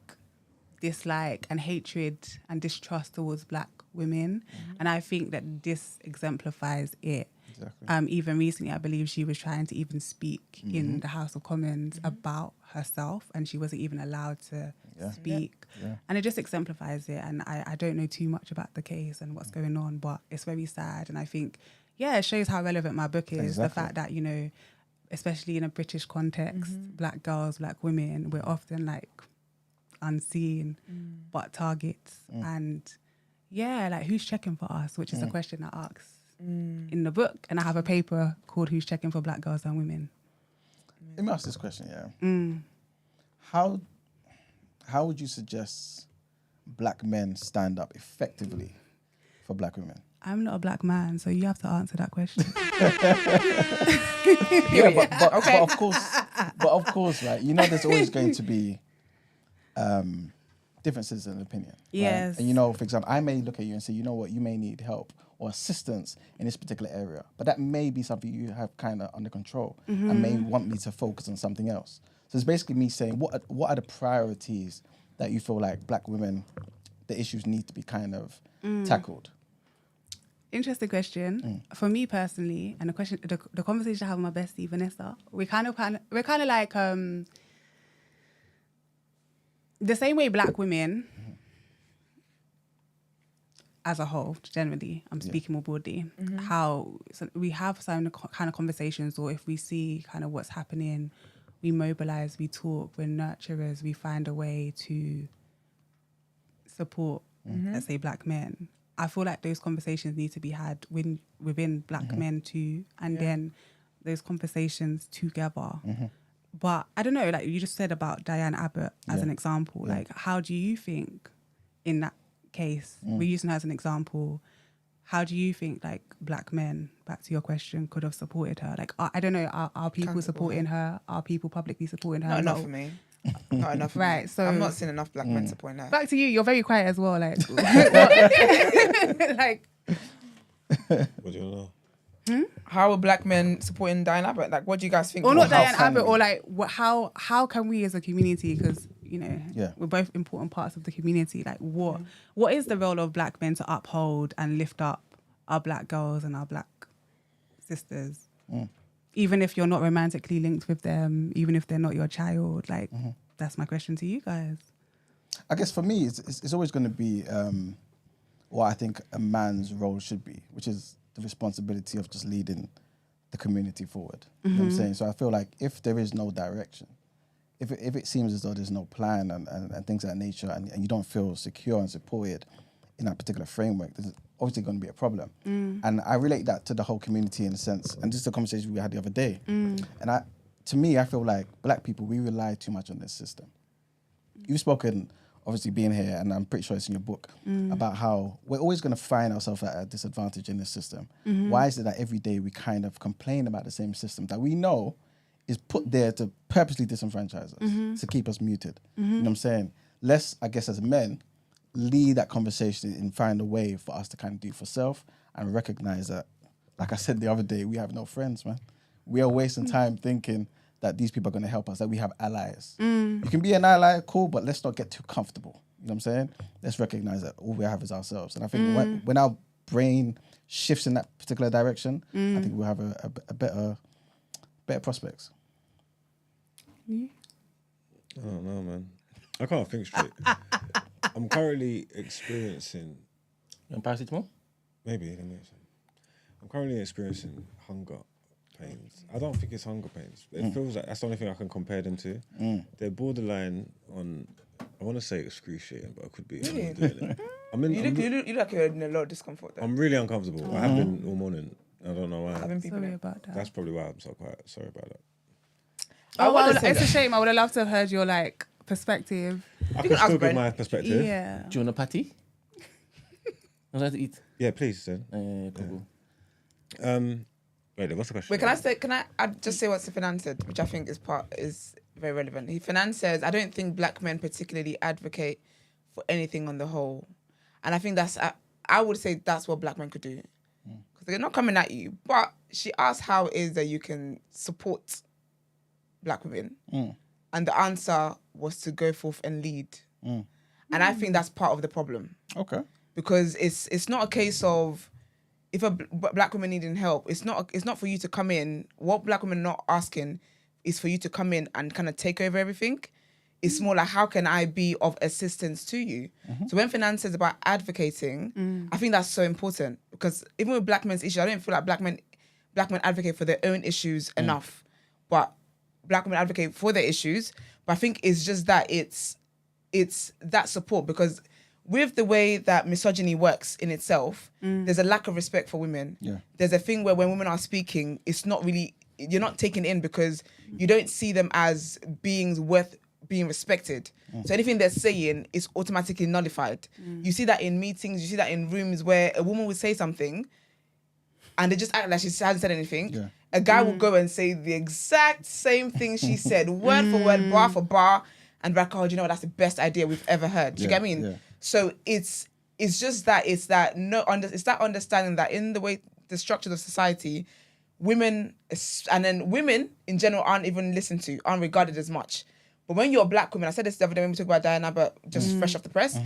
F: dislike and hatred and distrust towards Black women. And I think that this exemplifies it. Exactly. Even recently, I believe she was trying to even speak in the House of Commons about herself, and she wasn't even allowed to speak. Yeah. And it just exemplifies it. And I don't know too much about the case and what's going on, but it's very sad. And I think, it shows how relevant my book is. Exactly. The fact that, especially in a British context, Black girls, Black women, we're often like unseen, but targets. And like who's checking for us, which is a question I ask in the book, and I have a paper called "Who's Checking for Black Girls and Women."
C: Let me ask this question. How would you suggest Black men stand up effectively for Black women?
F: I'm not a Black man, so you have to answer that question.
C: but of course, right? There's always going to be differences in opinion.
F: Yes.
C: Right? And for example, I may look at you and say, you know what, you may need help or assistance in this particular area, but that may be something you have kind of under control and may want me to focus on something else. So it's basically me saying, what are the priorities that you feel like Black women, the issues need to be kind of tackled?
F: Interesting question. For me personally, and the conversation I have with my bestie Vanessa, we're kind of like the same way Black women, as a whole, generally, I'm speaking more broadly, how we have some kind of conversations, or if we see kind of what's happening, we mobilize, we talk, we're nurturers, we find a way to support let's say black men, I feel like those conversations need to be had within black men too, and then those conversations together. But I don't know, like you just said about Diane Abbott as an example. Like, how do you think in that case, we're using her as an example, how do you think like black men, back to your question, could have supported her? Like, I don't know, are people supporting her? Are people publicly supporting her?
B: Not enough for me. Not enough for me.
F: Right, so
B: I'm not seeing enough black men supporting her.
F: back to you, you're very quiet as well. Like, like,
D: What do you know?
B: How are black men supporting Diane Abbott? Like, what do you guys think?
F: or not
C: how
F: Diane
C: can
F: Abbott,
C: we?
F: or like, how can we as a community, because you know we're both important parts of the community. Like, what is the role of black men to uphold and lift up our black girls and our black sisters, even if you're not romantically linked with them, even if they're not your child? Like, that's my question to you guys.
C: I guess for me, it's always going to be what I think a man's role should be, which is the responsibility of just leading the community forward. You know what I'm saying? So I feel like if there is no direction, if it seems as though there's no plan and things of that nature, and you don't feel secure and supported in that particular framework, there's obviously going to be a problem. And I relate that to the whole community in a sense, and just the conversation we had the other day. And to me, I feel like black people, we rely too much on this system. You've spoken, obviously being here, and I'm pretty sure it's in your book, about how we're always going to find ourselves at a disadvantage in this system. Why is it that every day we kind of complain about the same system that we know is put there to purposely disenfranchise us, to keep us muted? You know what I'm saying? Let's, I guess, as men, lead that conversation and find a way for us to kind of do for self and recognize that, like I said the other day, we have no friends, man. We are wasting time thinking that these people are going to help us, that we have allies. You can be an ally, cool, but let's not get too comfortable. You know what I'm saying? Let's recognize that all we have is ourselves. And I think when our brain shifts in that particular direction, I think we'll have a better prospects.
D: I don't know, man. I can't think straight. I'm currently experiencing...
A: Paracetamol?
D: Maybe, let me see. I'm currently experiencing hunger pains. I don't think it's hunger pains. It feels like that's the only thing I can compare them to. They're borderline on, I want to say excruciating, but it could be.
B: Really?
D: I'm doing it.
B: You look like you're in a lot of discomfort there.
D: I'm really uncomfortable. I have been all morning. I don't know why.
F: Sorry about that.
D: That's probably why I'm so quiet. Sorry about that.
F: It's a shame. I would have loved to have heard your like perspective.
D: I can still give my perspective.
F: Yeah.
A: Do you want a patty? Would you like to eat?
D: Yeah, please, then.
A: Cool.
D: Wait, what's the question?
B: Wait, can I just say what Sifanan said, which I think is very relevant. Fanan says, I don't think black men particularly advocate for anything on the whole. And I think I would say that's what black men could do. Because they're not coming at you. But she asked how it is that you can support black women. And the answer was to go forth and lead. And I think that's part of the problem.
C: Okay.
B: Because it's not a case of, if a black woman needing help, it's not for you to come in. What black women are not asking is for you to come in and kind of take over everything. It's more like, how can I be of assistance to you? So when Fanan says about advocating, I think that's so important, because even with black men's issues, I don't feel like black men advocate for their own issues enough, but black women advocate for their issues. But I think it's just that it's that support, because with the way that misogyny works in itself, there's a lack of respect for women.
C: Yeah.
B: There's a thing where when women are speaking, it's not really, you're not taken in because you don't see them as beings worth being respected. So anything they're saying is automatically nullified. You see that in meetings, you see that in rooms where a woman would say something and they just act like she hasn't said anything. Yeah. A guy will go and say the exact same thing she said, word for word, bar for bar, and be like, oh, do you know what, that's the best idea we've ever heard. Do you get what I mean? Yeah. So it's just that it's that understanding that in the way the structures of society, women in general aren't even listened to, aren't regarded as much. But when you're a black woman, I said this the other day when we talked about Diane Abbott, just fresh off the press.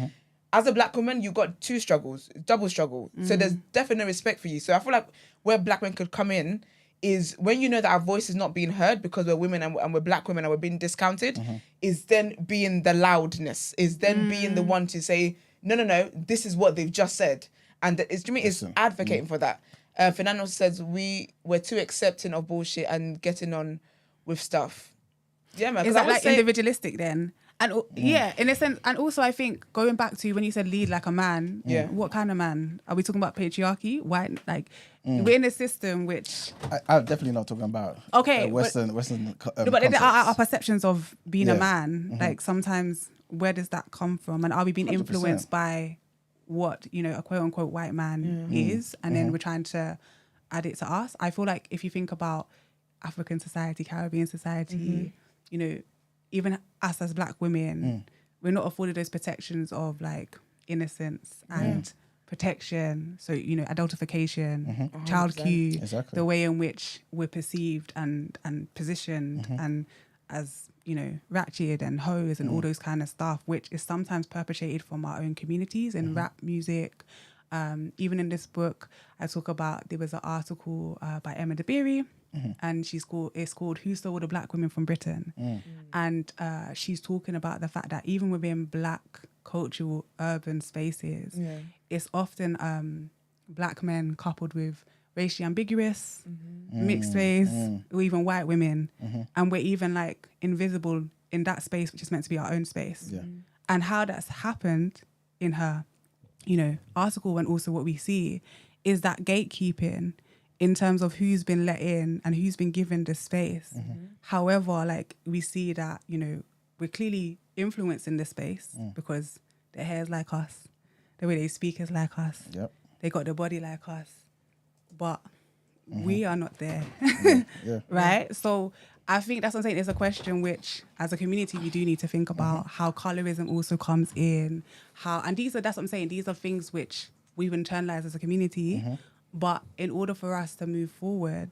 B: As a black woman, you've got two struggles, double struggle. So there's definitely no respect for you. So I feel like where black men could come in is when you know that our voice is not being heard because we're women and we're black women and we're being discounted, is then being the loudness, is then being the one to say, no, this is what they've just said. And it's advocating for that. Fernando says we're too accepting of bullshit and getting on with stuff. Yeah, man.
F: Is that like individualistic then? And in a sense, and also I think going back to when you said lead like a man, what kind of man? Are we talking about patriarchy? White, like we're in a system which
C: I'm definitely not talking about Western.
F: But our perceptions of being a man, like sometimes where does that come from? And are we being 100%. Influenced by what a quote unquote white man is, and then we're trying to add it to us? I feel like if you think about African society, Caribbean society, even us as black women, we're not afforded those protections of like innocence and protection. So, adultification, child Q, the way in which we're perceived and positioned and as, ratchet and hoes and all those kind of stuff, which is sometimes perpetrated from our own communities in rap music. Even in this book, I talk about, there was an article by Emma DeBerry, and it's called Who Stole the Black Women from Britain? And she's talking about the fact that even within black cultural urban spaces, it's often black men coupled with racially ambiguous, mixed race, or even white women. And we're even like invisible in that space, which is meant to be our own space. And how that's happened in her article, and also what we see is that gatekeeping in terms of who's been let in and who's been given the space. However, like we see that, we're clearly influencing this space because their hair is like us, the way they speak is like us, they got the body like us, but we are not there, right? So I think that's what I'm saying. It's a question which, as a community, we do need to think about how colorism also comes in. That's what I'm saying. These are things which we've internalized as a community, but in order for us to move forward,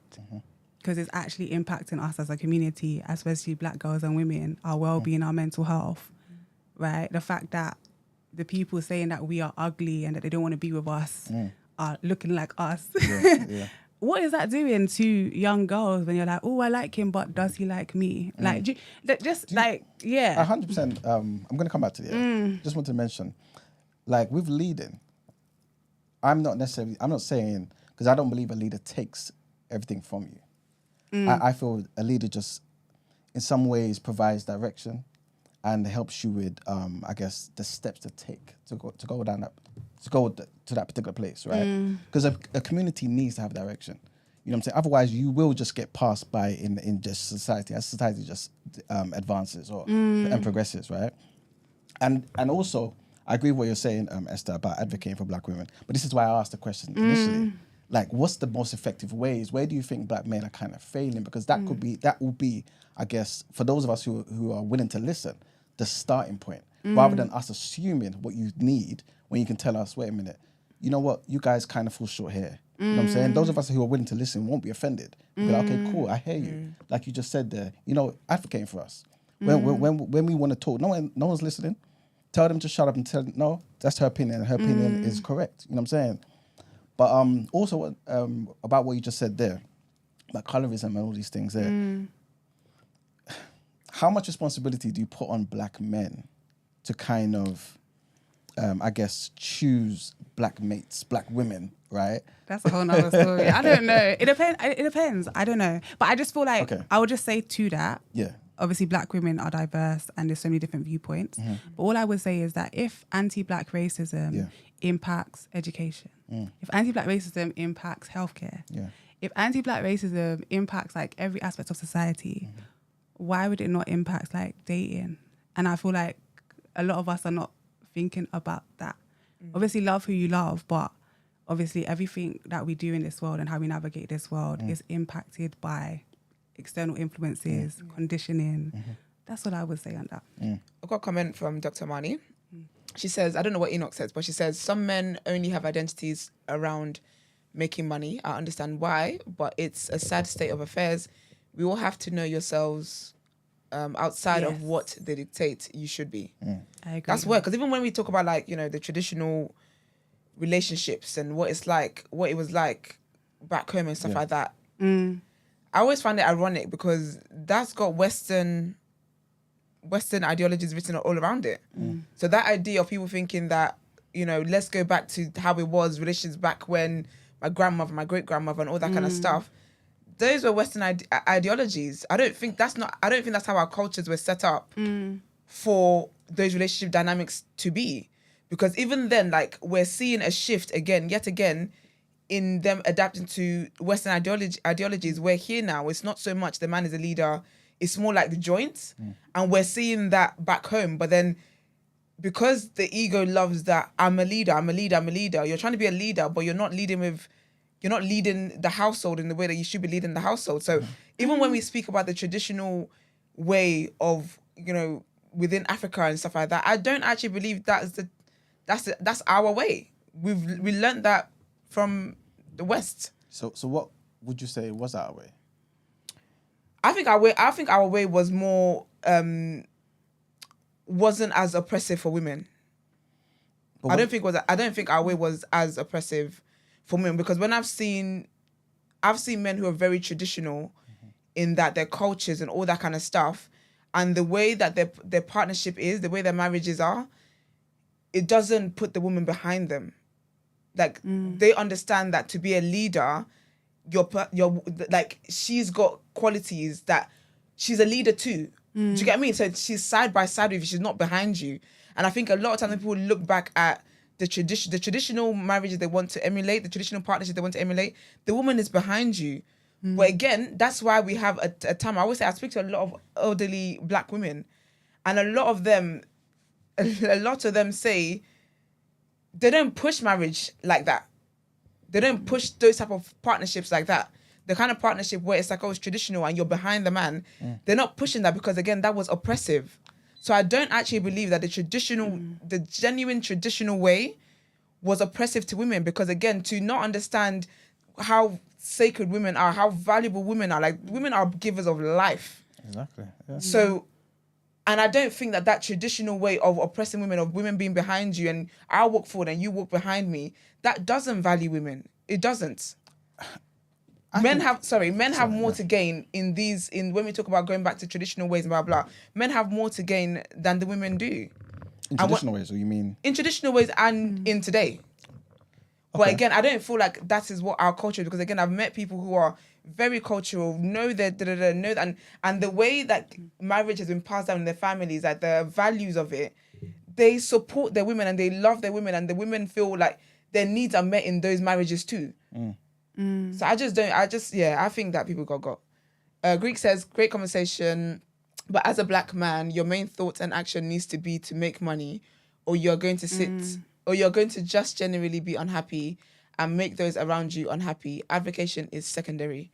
F: because it's actually impacting us as a community, especially black girls and women, our well-being, our mental health, right? The fact that the people saying that we are ugly and that they don't want to be with us are looking like us. What is that doing to young girls when you're like, oh, I like him, but does he like me? Like,
C: 100%. I'm going to come back to the Just want to mention, like with leading, I'm not saying, because I don't believe a leader takes everything from you. I feel a leader just, in some ways, provides direction and helps you with, I guess, the steps to take to go to that particular place, right? Because a community needs to have direction. You know what I'm saying? Otherwise, you will just get passed by in just society as society just advances and progresses, right? And also, I agree with what you're saying, Esther, about advocating for black women. But this is why I asked the question initially. Like, what's the most effective ways? Where do you think black men are kind of failing? Because that will be, I guess, for those of us who are willing to listen, the starting point, rather than us assuming what you need when you can tell us, wait a minute, you know what, you guys kind of fall short here. You know what I'm saying? Those of us who are willing to listen won't be offended. We'll be like, okay, cool, I hear you. Like you just said there, advocating for us. When we want to talk, no one's listening. Tell them to shut up and tell them, no, that's her opinion. Her opinion is correct. You know what I'm saying? But also about what you just said there, like colorism and all these things there. How much responsibility do you put on black men to kind of, I guess, choose black mates, black women, right?
F: That's a whole nother story. I don't know. It depends. I don't know. But I just feel like I would just say to that. Yeah. Obviously, black women are diverse and there's so many different viewpoints. But all I would say is that if anti-black racism impacts education, if anti-black racism impacts healthcare, if anti-black racism impacts like every aspect of society, why would it not impact like dating? And I feel like a lot of us are not thinking about that. Obviously, love who you love, but obviously everything that we do in this world and how we navigate this world is impacted by external influences, conditioning. That's what I would say on that.
B: I've got a comment from Dr. Mani. She says, I don't know what Enoch says, but she says, some men only have identities around making money. I understand why, but it's a sad state of affairs. We all have to know yourselves outside of what they dictate you should be.
F: I agree.
B: That's work. Because even when we talk about like, the traditional relationships and what it was like back home and stuff like that, I always find it ironic because that's got Western ideologies written all around it. So that idea of people thinking that, let's go back to how it was, relations back when my grandmother, my great-grandmother and all that kind of stuff, those were Western ideologies. I don't think that's how our cultures were set up for those relationship dynamics to be. Because even then, like, we're seeing a shift yet again, in them adapting to Western ideologies. Where here now, it's not so much the man is a leader, it's more like the joints. And we're seeing that back home. But then, because the ego loves that, I'm a leader, you're trying to be a leader, but you're not leading the household in the way that you should be leading the household. So even when we speak about the traditional way of, within Africa and stuff like that, I don't actually believe that's our way. We learned that from the West.
C: So what would you say was our way?
B: I think our way was more wasn't as oppressive for women. I don't think our way was as oppressive for women, because when I've seen men who are very traditional in that their cultures and all that kind of stuff, and the way that their partnership is, the way their marriages are, it doesn't put the woman behind them. Like, they understand that to be a leader, you're like, she's got qualities that she's a leader too. Do you get what I mean? So she's side by side with you. She's not behind you. And I think a lot of times people look back at the traditional marriages they want to emulate, the traditional partnership they want to emulate. The woman is behind you. But again, that's why we have a time. I always say, I speak to a lot of elderly Black women, and a lot of them say they don't push marriage like that. They don't push those type of partnerships like that. The kind of partnership where it's like, it's traditional and you're behind the man. They're not pushing that because, again, that was oppressive. So I don't actually believe that the genuine traditional way was oppressive to women, because, again, to not understand how sacred women are, how valuable women are, like, women are givers of life.
C: Exactly. Yeah.
B: So, and I don't think that traditional way of oppressing women, of women being behind you and I'll walk forward and you walk behind me, that doesn't value women. It doesn't. Men have more to gain in when we talk about going back to traditional ways and blah, blah. Men have more to gain than the women do.
C: In traditional ways, or you mean?
B: In traditional ways and in today. But again, I don't feel like that is what our culture is, because, again, I've met people who are very cultural, know that, and the way that marriage has been passed down in their families, like the values of it, they support their women and they love their women, and the women feel like their needs are met in those marriages too. So I think that people got. Greek says, great conversation, but as a Black man, your main thought and action needs to be to make money, or you're going to just generally be unhappy and make those around you unhappy. Avocation is secondary.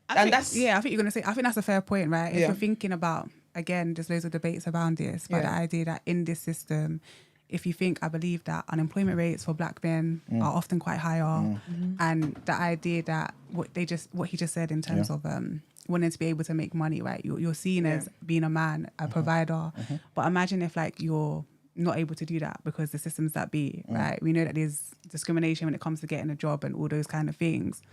F: I think you're going to say, I think that's a fair point, right? If you're thinking about, again, there's loads of debates around this, but the idea that in this system, if you think, I believe that unemployment rates for Black men are often quite higher, and the idea that what he just said in terms of wanting to be able to make money, right? You're seen as being a man, a provider, but imagine if, like, you're not able to do that because the systems that be, right? We know that there's discrimination when it comes to getting a job and all those kind of things.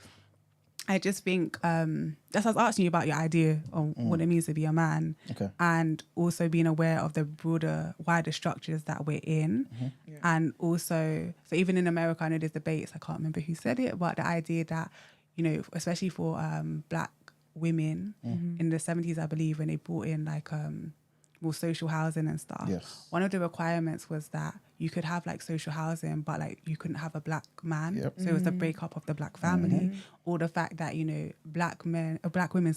F: I just think that's why I was asking you about your idea on what it means to be a man, and also being aware of the wider structures that we're in. And also, so even in America, I know there's debates, I can't remember who said it, but the idea that, especially for Black women in the 70s, I believe, when they brought in like more social housing and stuff. One of the requirements was that you could have like social housing, but like you couldn't have a Black man. So it was the breakup of the Black family, or the fact that Black women,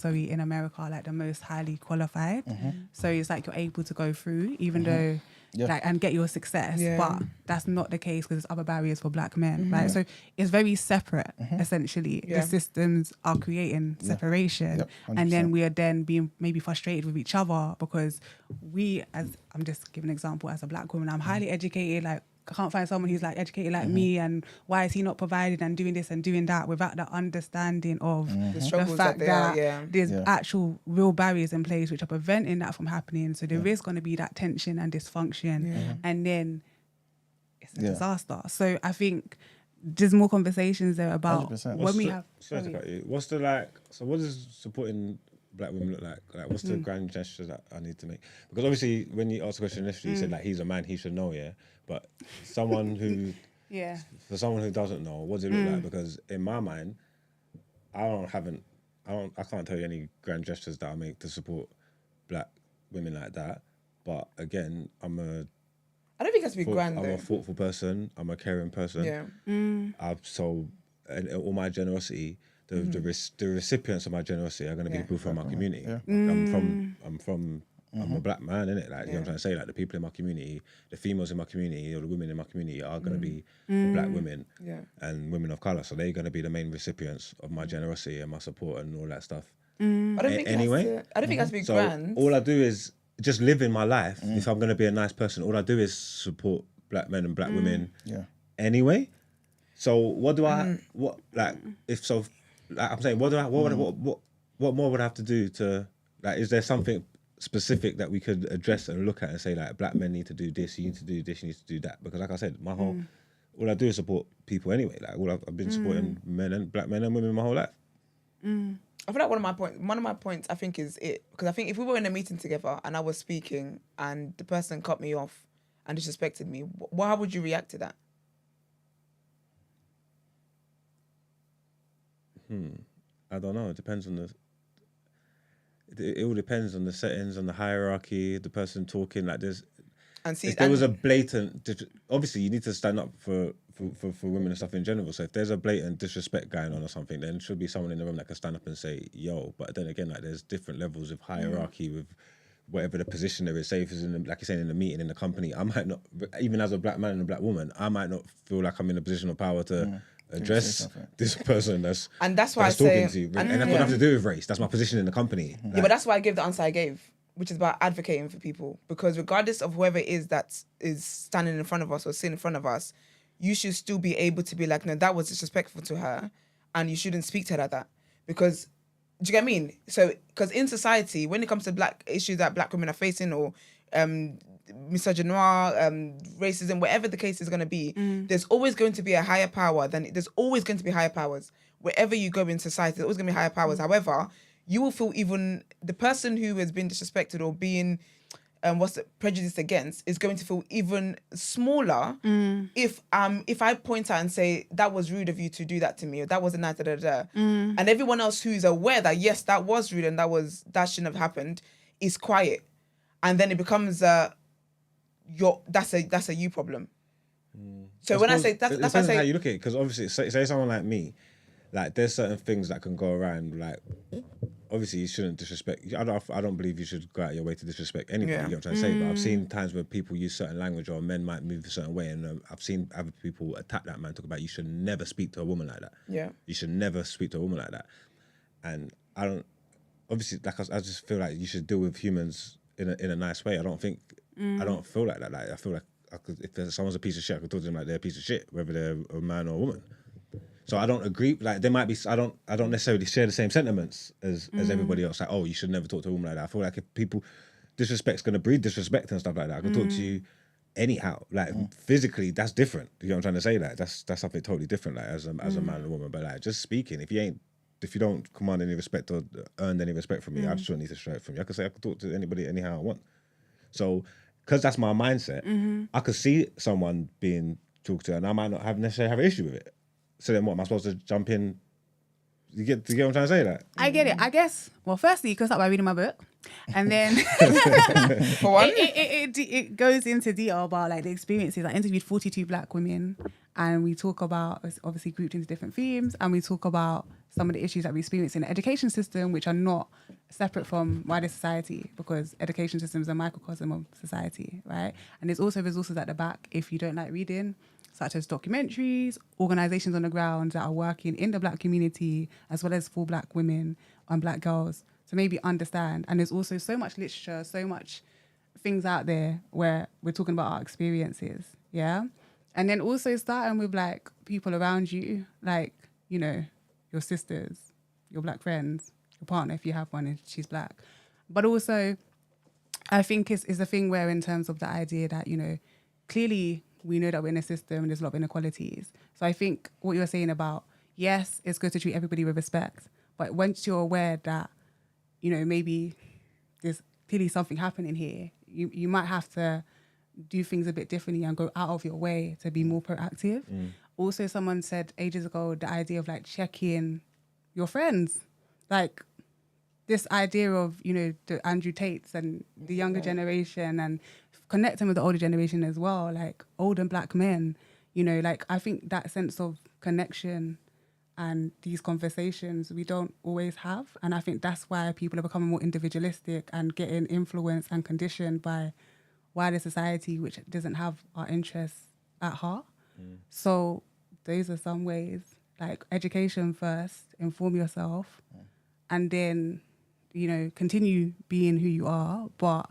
F: in America are like the most highly qualified. So it's like you're able to go through, even though like, and get your success, but that's not the case because there's other barriers for Black men, right? So it's very separate, essentially. The systems are creating separation, and then we are then being maybe frustrated with each other because I'm just giving an example, as a Black woman, I'm highly educated, like I can't find someone who's like educated like me, and why is he not provided and doing this and doing that without the understanding of the fact that there's actual real barriers in place which are preventing that from happening. So there is going to be that tension and dysfunction, and then it's a disaster. So I think there's more conversations there about
C: 100%.
F: when we have.
D: What does supporting Black women look like? Like, what's the grand gestures that I need to make? Because obviously, when you asked the question initially, you said like he's a man, he should know, But someone who, for someone who doesn't know, what does it look like? Because in my mind, I can't tell you any grand gestures that I make to support Black women like that. But again,
B: I don't think it has to be grand,
D: I'm
B: though.
D: a thoughtful person. I'm a caring person.
B: Yeah.
D: And all my generosity, the recipients of my generosity are going to be the people from my community.
C: Yeah.
D: I'm a black man, innit? Like, you know what I'm trying to say? Like, the people in my community, the females in my community, or the women in my community are going to be the black women and women of colour. So they're going to be the main recipients of my generosity and my support and all that stuff.
B: I don't think it has to be grand.
D: All I do is just live in my life. If I'm going to be a nice person, all I do is support black men and black women anyway. So what do I, what I'm saying, what more would I have to do to, like, is there something specific that we could address and look at and say, like, black men need to do this, you need to do this, you need to do that? Because like I said, all I do is support people anyway. Like, I've been supporting black men and women my whole life.
B: I feel like one of my points I think is it, because I think if we were in a meeting together and I was speaking and the person cut me off and disrespected me, how would you react to that?
D: I don't know. It depends on it all depends on the settings, on the hierarchy, the person talking. Like, if there was a blatant, obviously you need to stand up for women and stuff in general. So if there's a blatant disrespect going on or something, then there should be someone in the room that can stand up and say, yo. But then again, like, there's different levels of hierarchy with whatever the position there is. Say if it's like you're saying, in the meeting, in the company, I might not, even as a black man and a black woman, I might not feel like I'm in a position of power to address this person that's
B: why I say,
D: talking to you. And that's what I have to do with race. That's my position in the company.
B: Yeah, but that's why I gave the answer I gave, which is about advocating for people. Because regardless of whoever it is that is standing in front of us or sitting in front of us, you should still be able to be like, no, that was disrespectful to her, and you shouldn't speak to her like that. Because, do you get what I mean? So, because in society, when it comes to black issues that black women are facing, or misogyny, racism, whatever the case is going to be, there's always going to be a higher power. There's always going to be higher powers. Wherever you go in society, there's always going to be higher powers. However, you will feel even the person who has been disrespected or being prejudiced against is going to feel even smaller if I point out and say, that was rude of you to do that to me, or that wasn't nice, and everyone else who's aware that yes, that was rude and that shouldn't have happened is quiet, and then it becomes that's a you problem. So when I say that's why I say,
D: how you look at it, because obviously say someone like me, like, there's certain things that can go around, like, obviously you shouldn't disrespect. I don't believe you should go out your way to disrespect anybody. You know what I'm trying to say? But I've seen times where people use certain language, or men might move a certain way, and I've seen other people attack that man, talk about, you should never speak to a woman like that. Yeah, you should never speak to a woman like that. And I don't, obviously, like, I just feel like you should deal with humans in a nice way. I don't feel like that. Like, I feel like if someone's a piece of shit, I could talk to them like they're a piece of shit, whether they're a man or a woman. So I don't agree. Like, there might be, I don't necessarily share the same sentiments as everybody else. Like, oh, you should never talk to a woman like that. I feel like if people, disrespect's going to breed disrespect and stuff like that. I can talk to you anyhow. Like, physically, that's different. You know what I'm trying to say? Like, that's something totally different. Like, as a man and a woman. But like, just speaking, if you don't command any respect or earn any respect from me, I just don't need to show it from you. I can say I can talk to anybody anyhow I want. So, because that's my mindset, I could see someone being talked to, and I might not necessarily have an issue with it. So then what, am I supposed to jump in? You get what I'm trying to say? Like,
F: I get it. I guess, well, firstly, you can start by reading my book. And then
B: for one,
F: it goes into detail about, like, the experiences. I interviewed 42 black women, and we talk about, obviously grouped into different themes, and we talk about some of the issues that we experience in the education system, which are not separate from wider society, because education systems are a microcosm of society, right? And there's also resources at the back if you don't like reading, such as documentaries, organisations on the ground that are working in the black community, as well as for black women and black girls, to maybe understand. And there's also so much literature, so much things out there where we're talking about our experiences, yeah? And then also starting with, like, people around you, like, you know, your sisters, your black friends, your partner, if you have one, if she's black. But also, I think it's a thing where, in terms of the idea that, you know, clearly we know that we're in a system and there's a lot of inequalities. So I think what you're saying about, yes, it's good to treat everybody with respect, but once you're aware that, you know, maybe there's clearly something happening here, you might have to do things a bit differently and go out of your way to be more proactive. Also, someone said ages ago, the idea of, like, checking your friends. Like, this idea of, you know, the Andrew Tates and the younger generation and connecting with the older generation as well, like older Black men, you know, like I think that sense of connection and these conversations we don't always have. And I think that's why people are becoming more individualistic and getting influenced and conditioned by wider society, which doesn't have our interests at heart. So those are some ways, like education first, inform yourself, and then, you know, continue being who you are. But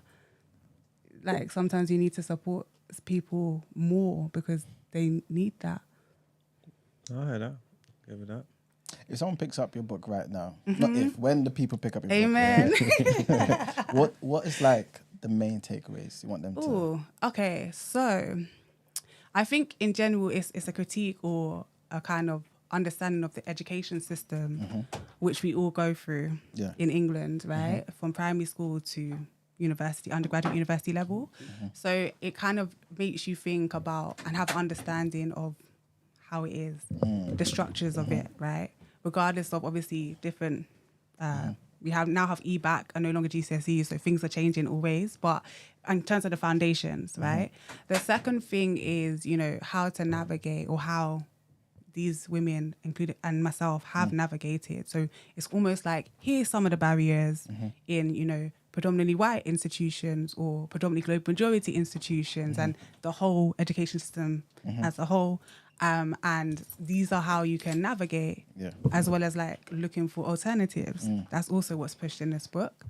F: like sometimes you need to support people more because they need that.
D: I heard that. Give it that.
C: If someone picks up your book right now, not if, when the people pick up your
F: Amen.
C: book, what is like the main takeaways you want them to?
F: Ooh, okay. So I think in general it's a critique or a kind of understanding of the education system, which we all go through in England, right? From primary school to university, undergraduate university level. So it kind of makes you think about and have an understanding of how it is, the structures of it, right? Regardless of obviously different, we now have E-Back and no longer GCSE, so things are changing always. But in terms of the foundations, right? The second thing is, you know, how to navigate or how these women, including and myself, have navigated. So it's almost like, here's some of the barriers in, you know, predominantly white institutions or predominantly global majority institutions and the whole education system as a whole. And these are how you can navigate, as well as like looking for alternatives. That's also what's pushed in this book.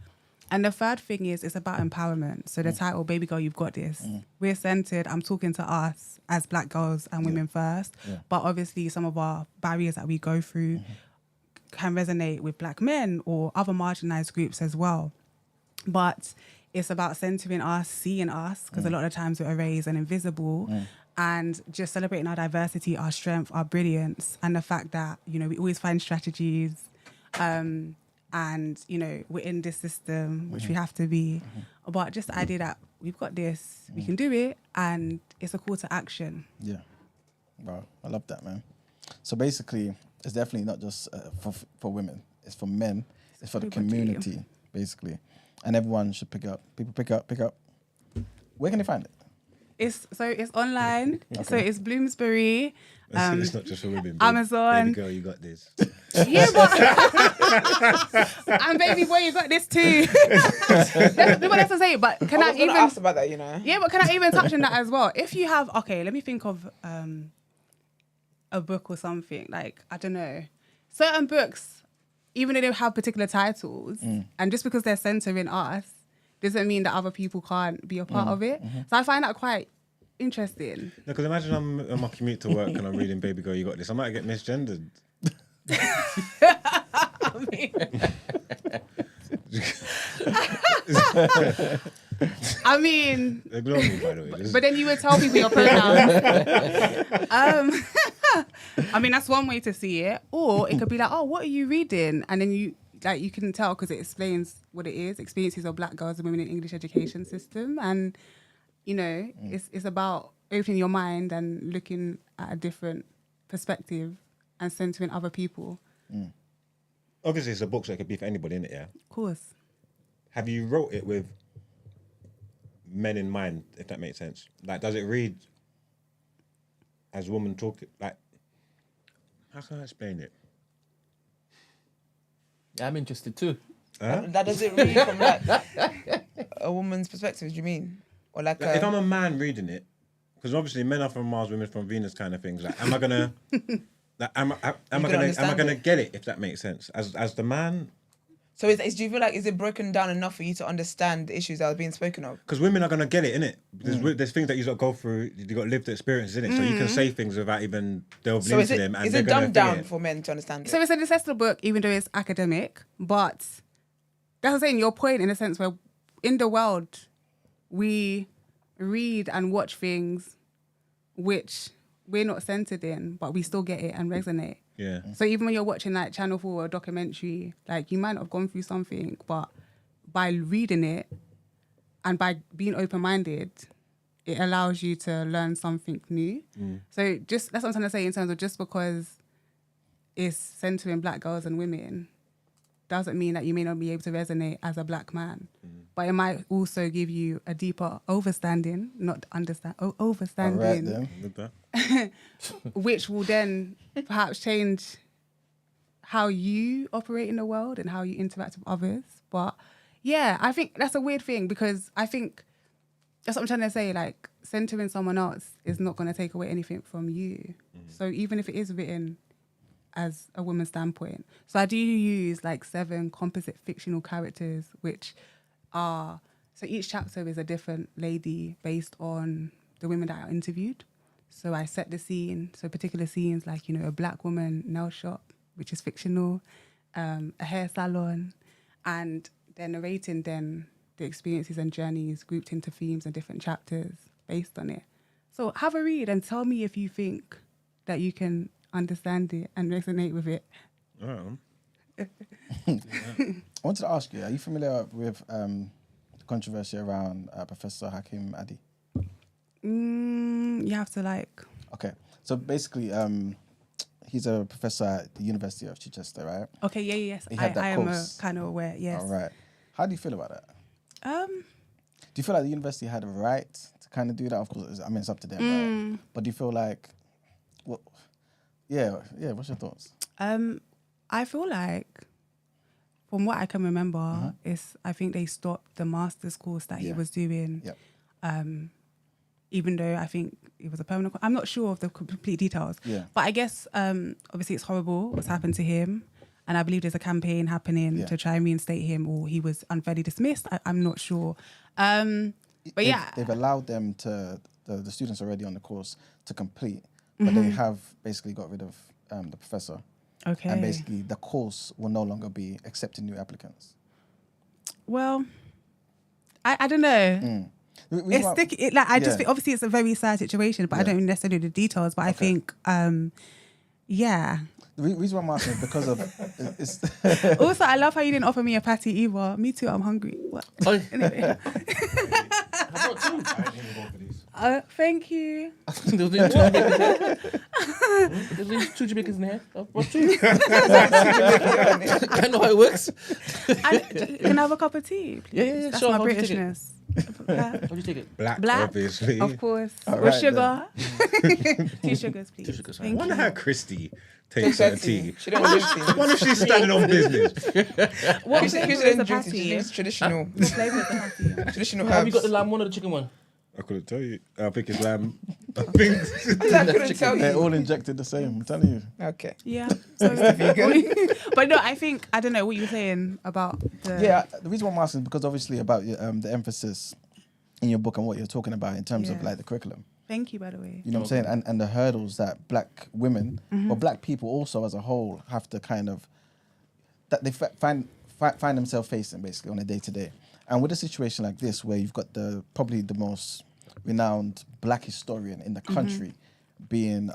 F: And the third thing is it's about empowerment. So the title, Baby Girl, You've Got This. We're centered, I'm talking to us as Black girls and women first, but obviously some of our barriers that we go through can resonate with Black men or other marginalized groups as well. But it's about centering us, seeing us, because a lot of times we're erased and invisible, and just celebrating our diversity, our strength, our brilliance, and the fact that, you know, we always find strategies, and, you know, we're in this system, which we have to be. But just the idea that we've got this, we can do it, and it's a call to action. Yeah.
C: Wow, I love that, man. So basically, it's definitely not just for women. It's for men. It's for the community, basically. And everyone should pick up. People pick up. Where can they find it?
F: It's online. Okay. So it's Bloomsbury.
D: It's not just for women.
F: Amazon.
D: Baby girl, you got this.
F: Yeah, but and baby boy, you got this too. That's what I have to say. But can I even
B: ask about that? You know.
F: Yeah, but can I even touch on that as well? If you have, okay, let me think of a book or something. Like, I don't know, certain books, even though they have particular titles, and just because they're centering us, doesn't mean that other people can't be a part of it. So I find that quite interesting.
D: No, because imagine I'm on my commute to work and I'm reading Baby Girl, You Got This. I might get misgendered.
F: I mean,
D: ignore me, by the way.
F: But then you would tell people your pronouns. I mean, that's one way to see it. Or it could be like, oh, what are you reading? And then you can tell because it explains what it is, experiences of Black girls and women in English education system. And, you know, it's about opening your mind and looking at a different perspective and centering other people.
D: Obviously, it's a book, so it could be for anybody, innit, yeah?
F: Of course.
D: Have you wrote it with men in mind, if that makes sense? Like, does it read as women talk? Like, how can I explain it?
A: Yeah, I'm interested too.
B: That does it read from like a woman's perspective, do you mean? Or like
D: if I'm a man reading it, because obviously men are from Mars, women from Venus kind of things, like, am I gonna like, am I gonna get it, if that makes sense? As the man.
B: So do you feel like, is it broken down enough for you to understand the issues that are being spoken of?
D: Because women are gonna get it, innit? There's things that you got to go through, you got lived experiences, innit? So you can say things without even delving into them. And
B: is it dumbed down for men to understand it?
F: So it's an accessible book, even though it's academic, but that's what I'm saying, your point in a sense where in the world, we read and watch things which we're not centered in, but we still get it and resonate.
D: Yeah.
F: So even when you're watching like Channel 4 or a documentary, like you might not have gone through something, but by reading it and by being open-minded, it allows you to learn something new. So just that's what I'm trying to say in terms of just because it's centering Black girls and women, doesn't mean that you may not be able to resonate as a black man. But it might also give you a deeper overstanding, not understand, overstanding, which will then perhaps change how you operate in the world and how you interact with others. But yeah, I think that's a weird thing, because I think that's what I'm trying to say. Like, centering someone else is not going to take away anything from you. So even if it is written as a woman's standpoint. So I do use like 7 composite fictional characters, which are, so each chapter is a different lady based on the women that I interviewed. So I set the scene. So particular scenes like, you know, a black woman nail shop, which is fictional, a hair salon, and they're narrating then the experiences and journeys grouped into themes and different chapters based on it. So have a read and tell me if you think that you can understand it and resonate with it.
C: I wanted to ask you, are you familiar with the controversy around Professor Hakim Adi?
F: You have to like...
C: Okay, so basically, he's a professor at the University of Chichester, right?
F: Okay, yes.
C: He had
F: I
C: that
F: am
C: course.
F: kind of aware, yes.
C: All right. How do you feel about that?
F: Um,
C: Do you feel like the university had a right to kind of do that? Of course, I mean, it's up to them, right? But do you feel like, what? Yeah. What's your thoughts?
F: I feel like, from what I can remember, is I think they stopped the master's course that he was doing.
C: Yep.
F: Even though I think it was a permanent course. I'm not sure of the complete details.
C: Yeah.
F: But I guess, obviously, it's horrible what's happened to him. And I believe there's a campaign happening to try and reinstate him, or he was unfairly dismissed. I'm not sure. But
C: they've allowed them to, the students already on the course to complete, but they have basically got rid of the professor.
F: Okay.
C: And basically the course will no longer be accepting new applicants.
F: Well, I don't know. It's sticky. I just think, obviously it's a very sad situation, but I don't necessarily know the details. But I think,
C: The reason why I'm asking is because of... it's
F: Also, I love how you didn't offer me a patty either. Me too, I'm hungry. What? Anyway.
A: I brought 2.
F: Thank you.
A: There's 2 Jamaicans in here. I brought 2. I know how it works.
F: Can I have a cup of tea, please?
A: Yeah,
F: That's
A: sure.
F: my
A: How do you take it?
F: Britishness.
A: How do you take it?
D: Black,
F: Black,
D: obviously.
F: of course.
C: All
F: With
C: right,
F: sugar. 2 sugars, please.
A: 2 sugars.
D: I
F: Thank
D: wonder
F: you.
D: how Christy takes her tea.
B: She don't drink tea.
D: I wonder if she's standing on business.
F: What
B: She
F: flavour is
B: didn't
F: the
B: drink tea. She
F: patty?
B: drinks traditional.
F: What flavour is the patty?
B: Traditional
A: Have you got
B: herbs.
A: the lamb one or the chicken one?
D: I couldn't tell you. I think it's lamb. I think
B: I couldn't tell
C: They're
B: you.
C: all injected the same, I'm telling you.
B: Okay.
F: Yeah. So, but no, I don't know what you were saying about the...
C: Yeah, the reason why I'm asking is because obviously about the emphasis in your book and what you're talking about in terms of like the curriculum.
F: Thank you, by the way.
C: You know what I'm saying? And the hurdles that black women, or black people also as a whole, have to kind of, that they find themselves facing basically on a day-to-day. And with a situation like this, where you've got probably the most renowned black historian in the country being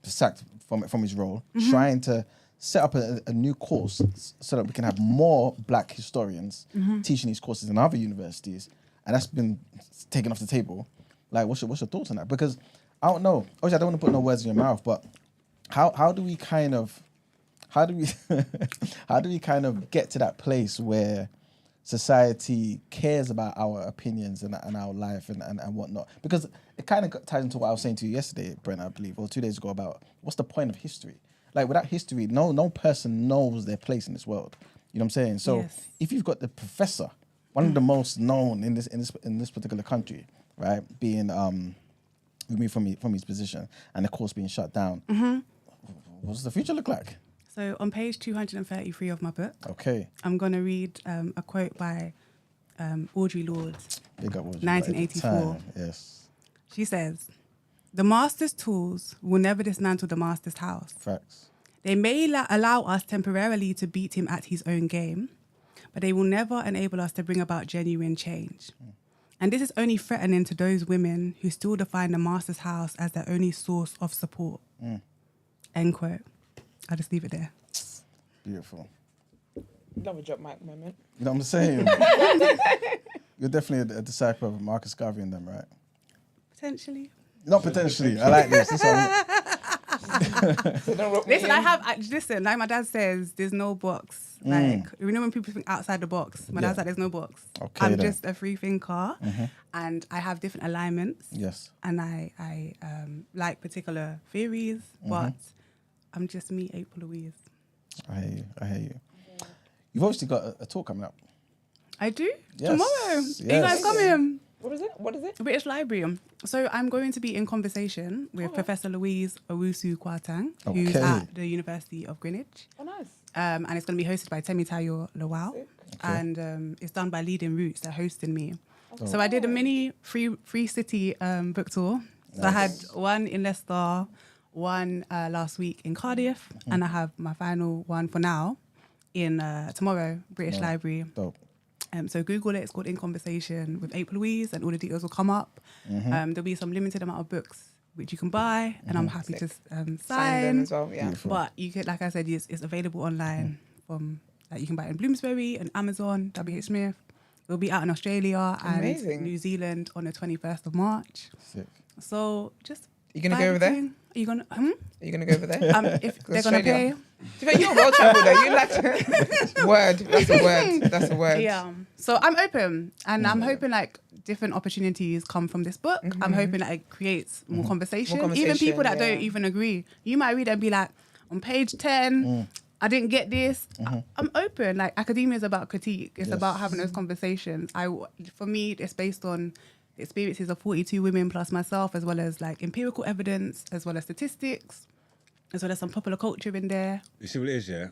C: sacked from his role, trying to set up a new course so that we can have more black historians teaching these courses in other universities, and that's been taken off the table. Like, what's your thoughts on that? Because I don't know. Obviously, I don't want to put no words in your mouth, but how do we kind of get to that place where society cares about our opinions and our life and whatnot? Because it kind of ties into what I was saying to you yesterday, Brent, I believe, or 2 days ago, about what's the point of history? Like, without history, no person knows their place in this world. You know what I'm saying? So if you've got the professor, one of the most known in this particular country, right, being removed from his position and the course being shut down, what does the future look like?
F: So on page 233 of my book,
C: Okay.
F: I'm going to read a quote by Audre Lorde,
C: Big up,
F: 1984.
C: Yes.
F: She says, "The master's tools will never dismantle the master's house.
C: Facts.
F: They may allow us temporarily to beat him at his own game, but they will never enable us to bring about genuine change. And this is only threatening to those women who still define the master's house as their only source of support." End quote. I'll just leave it there.
C: Beautiful.
B: Love a drop mic moment.
C: You know what I'm saying? You're definitely a disciple of Marcus Garvey and them, right?
F: Potentially.
C: Not potentially. I like this. This is
B: So don't rope me
F: Listen,
B: in.
F: listen, like my dad says, there's no box. Like, you know when people think outside the box, my dad's like, there's no box.
C: Okay,
F: I'm
C: then.
F: just a free thinker and I have different alignments.
C: Yes.
F: And I like particular theories, but I'm just me, April-Louise.
C: I hear you. You've obviously got a talk coming up.
F: I do?
C: Yes.
F: Tomorrow.
C: Yes.
F: Are you guys coming?
B: What is it?
F: British Library. So I'm going to be in conversation with Professor Louise Owusu-Kwarteng, who's at the University of Greenwich.
B: Oh, nice.
F: And it's going to be hosted by Temitayo Lawal. And it's done by Leading Roots. They're hosting me. So I did a mini free city book tour. So I had one in Leicester, one last week in Cardiff, and I have my final one for now in tomorrow, British Library.
C: Dope.
F: So Google it. It's called In Conversation with April-Louise, and all the details will come up. There'll be some limited amount of books which you can buy, and I'm happy to
B: Sign
F: sign.
B: them as well, yeah.
C: Beautiful.
F: But you could, like I said, it's available online from like you can buy it in Bloomsbury and Amazon, WH Smith. It'll be out in Australia
B: Amazing.
F: and New Zealand on the 21st of March.
C: Sick.
F: So just
B: You gonna
F: buy
B: go over there?
F: everything. Are you gonna?
B: Are you gonna go over there?
F: If they're gonna pay.
B: Australia. You're well travelled though. You like word. That's a word. That's a word.
F: Yeah. So I'm open, and I'm hoping like different opportunities come from this book. I'm hoping that it creates more conversation. Even
B: conversation,
F: people that
B: yeah.
F: don't even agree. You might read it and be like, on page 10, I didn't get this. I'm open. Like academia is about critique. It's about having those conversations. For me, it's based on the experiences of 42 women plus myself, as well as like empirical evidence, as well as statistics, as well as some popular culture in there.
D: You see what it is, yeah?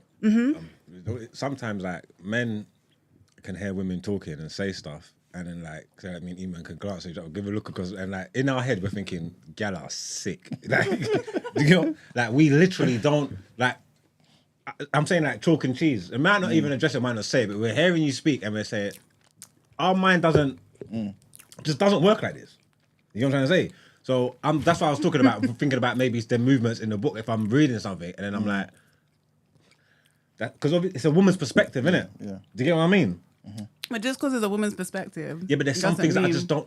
D: Sometimes, like, men can hear women talking and say stuff, and then, like, I mean, even can glance at each other, give a look, because, and, like, in our head, we're thinking, gal are sick. Like, you know? Like, we literally don't, like, I'm saying, like, chalk and cheese. It might not even address it, might not say it, but we're hearing you speak, and we're saying, our mind just doesn't work like this. You know what I'm trying to say? So that's what I was talking about, thinking about maybe it's the movements in the book. If I'm reading something and then I'm like, that because it's a woman's perspective, isn't it?
C: Yeah.
D: Do you get what I mean?
F: But just because it's a woman's perspective.
D: Yeah, but there's some
F: doesn't
D: things that I
F: mean-
D: just don't.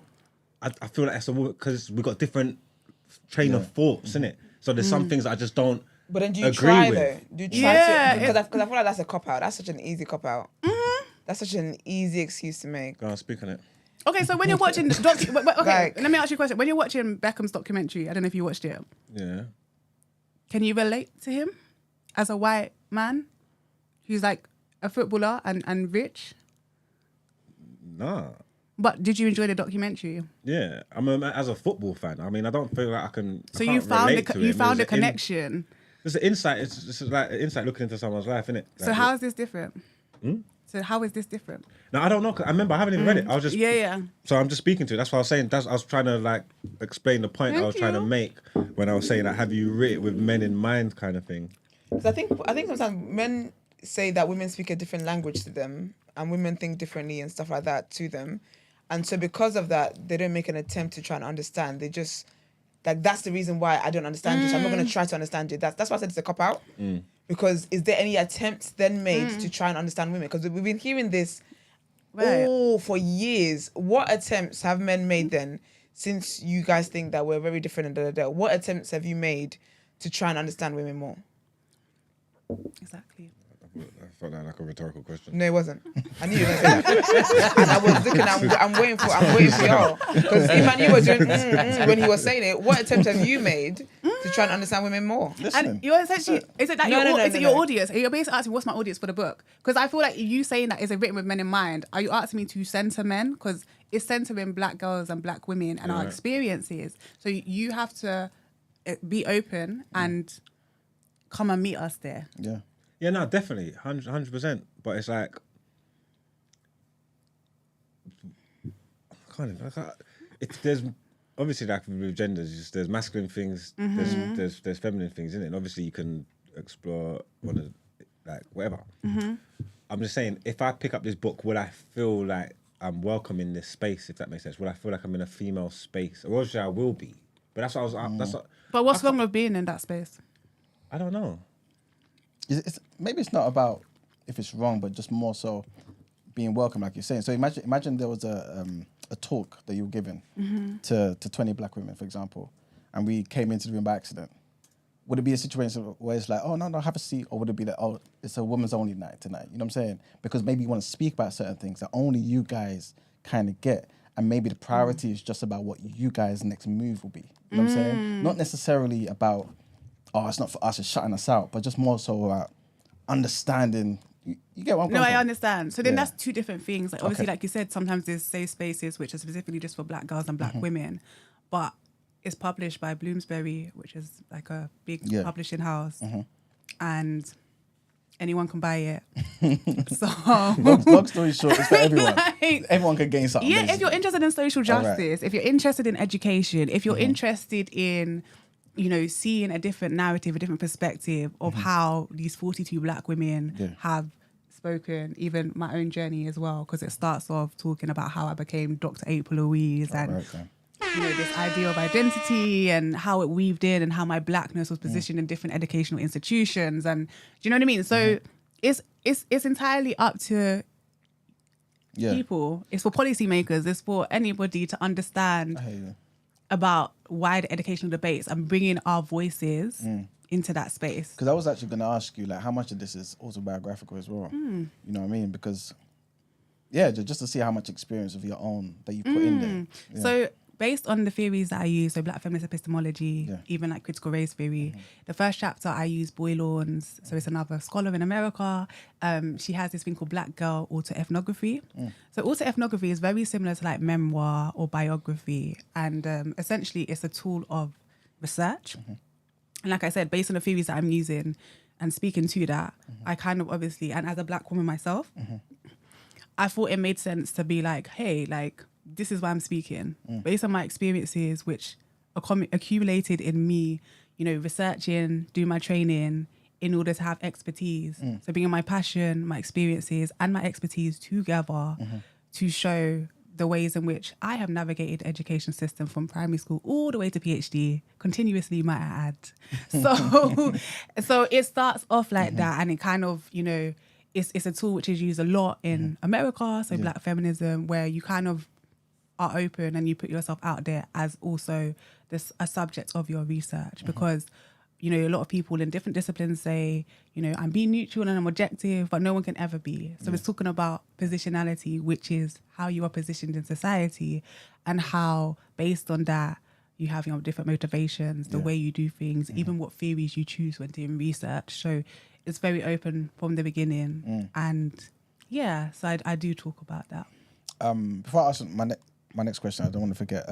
D: I feel like that's a woman because we've got different train of thoughts, innit? So there's some things that I just don't.
B: But then do you
D: agree
B: try
D: with.
B: though? Do you try
F: Yeah,
B: to? Because I feel like that's a cop out. That's such an easy cop out. That's such an easy excuse to make.
D: Go on, speak on it.
F: Okay, so when you're watching okay,
B: Like-
F: let me ask you a question. When you're watching Beckham's documentary, I don't know if you watched it.
D: Yeah.
F: Can you relate to him as a white man who's like a footballer and rich?
D: Nah.
F: But did you enjoy the documentary?
D: Yeah, as a football fan. I mean, I don't feel like I can.
F: So
D: I
F: you
D: can't
F: found
D: relate to
F: you
D: him.
F: found a
D: There's
F: connection.
D: It's an insight. It's like an insight looking into someone's life, innit?
F: So
D: Like,
F: how is this different? So how is this different?
D: No, I don't know. 'Cause I remember I haven't even read it. I was just
F: Yeah.
D: So I'm just speaking to it. That's what I was saying. I was trying to like explain the point I was
F: Thank
D: trying to
F: you.
D: make when I was saying that have you writ it with men in mind kind of thing.
B: Because I think sometimes men say that women speak a different language to them, and women think differently and stuff like that to them, and so because of that, they don't make an attempt to try and understand. They just like that's the reason why I don't understand you. So I'm not going to try to understand you. That's why I said it's a cop out. Because is there any attempts then made to try and understand women? Because we've been hearing this for years. What attempts have men made then, since you guys think that we're very different and what attempts have you made to try and understand women more?
F: Exactly.
D: I felt like a rhetorical question.
B: No, it wasn't. I knew you were going to say that. And I was looking, I'm waiting for y'all. Because even you were doing when he was saying it, what attempts have you made to try and understand women more?
F: And you're essentially, is it that your audience? You're basically asking, what's my audience for the book? Because I feel like you saying that is it written with men in mind. Are you asking me to center men? Because it's centering black girls and black women and our experiences. So you have to be open and come and meet us there.
C: Yeah.
D: Yeah, no, definitely, 100%. But it's like, there's obviously like with genders, there's masculine things, there's feminine things in it. And obviously, you can explore one of like whatever. I'm just saying, if I pick up this book, would I feel like I'm welcome in this space? If that makes sense, would I feel like I'm in a female space, or obviously I will be? But that's what I was. That's what.
F: But what's wrong with being in that space?
D: I don't know.
C: Maybe it's not about if it's wrong, but just more so being welcome, like you're saying. So imagine there was a talk that you were giving to 20 black women, for example, and we came into the room by accident. would it be a situation where it's like, oh, no, have a seat? Or would it be like, oh, it's a woman's only night tonight? You know what I'm saying? Because maybe you want to speak about certain things that only you guys kind of get. And maybe the priority is just about what you guys' next move will be. You know what I'm saying? Not necessarily about, oh, it's not for us, it's shutting us out, but just more so about understanding. You get what I'm
F: No,
C: coming
F: I
C: from?
F: understand. So then that's two different things. Like obviously, like you said, sometimes there's safe spaces which are specifically just for black girls and black women, but it's published by Bloomsbury, which is like a big publishing house, and anyone can buy it. So
C: long story short, it's for everyone.
F: like,
C: Everyone can gain something.
F: yeah,
C: basically.
F: if you're interested in social justice, if you're interested in education, if you're interested in, you know, seeing a different narrative, a different perspective of how these 42 black women have spoken, even my own journey as well, because it starts off talking about how I became Dr. April-Louise and you know, this idea of identity and how it weaved in and how my blackness was positioned in different educational institutions. And do you know what I mean? So it's entirely up to people. It's for policymakers. It's for anybody to understand about wider educational debates and bringing our voices into that space.
C: Because I was actually going to ask you, like, how much of this is autobiographical as well? You know what I mean? Because, just to see how much experience of your own that you put in there. Yeah.
F: So based on the theories that I use, so black feminist epistemology, even like critical race theory, the first chapter I use Boy Lawns, so it's another scholar in America. She has this thing called Black Girl Autoethnography. So autoethnography is very similar to like memoir or biography, and essentially it's a tool of research. And like I said, based on the theories that I'm using and speaking to that, I kind of obviously, and as a black woman myself, I thought it made sense to be like, hey, like, this is why I'm speaking. Based on my experiences, which accumulated in me, you know, researching, doing my training in order to have expertise. So bringing my passion, my experiences and my expertise together to show the ways in which I have navigated the education system from primary school all the way to PhD, continuously, might I add. So it starts off like that, and it kind of, you know, it's a tool which is used a lot in America, so black feminism, where you kind of are open and you put yourself out there as also a subject of your research, because you know, a lot of people in different disciplines say, you know, I'm being neutral and I'm objective, but no one can ever be. So it's talking about positionality, which is how you are positioned in society and how, based on that, you have your different motivations, the way you do things, even what theories you choose when doing research. So it's very open from the beginning. And so I do talk about that.
C: Before I ask my next question, I don't want to forget,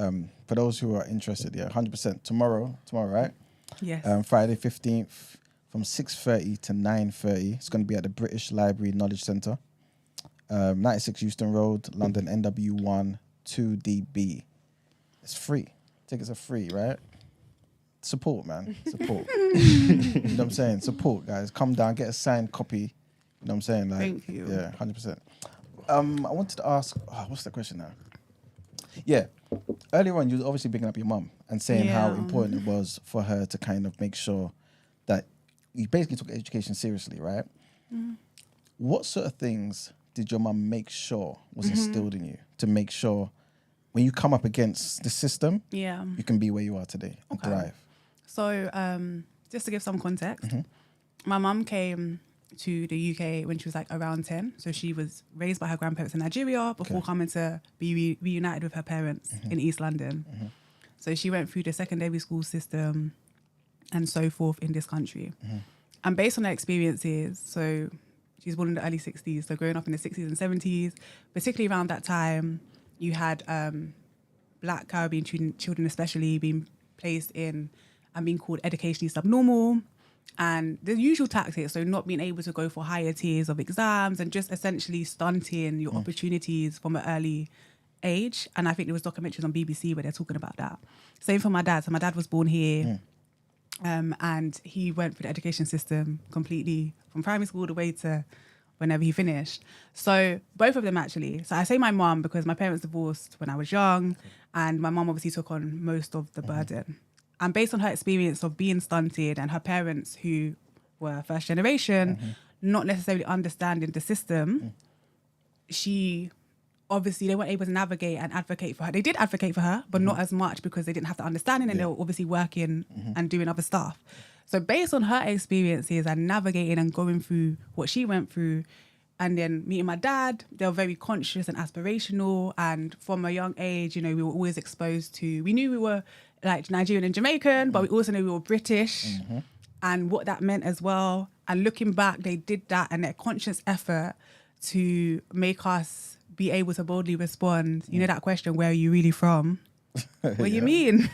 C: for those who are interested, 100%, tomorrow, right?
F: Yes.
C: Friday 15th from 6:30 to 9:30. It's going to be at the British Library Knowledge Centre, 96 Euston Road, London, NW1 2DB. It's free. Tickets are free, right? Support, man. Support. You know what I'm saying? Support, guys. Come down, get a signed copy. You know what I'm saying? Like,
F: thank you.
C: Yeah, 100%. I wanted to ask, what's the question now? Yeah. Earlier on, you were obviously picking up your mum and saying how important it was for her to kind of make sure that you basically took education seriously, right? What sort of things did your mum make sure was instilled in you to make sure when you come up against the system, you can be where you are today and thrive?
F: So just to give some context, my mum came to the UK when she was like around 10. So she was raised by her grandparents in Nigeria before coming to be reunited with her parents in East London. So she went through the secondary school system and so forth in this country. And based on her experiences, so she was born in the early 60s, so growing up in the 60s and 70s, particularly around that time, you had black Caribbean children especially being placed in and being called educationally subnormal. And the usual tactics, so not being able to go for higher tiers of exams and just essentially stunting your opportunities from an early age. And I think there was documentaries on BBC where they're talking about that. Same for my dad. So my dad was born here and he went through the education system completely from primary school all the way to whenever he finished. So both of them actually. So I say my mum because my parents divorced when I was young and my mum obviously took on most of the burden. And based on her experience of being stunted and her parents who were first generation, not necessarily understanding the system, she obviously, they weren't able to navigate and advocate for her. They did advocate for her, but not as much because they didn't have the understanding and they were obviously working and doing other stuff. So based on her experiences and navigating and going through what she went through, and then meeting my dad, they were very conscious and aspirational. And from a young age, you know, we were always exposed to, we knew we were like Nigerian and Jamaican, but we also knew we were British and what that meant as well. And looking back, they did that and their conscious effort to make us be able to boldly respond. You know that question, where are you really from? What you mean?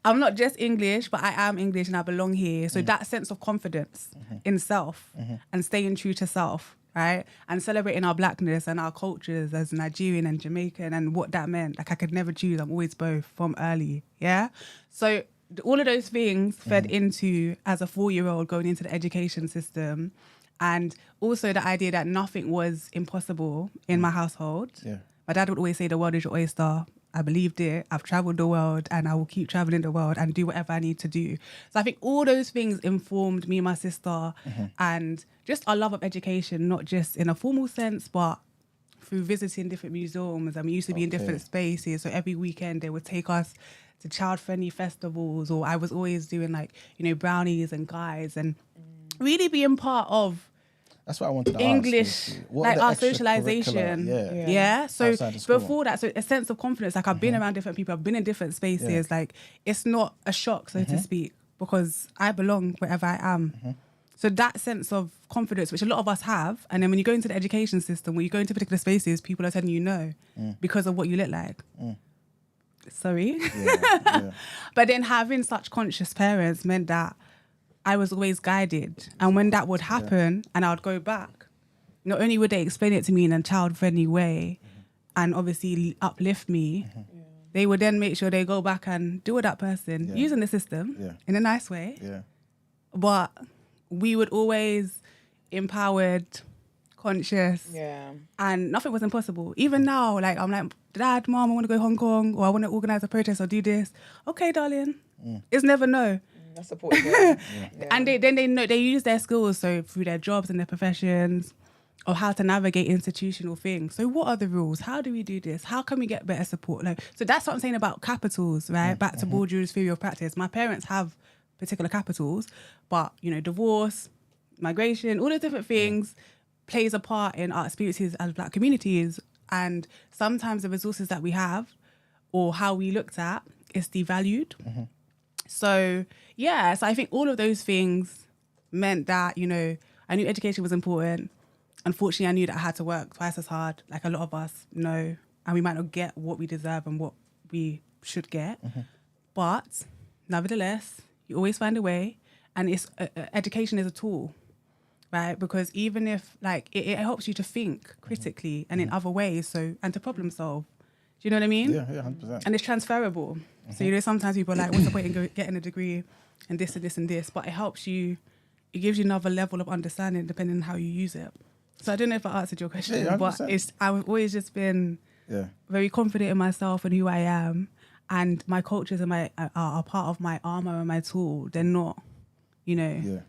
F: I'm not just English, but I am English and I belong here. So that sense of confidence in self and staying true to self, right? And celebrating our blackness and our cultures as Nigerian and Jamaican and what that meant. Like I could never choose. I'm always both from early. Yeah. So all of those things fed into, as a 4-year-old going into the education system, and also the idea that nothing was impossible in my household. Yeah. My dad would always say the world is your oyster. I believed it. I've traveled the world and I will keep traveling the world and do whatever I need to do. So I think all those things informed me and my sister and just our love of education, not just in a formal sense, but through visiting different museums. And we used to be in different spaces. So every weekend they would take us to child-friendly festivals, or I was always doing like, you know, brownies and guides and really being part of
C: that's what I wanted to
F: English,
C: ask.
F: like our socialization. Yeah. So before that, so a sense of confidence, like I've been around different people, I've been in different spaces, like it's not a shock, so to speak, because I belong wherever I am. So that sense of confidence, which a lot of us have, and then when you go into the education system, when you go into particular spaces, people are telling you no because of what you look like. Sorry. But then having such conscious parents meant that I was always guided. And when that would happen and I would go back, not only would they explain it to me in a child-friendly way and obviously uplift me, they would then make sure they go back and deal with that person using the system in a nice way. But we would always empowered, conscious, and nothing was impossible. Even now, like I'm like, Dad, Mom, I want to go Hong Kong, or I want to organize a protest or do this. Okay, darling. It's never no.
B: That's supportive.
F: And they know, they use their skills, so through their jobs and their professions, of how to navigate institutional things. So what are the rules? How do we do this? How can we get better support? Like, so that's what I'm saying about capitals, right? Back to Bourdieu's theory of practice. My parents have particular capitals, but you know, divorce, migration, all those different things plays a part in our experiences as Black communities. And sometimes the resources that we have or how we looked at is devalued. So so I think all of those things meant that, you know, I knew education was important. Unfortunately, I knew that I had to work twice as hard, like a lot of us know, and we might not get what we deserve and what we should get. But nevertheless, you always find a way, and it's education is a tool, right? Because even if like it helps you to think critically and in other ways, so and to problem solve. Do you know what I mean?
C: Yeah, 100%.
F: And it's transferable. So, you know, sometimes people are like, what's the point in getting a degree and this and this and this? But it helps you, it gives you another level of understanding depending on how you use it. So I don't know if I answered your question, but I've always just been very confident in myself and who I am. And my cultures are are part of my armor and my tool. They're not, you know.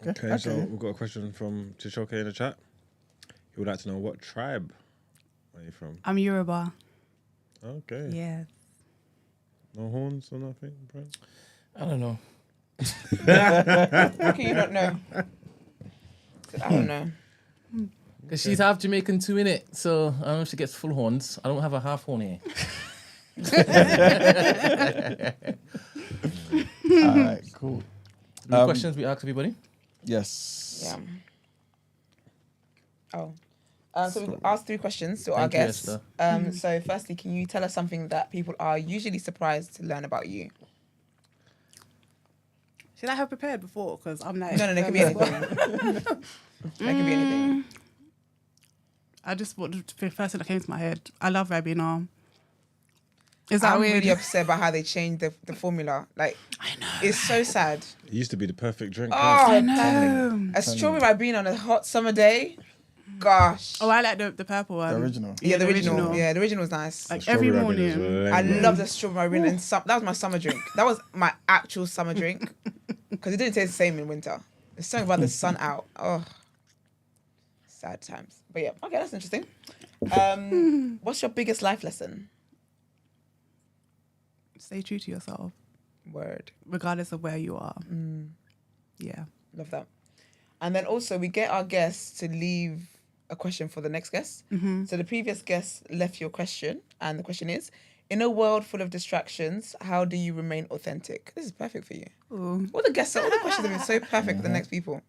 D: Okay, so we've got a question from Tishoke in the chat. He would like to know, what tribe are you from?
F: I'm Yoruba.
D: Okay.
F: Yes.
D: No horns or nothing, bro?
A: I don't know.
B: Okay, you don't know. I don't know.
A: Because she's half Jamaican too, innit? So I don't know if she gets full horns. I don't have a half horn here.
C: All right, cool.
A: Questions we ask everybody?
C: Yes.
B: So we've asked 3 questions to our guests. So firstly, can you tell us something that people are usually surprised to learn about you?
F: Should I have prepared before? Because I'm like...
B: No, it could be anything. It could be anything.
F: I just thought the first thing that came to my head, I love Ribena. Is that
B: I'm
F: weird?
B: really upset about how they changed the formula. Like,
F: I know.
B: It's so sad.
D: It used to be the perfect drink.
B: Oh,
F: I know.
B: A strawberry Ribena on a hot summer day. Gosh.
F: Oh, I like the purple one.
C: The original.
B: Yeah, the original. Yeah, the original was nice.
F: Like every morning.
B: I love the strawberry Ribena. And that was my summer drink. That was my actual summer drink. Because it didn't taste the same in winter. There's something about the sun out. Oh, sad times. But yeah, okay, that's interesting. What's your biggest life lesson?
F: Stay true to yourself.
B: Word.
F: regardless of where you are. Yeah.
B: Love that. And then also we get our guests to leave a question for the next guest. So the previous guest left your question, and the question is, in a world full of distractions, how do you remain authentic? This is perfect for you.
F: Ooh.
B: All the questions have been so perfect for the next people.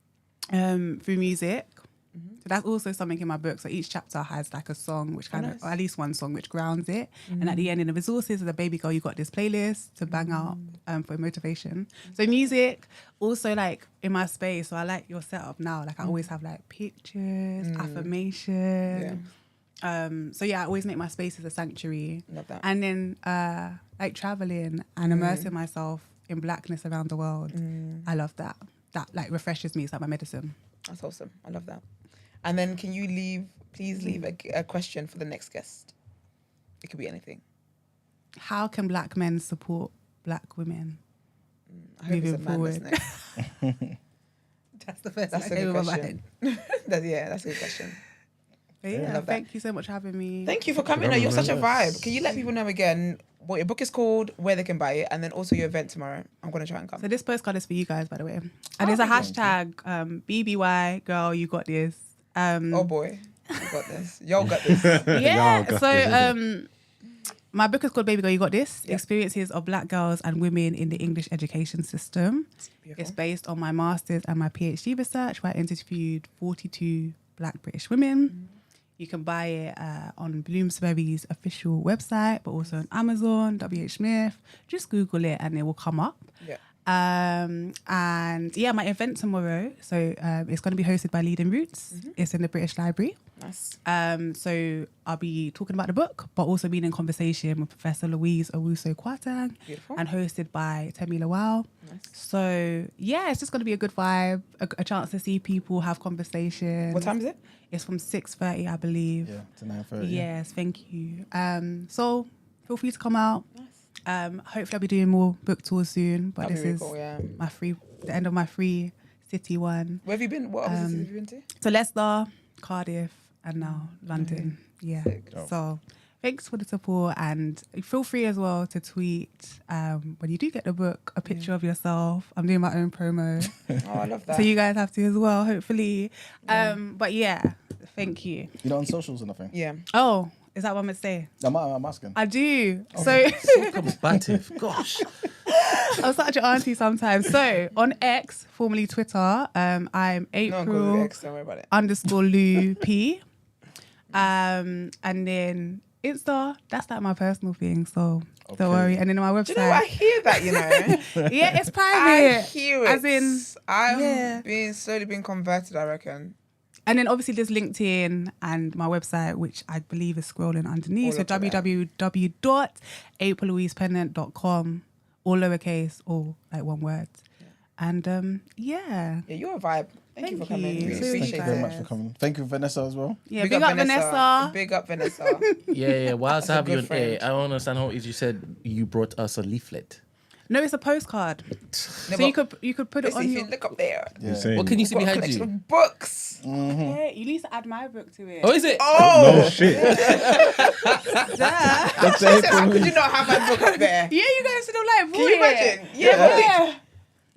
F: Through music. So that's also something in my book. So each chapter has like a song which kind of, or at least one song which grounds it. And at the end, in the resources of the Baby Girl, you got this playlist to bang out for motivation. So music, also like in my space. So I like your setup now. Like I always have like pictures, affirmation. So yeah, I always make my spaces a sanctuary.
B: Love that.
F: And then like traveling and immersing myself in blackness around the world. I love that. That like refreshes me. It's like my medicine.
B: That's awesome. I love that. And then can you please leave a question for the next guest? It could be anything.
F: How can black men support black women?
B: I hope it's a man that's next.
F: That's the first.
B: That's a good question. That's a good question.
F: But yeah, thank you so much for having me.
B: Thank you for coming. You're such a vibe. Can you let people know again what your book is called, where they can buy it, and then also your event tomorrow? I'm going to try and come.
F: So this postcard is for you guys, by the way. And there's a hashtag, BBY, girl, you got this.
B: Oh boy, you got this. Y'all got this.
F: Yeah. So my book is called Baby Girl, You Got This. Experiences of Black girls and women in the English education system. It's based on my master's and my PhD research, where I interviewed 42 Black British women. You can buy it on Bloomsbury's official website, but also on Amazon, WH Smith. Just Google it and it will come up.
B: Yeah.
F: And yeah, my event tomorrow. So it's going to be hosted by Leading Roots. It's in the British Library.
B: Nice.
F: So I'll be talking about the book, but also being in conversation with Professor Louise Owusu-Kwarteng and hosted by Temi Lawal. Nice. So yeah, it's just going to be a good vibe, a chance to see people, have conversations.
B: What time is it?
F: It's from 6:30, I believe.
C: Yeah, to 9:30.
F: Yes, thank you. So feel free to come out. Nice. Hopefully I'll be doing more book tours soon, but
B: That'd
F: this
B: be really
F: is
B: cool,
F: the end of my free city one.
B: Where have you been? What other cities have you been to?
F: So Leicester, Cardiff, and now London. Yeah. So thanks for the support, and feel free as well to tweet when you do get the book a picture of yourself. I'm doing my own promo.
B: Oh, I love that.
F: So you guys have to as well, hopefully. But yeah, thank you.
C: You not on socials or nothing?
B: Yeah.
F: Oh, is that what I'm meant to say?
C: I'm asking.
F: I do.
C: Okay.
F: So
A: Combative. Gosh.
F: I'm such an auntie sometimes. So on X, formerly Twitter, I'm
B: No one calls you
F: April
B: X, don't worry about it.
F: _Lou P. And then Insta, that's like my personal thing. So don't worry. And then on my website.
B: Do you know what? I hear that, you know?
F: Yeah, it's private.
B: I hear it.
F: As in,
B: I'm slowly being converted, I reckon.
F: And then obviously there's LinkedIn and my website, which I believe is scrolling underneath. So www.april-louisepennant.com, all lowercase, all like one word. Yeah. And
B: yeah, you're a vibe. Thank you for coming.
F: You.
B: Really
F: Thank
B: appreciate
C: you
B: it.
C: very much for coming. Thank you, Vanessa, as well.
F: Yeah, big up Vanessa.
B: Big up Vanessa.
A: Yeah. Whilst I have you on
B: friend.
A: air, I don't understand how it is you said you brought us a leaflet.
F: No, it's a postcard. So you could put it on
B: if
F: your...
B: you look up there,
A: What can you see
B: got a
A: behind
B: collection
A: you?
B: of books.
F: Yeah, you need to add my book to it.
A: Oh, is it?
B: Oh,
D: No shit.
C: That's
B: I said, how could you not have my book up there?
F: Yeah, you guys should have like
B: Can you imagine?
F: Yeah.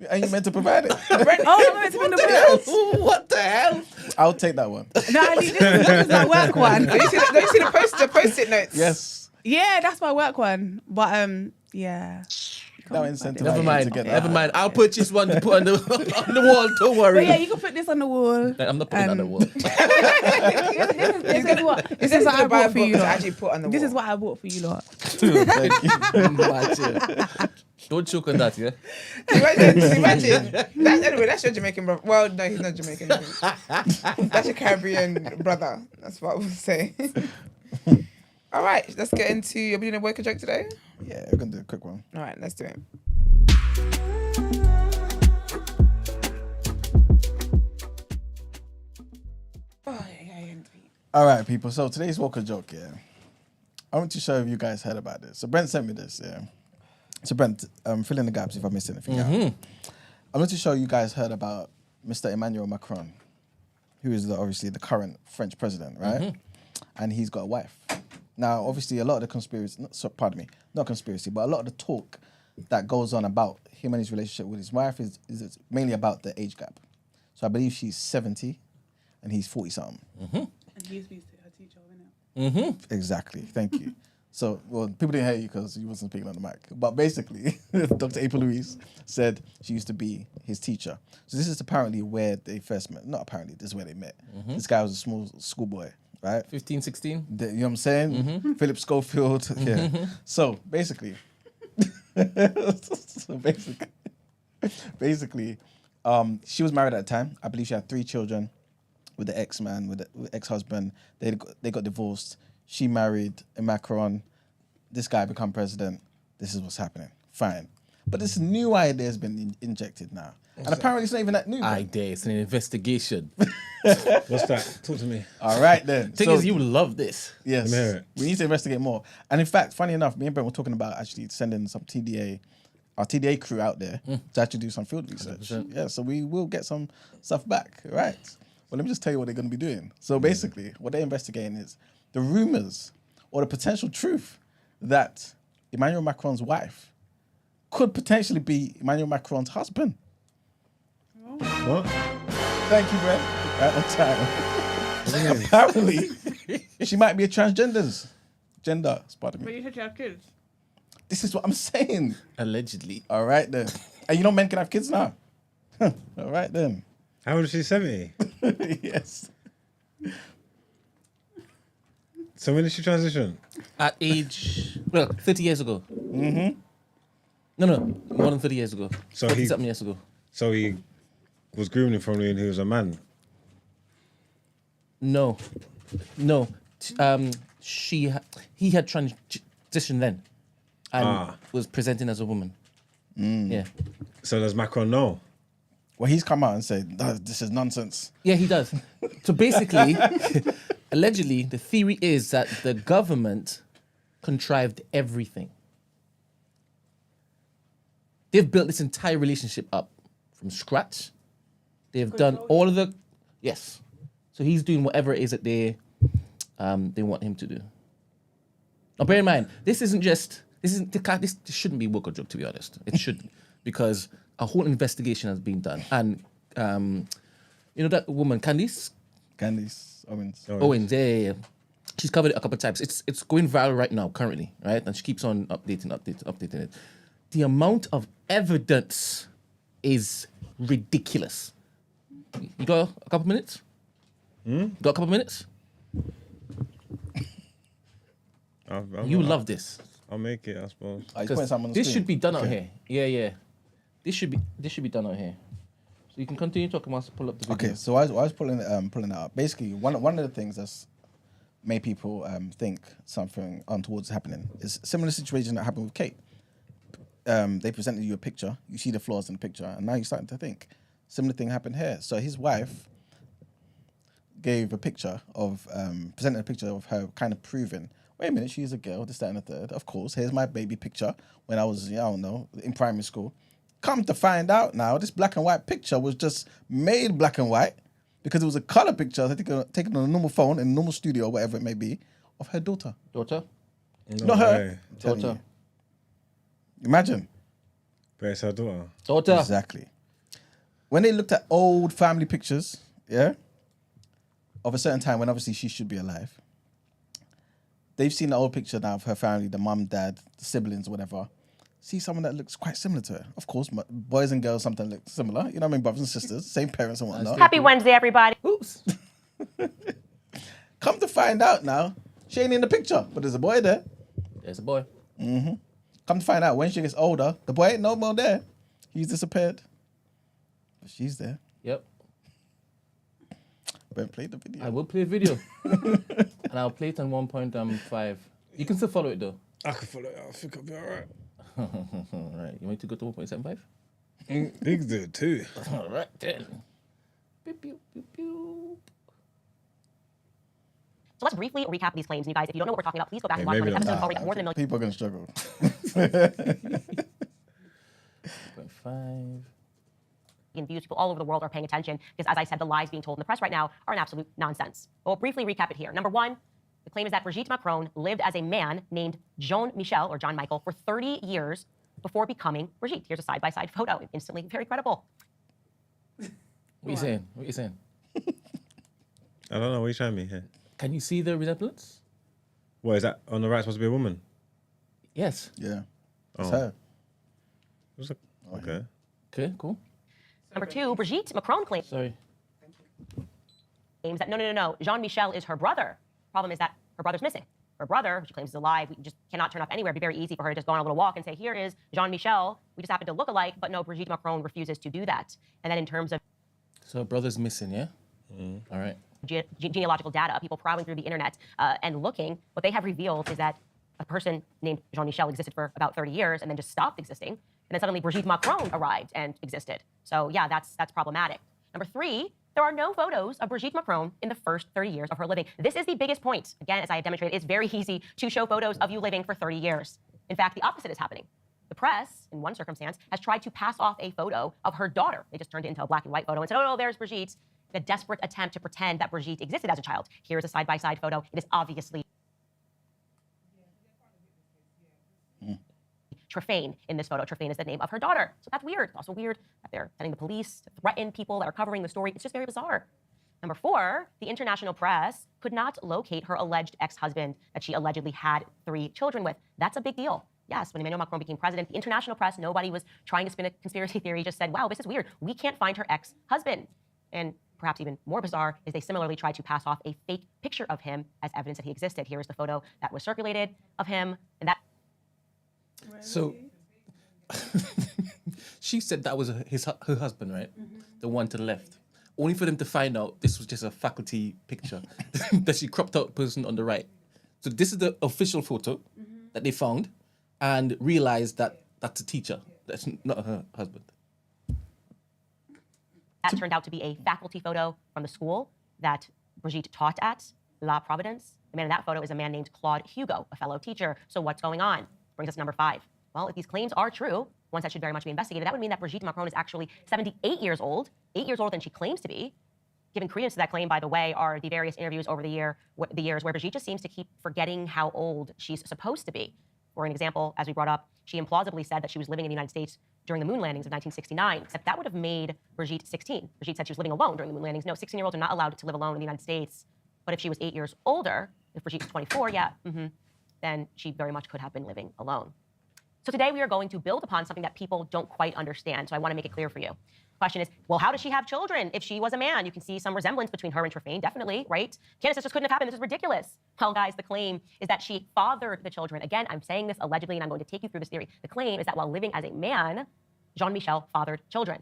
C: And you meant to provide it.
F: Oh, I'm meant to be in the book.
A: What the hell?
C: I'll take that one.
F: No, I need this is my work one.
B: Don't you see the post-it notes?
C: Yes.
F: Yeah, that's my work one. But yeah.
C: Now incentive.
A: Never
C: to
A: mind.
C: get that.
A: Never mind. I'll purchase one to put on the on the wall. Don't worry.
F: But yeah, you can put this on the wall.
A: I'm not putting it on the wall.
F: This is what I bought for you
B: to
F: lot.
B: actually put on the wall.
F: This is what I bought for you lot.
C: Thank you.
A: Imagine. Don't choke on that, yeah?
B: Imagine. Anyway, that's your Jamaican brother. Well, no, he's not Jamaican. That's your Caribbean brother. That's what I would say. All right, let's get into... Are we doing a worker joke today?
C: Yeah, we're going to do a quick one.
B: All right, let's do it. Oh, yeah.
C: All right, people. So today's Walker joke, yeah. I want to show if you guys heard about this. So Brent sent me this, yeah. So Brent, fill in the gaps if I missed anything out. I want to show you guys heard about Mr. Emmanuel Macron, who is obviously the current French president, right? And he's got a wife. Now, obviously, a lot of the conspiracy, not conspiracy, but a lot of the talk that goes on about him and his relationship with his wife is mainly about the age gap. So I believe she's 70 and he's 40-something.
F: And he's her teacher, isn't it?
C: Exactly. Thank you. So, well, people didn't hear you because you wasn't speaking on the mic. But basically, Dr. April-Louise said she used to be his teacher. So this is apparently where they first met. Not apparently, this is where they met. This guy was a small schoolboy, right?
A: 15, 16.
C: You know what I'm saying? Philip Schofield. Yeah. So basically, she was married at the time. I believe she had 3 children with the ex-man, with the ex-husband. They got divorced. She married a Macron. This guy become president. This is what's happening. Fine. But this new idea has been injected now. And apparently it's not even that new.
A: Idea. It's an investigation.
D: What's that? Talk to me.
C: All right then.
A: Thing is, you will love this.
C: Yes.
D: Let me hear it.
C: We need to investigate more. And in fact, funny enough, me and Brent were talking about actually sending some our TDA crew out there to actually do some field research.
A: 100%.
C: Yeah, so we will get some stuff back. Right. Well, let me just tell you what they're going to be doing. So basically, what they're investigating is the rumors or the potential truth that Emmanuel Macron's wife could potentially be Emmanuel Macron's husband.
D: What?
C: Thank you, Brent. Right on time. Apparently, she might be a transgender. Pardon
F: But
C: me.
F: you said you have kids.
C: This is what I'm saying.
A: Allegedly.
C: All right then. And you know men can have kids now. All right then.
D: How old is she? 70.
C: Yes.
D: So when did she transition?
A: At age, 30 years ago. No, more than 30 years ago.
D: So
A: 40-something years ago.
D: So he was grooming him from when he was a man.
A: No. He had transitioned then and was presenting as a woman. Yeah.
D: So does Macron know?
C: Well, he's come out and said, this is nonsense.
A: Yeah, he does. So basically, allegedly, the theory is that the government contrived everything. They've built this entire relationship up from scratch. They've done all of the... Yes. So he's doing whatever it is that they want him to do. Now, bear in mind, this shouldn't be woke or joke, to be honest. It shouldn't. Because a whole investigation has been done. And, you know that woman, Candice Owens, yeah. She's covered it a couple of times. It's going viral right now, currently, right? And she keeps on updating it. The amount of evidence is ridiculous. You got a couple minutes? Got a couple minutes? You love this.
D: I'll make it, I suppose.
A: This should be done out here. Yeah. This should be done out here. So you can continue talking whilst I pull up the video.
C: Okay, so I was pulling it up. Basically, one of the things that's made people think something untoward is happening is a similar situation that happened with Kate. They presented you a picture, you see the flaws in the picture, and now you're starting to think similar thing happened here. So his wife gave a picture of, presented a picture of her kind of proving, wait a minute, she's a girl, this, that, and the third. Of course, here's my baby picture when I was, in primary school. Come to find out now, this black and white picture was just made black and white because it was a color picture taken on a normal phone in a normal studio, or whatever it may be, of her daughter.
A: Daughter?
C: Not her.
A: Daughter.
C: You. Imagine.
D: But it's her daughter.
A: Daughter.
C: Exactly. When they looked at old family pictures, of a certain time when obviously she should be alive, they've seen the old picture now of her family, the mum, dad, the siblings, whatever. See someone that looks quite similar to her. Of course, boys and girls sometimes look similar. You know what I mean? Brothers and sisters, same parents and whatnot.
G: Happy Wednesday, everybody.
A: Oops.
C: Come to find out now, she ain't in the picture, but there's a boy there.
A: There's a boy.
C: Come to find out, when she gets older, the boy ain't no more there. He's disappeared. But she's there.
A: Yep.
C: But play the video.
A: I will play a video. And I'll play it on 1.5. You can still follow it though.
D: I can follow it. I think I'll be all right.
A: All right. You want me to go to 1.75?
D: He can do it too.
A: All right then. Beep, beep, beep, beep.
G: So let's briefly recap these claims. And you guys, if you don't know what we're talking about, please go back and watch
D: maybe
G: one of the
D: not.
G: episodes already got more than a million.
C: People are going to struggle.
A: 1.5.
G: Views. People all over the world are paying attention because, as I said, the lies being told in the press right now are an absolute nonsense. But we'll briefly recap it here. Number one, the claim is that Brigitte Macron lived as a man named John Michel, or John Michael, for 30 years before becoming Brigitte. Here's a side-by-side photo. Instantly very credible.
A: What are you saying? What are you saying?
D: I don't know. What are you showing me here?
A: Can you see the resemblance?
D: What is that on the right? Supposed to be a woman?
A: Yes.
C: Yeah. It's
D: Oh.
C: her.
D: Okay.
A: Okay, cool.
G: Number 2, Brigitte Macron claims
A: Sorry.
G: that no, Jean-Michel is her brother. Problem is that her brother's missing. Her brother, she claims is alive, we just cannot turn up anywhere. It'd be very easy for her to just go on a little walk and say, here is Jean-Michel. We just happen to look alike, but no, Brigitte Macron refuses to do that. And then in terms of
A: So her brother's missing, yeah? All right.
G: genealogical data, people prowling through the internet and looking, what they have revealed is that a person named Jean-Michel existed for about 30 years and then just stopped existing. And then suddenly Brigitte Macron arrived and existed. So yeah, that's problematic. Number 3, there are no photos of Brigitte Macron in the first 30 years of her living. This is the biggest point. Again, as I have demonstrated, it's very easy to show photos of you living for 30 years. In fact, the opposite is happening. The press, in one circumstance, has tried to pass off a photo of her daughter. They just turned it into a black and white photo and said, oh, no, there's Brigitte. A desperate attempt to pretend that Brigitte existed as a child. Here's a side-by-side photo. It is obviously Trifane in this photo. Trifane is the name of her daughter. So that's weird. It's also weird that they're sending the police to threaten people that are covering the story. It's just very bizarre. Number 4, the international press could not locate her alleged ex-husband that she allegedly had 3 children with. That's a big deal. Yes, when Emmanuel Macron became president, the international press, nobody was trying to spin a conspiracy theory, just said, wow, this is weird. We can't find her ex-husband. And perhaps even more bizarre is they similarly tried to pass off a fake picture of him as evidence that he existed. Here is the photo that was circulated of him, and that.
A: So she said that was her husband, right? The one to the left. Only for them to find out this was just a faculty picture that she cropped out person on the right. So this is the official photo that they found and realized that that's a teacher. That's not her husband.
G: That turned out to be a faculty photo from the school that Brigitte taught at, La Providence. The man in that photo is a man named Claude Hugo, a fellow teacher. So what's going on? Brings us to number 5. Well, if these claims are true, ones that should very much be investigated, that would mean that Brigitte Macron is actually 78 years old, 8 years older than she claims to be. Giving credence to that claim, by the way, are the various interviews over the years where Brigitte just seems to keep forgetting how old she's supposed to be. For an example, as we brought up, she implausibly said that she was living in the United States during the moon landings of 1969, except that would have made Brigitte 16. Brigitte said she was living alone during the moon landings. No, 16-year-olds are not allowed to live alone in the United States. But if she was 8 years older, if Brigitte was 24, then she very much could have been living alone. So today we are going to build upon something that people don't quite understand. So I want to make it clear for you. Question is, well, how does she have children if she was a man? You can see some resemblance between her and Trifane, definitely, right? Candace, this just couldn't have happened. This is ridiculous. Well, guys, the claim is that she fathered the children. Again, I'm saying this allegedly, and I'm going to take you through this theory. The claim is that while living as a man, Jean-Michel fathered children.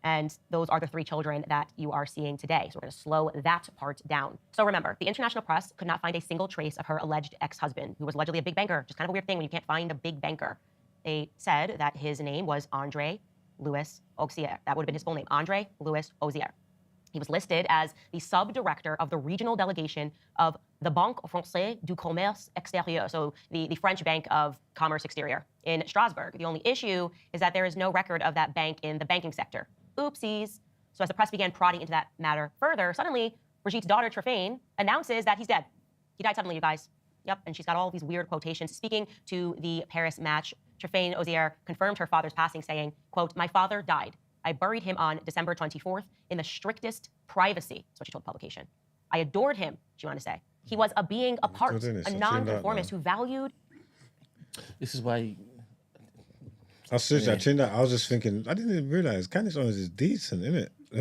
G: And those are the 3 children that you are seeing today. So we're going to slow that part down. So remember, the international press could not find a single trace of her alleged ex-husband, who was allegedly a big banker. Just kind of a weird thing when you can't find a big banker. They said that his name was André-Louis Auxier. That would have been his full name, André-Louis Auxier. He was listed as the sub-director of the regional delegation of the Banque Française du Commerce Extérieur, so the French Bank of Commerce Exterior in Strasbourg. The only issue is that there is no record of that bank in the banking sector. Oopsies. So as the press began prodding into that matter further, suddenly Brigitte's daughter, Trifane, announces that he's dead. He died suddenly, you guys. Yep, and she's got all these weird quotations. Speaking to the Paris Match, Trifane Auxier confirmed her father's passing, saying, quote, "My father died. I buried him on December 24th in the strictest privacy." That's what she told the publication. "I adored him," she wanted to say. "He was a being apart, a non-conformist who valued..."
A: This is why...
D: I tuned out. I was just thinking, I didn't even realize Candice Owens is decent, isn't it?
B: I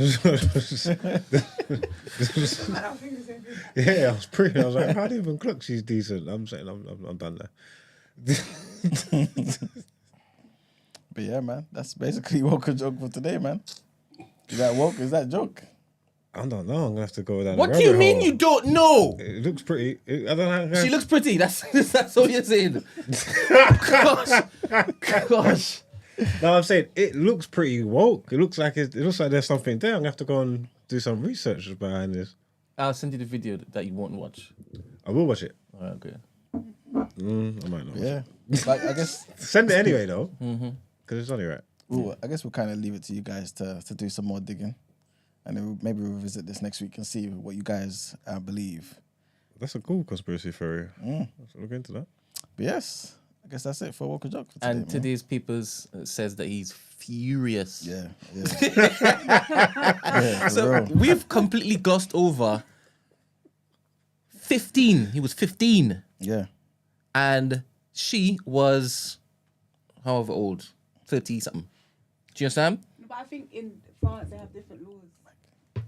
B: don't think the same thing.
D: Yeah, I was like, how do you even clock she's decent? I'm saying, I'm done there.
C: But yeah, man, that's basically woke a joke for today, man. Is that woke? Is that joke?
D: I don't know. I'm gonna have to go down.
A: What do you mean you don't know?
D: It looks pretty. I don't know.
A: She looks pretty. That's all you're saying. Gosh.
D: No, I'm saying it looks pretty woke. It looks like there's something there. I'm gonna have to go and do some research behind this.
A: I'll send you the video that you won't watch.
D: I will watch it.
A: All right, okay.
D: I might not.
C: Yeah. Like, I guess
D: send it anyway though, because it's only right.
C: Ooh, I guess we'll kind of leave it to you guys to do some more digging, and then maybe we'll revisit this next week and see what you guys believe.
D: That's a cool conspiracy theory. Let's look into that.
C: But yes, I guess that's it for Walker Jock.
A: And today's papers says that he's furious.
C: Yeah.
A: So we've completely glossed over 15. He was 15.
C: Yeah.
A: And she was however old, 30 something. Do you understand?
F: But I think in France they have different laws.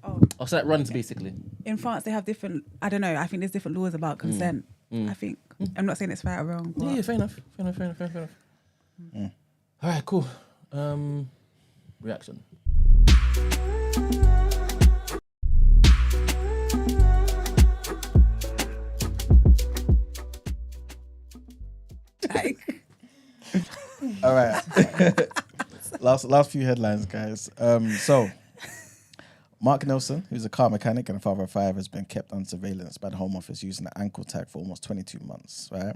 A: Oh, so that runs basically.
F: In France they have different. I don't know. I think there's different laws about consent. I think. I'm not saying it's right or wrong. But...
A: Yeah, fair enough. All right, cool. Reaction.
C: All right. last few headlines, guys. So Mark Nelson, who's a car mechanic and a father of 5, has been kept on surveillance by the Home Office using an ankle tag for almost 22 months, right?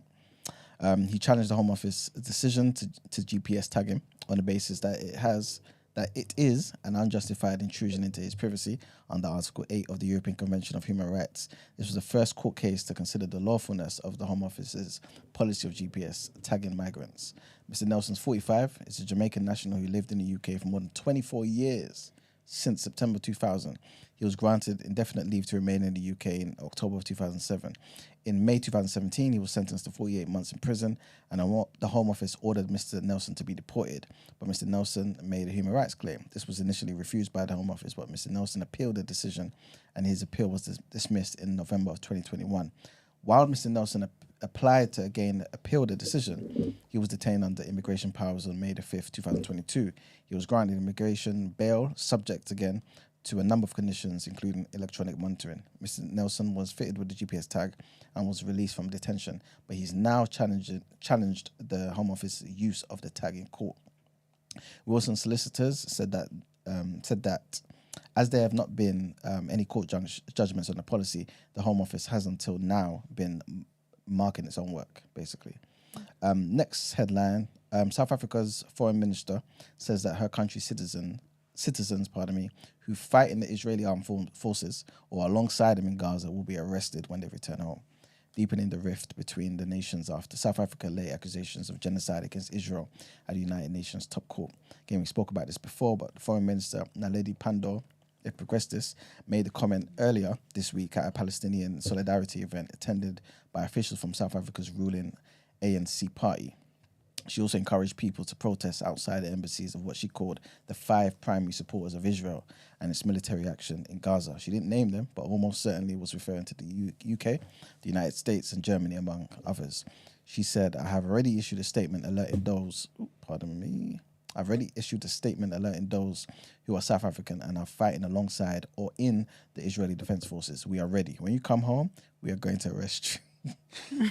C: He challenged the Home Office decision to GPS tag him on the basis that it is an unjustified intrusion into his privacy under Article 8 of the European Convention of Human Rights. This was the first court case to consider the lawfulness of the Home Office's policy of GPS tagging migrants. Mr. Nelson's 45, is a Jamaican national who lived in the UK for more than 24 years. Since September 2000. He was granted indefinite leave to remain in the UK in October of 2007. In May 2017, he was sentenced to 48 months in prison, and the Home Office ordered Mr. Nelson to be deported. But Mr. Nelson made a human rights claim. This was initially refused by the Home Office, but Mr. Nelson appealed the decision, and his appeal was dismissed in November of 2021. While Mr. Nelson applied to again appeal the decision, he was detained under immigration powers on May the 5th, 2022. He was granted immigration bail, subject again to a number of conditions, including electronic monitoring. Mr. Nelson was fitted with the GPS tag and was released from detention, but he's now challenged the Home Office use of the tag in court. Wilson's solicitors said that as there have not been any court judgments on the policy, the Home Office has until now been marking its own work, basically. Next headline, South Africa's foreign minister says that her country's citizens, who fight in the Israeli armed forces or alongside them in Gaza will be arrested when they return home, deepening the rift between the nations after South Africa laid accusations of genocide against Israel at the United Nations top court. Again, we spoke about this before, but the foreign minister, Naledi Pandor, if progressed, made a comment earlier this week at a Palestinian solidarity event attended by officials from South Africa's ruling ANC party. She also encouraged people to protest outside the embassies of what she called the 5 primary supporters of Israel and its military action in Gaza. She didn't name them, but almost certainly was referring to the UK, the United States, and Germany, among others. She said, "I have already issued a statement alerting those, I've already issued a statement alerting those who are South African and are fighting alongside or in the Israeli Defense Forces. We are ready. When you come home, we are going to arrest you."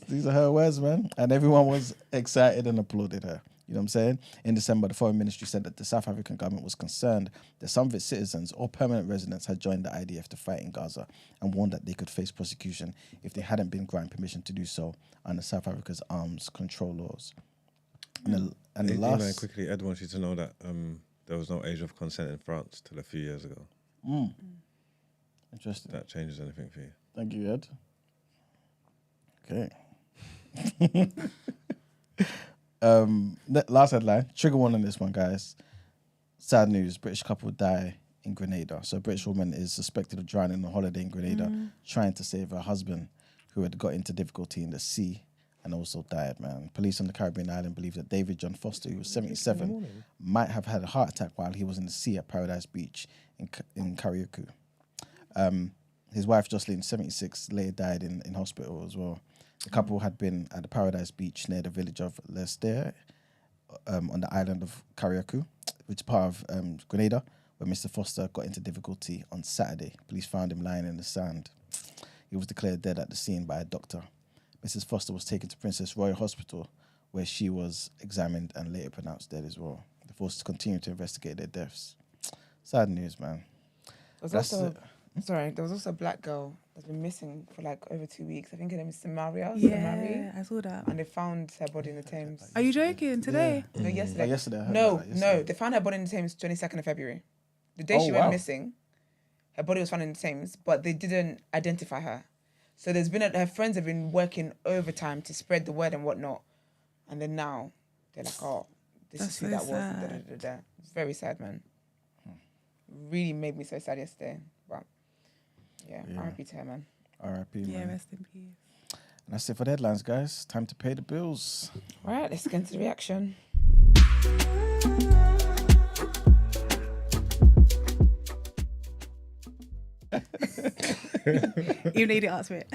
C: These are her words, man. And everyone was excited and applauded her. You know what I'm saying? In December, the Foreign Ministry said that the South African government was concerned that some of its citizens or permanent residents had joined the IDF to fight in Gaza and warned that they could face prosecution if they hadn't been granted permission to do so under South Africa's arms control laws. And the last...
D: quickly, Ed wants you to know that there was no age of consent in France till a few years ago.
C: Interesting.
D: That changes anything for you.
C: Thank you, Ed. Okay. Last headline. Trigger warning on this one, guys. Sad news. British couple die in Grenada. So a British woman is suspected of drowning on holiday in Grenada, trying to save her husband, who had got into difficulty in the sea and also died, man. Police on the Caribbean island believe that David John Foster, who was 77, might have had a heart attack while he was in the sea at Paradise Beach in Karrueche. His wife, Jocelyn, 76, later died in hospital as well. The couple had been at the Paradise Beach near the village of Leicester on the island of Karrueche, which is part of Grenada, where Mr. Foster got into difficulty on Saturday. Police found him lying in the sand. He was declared dead at the scene by a doctor. Mrs. Foster was taken to Princess Royal Hospital, where she was examined and later pronounced dead as well. The forces continue to investigate their deaths. Sad news, man.
B: There was also a black girl that's been missing for like over 2 weeks. I think her name is Samaria.
F: Yeah, I saw that.
B: And they found her body in the Thames.
F: Are you joking? Today?
B: No, yesterday.
C: Yesterday. I heard
B: No,
C: about that yesterday.
B: they found her body in the Thames 22nd of February. The day she went missing, her body was found in the Thames, but they didn't identify her. So there's been her friends have been working overtime to spread the word and whatnot, and then now they're like, oh, this is who that was. Da, da, da, da. It's very sad, man. Really made me so sad yesterday. But yeah. R.I.P. to her, man.
C: R.I.P.
F: Yeah,
C: man.
F: rest in peace.
C: And that's it for the headlines, guys. Time to pay the bills.
B: All right, let's get into the reaction.
F: You need to ask for it.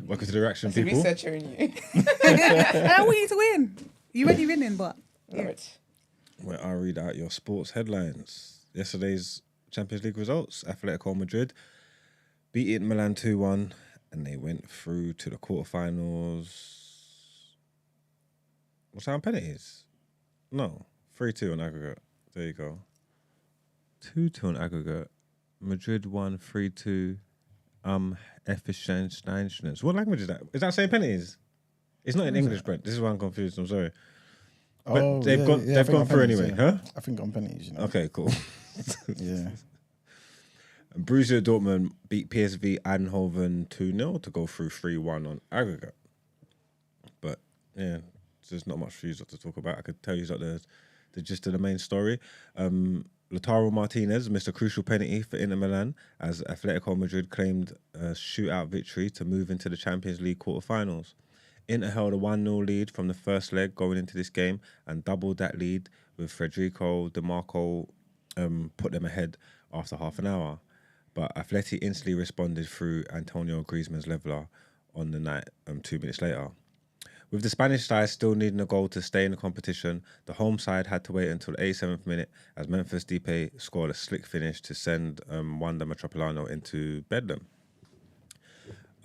D: Welcome to the reaction,
B: There's a
D: people.
B: researcher in you.
F: I want you to win. You already winning, but
B: All right.
D: Where I read out your sports headlines. Yesterday's Champions League results. Atletico Madrid beat Milan 2-1 and they went through to the quarterfinals. What's that on penalties? No, 3-2 on aggregate. There you go. 2-2 on aggregate. Madrid won 3-2. Efficiency. What language is that? Is that saying penalties? It's not in English, Brent. This is why I'm confused. I'm sorry. But they've gone through
C: pennies,
D: anyway, huh?
C: I think on pennies, you know.
D: Okay, cool.
C: Yeah.
D: Borussia Dortmund beat PSV Eindhoven 2-0 to go through 3-1 on aggregate. But yeah, there's not much for you to talk about. I could tell you that the gist of the main story. Lautaro Martinez missed a crucial penalty for Inter Milan as Atletico Madrid claimed a shootout victory to move into the Champions League quarterfinals. Inter held a 1-0 lead from the first leg going into this game and doubled that lead with Federico Di Marco put them ahead after half an hour. But Atleti instantly responded through Antonio Griezmann's leveller on the night 2 minutes later. With the Spanish side still needing a goal to stay in the competition, the home side had to wait until the 87th minute as Memphis Depay scored a slick finish to send Wanda Metropolitano into bedlam.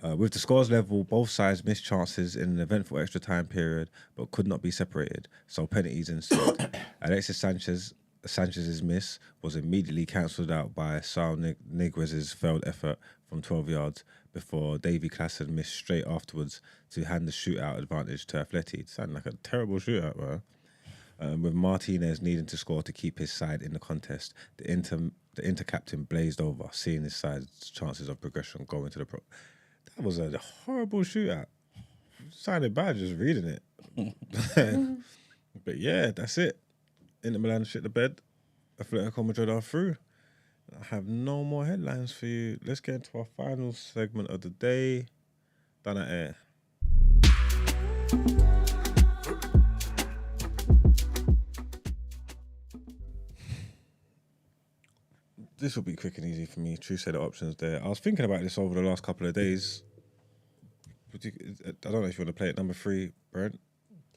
D: With the scores level, both sides missed chances in an eventful extra time period but could not be separated, so penalties ensued. Alexis Sanchez's miss was immediately cancelled out by Saul Niguez's failed effort from 12 yards before Davy Klaassen missed straight afterwards to hand the shootout advantage to Atleti. It sounded like a terrible shootout, bro. With Martinez needing to score to keep his side in the contest, the Inter captain blazed over, seeing his side's chances of progression go into the pro. That was a horrible shootout. It sounded bad just reading it. But yeah, that's it. Inter Milan shit the bed. Atletico Madrid are through. I have no more headlines for you. Let's get into our final segment of the day. Out Ere. This will be quick and easy for me. True set of options there. I was thinking about this over the last couple of days. I don't know if you want to play it number 3, Brent.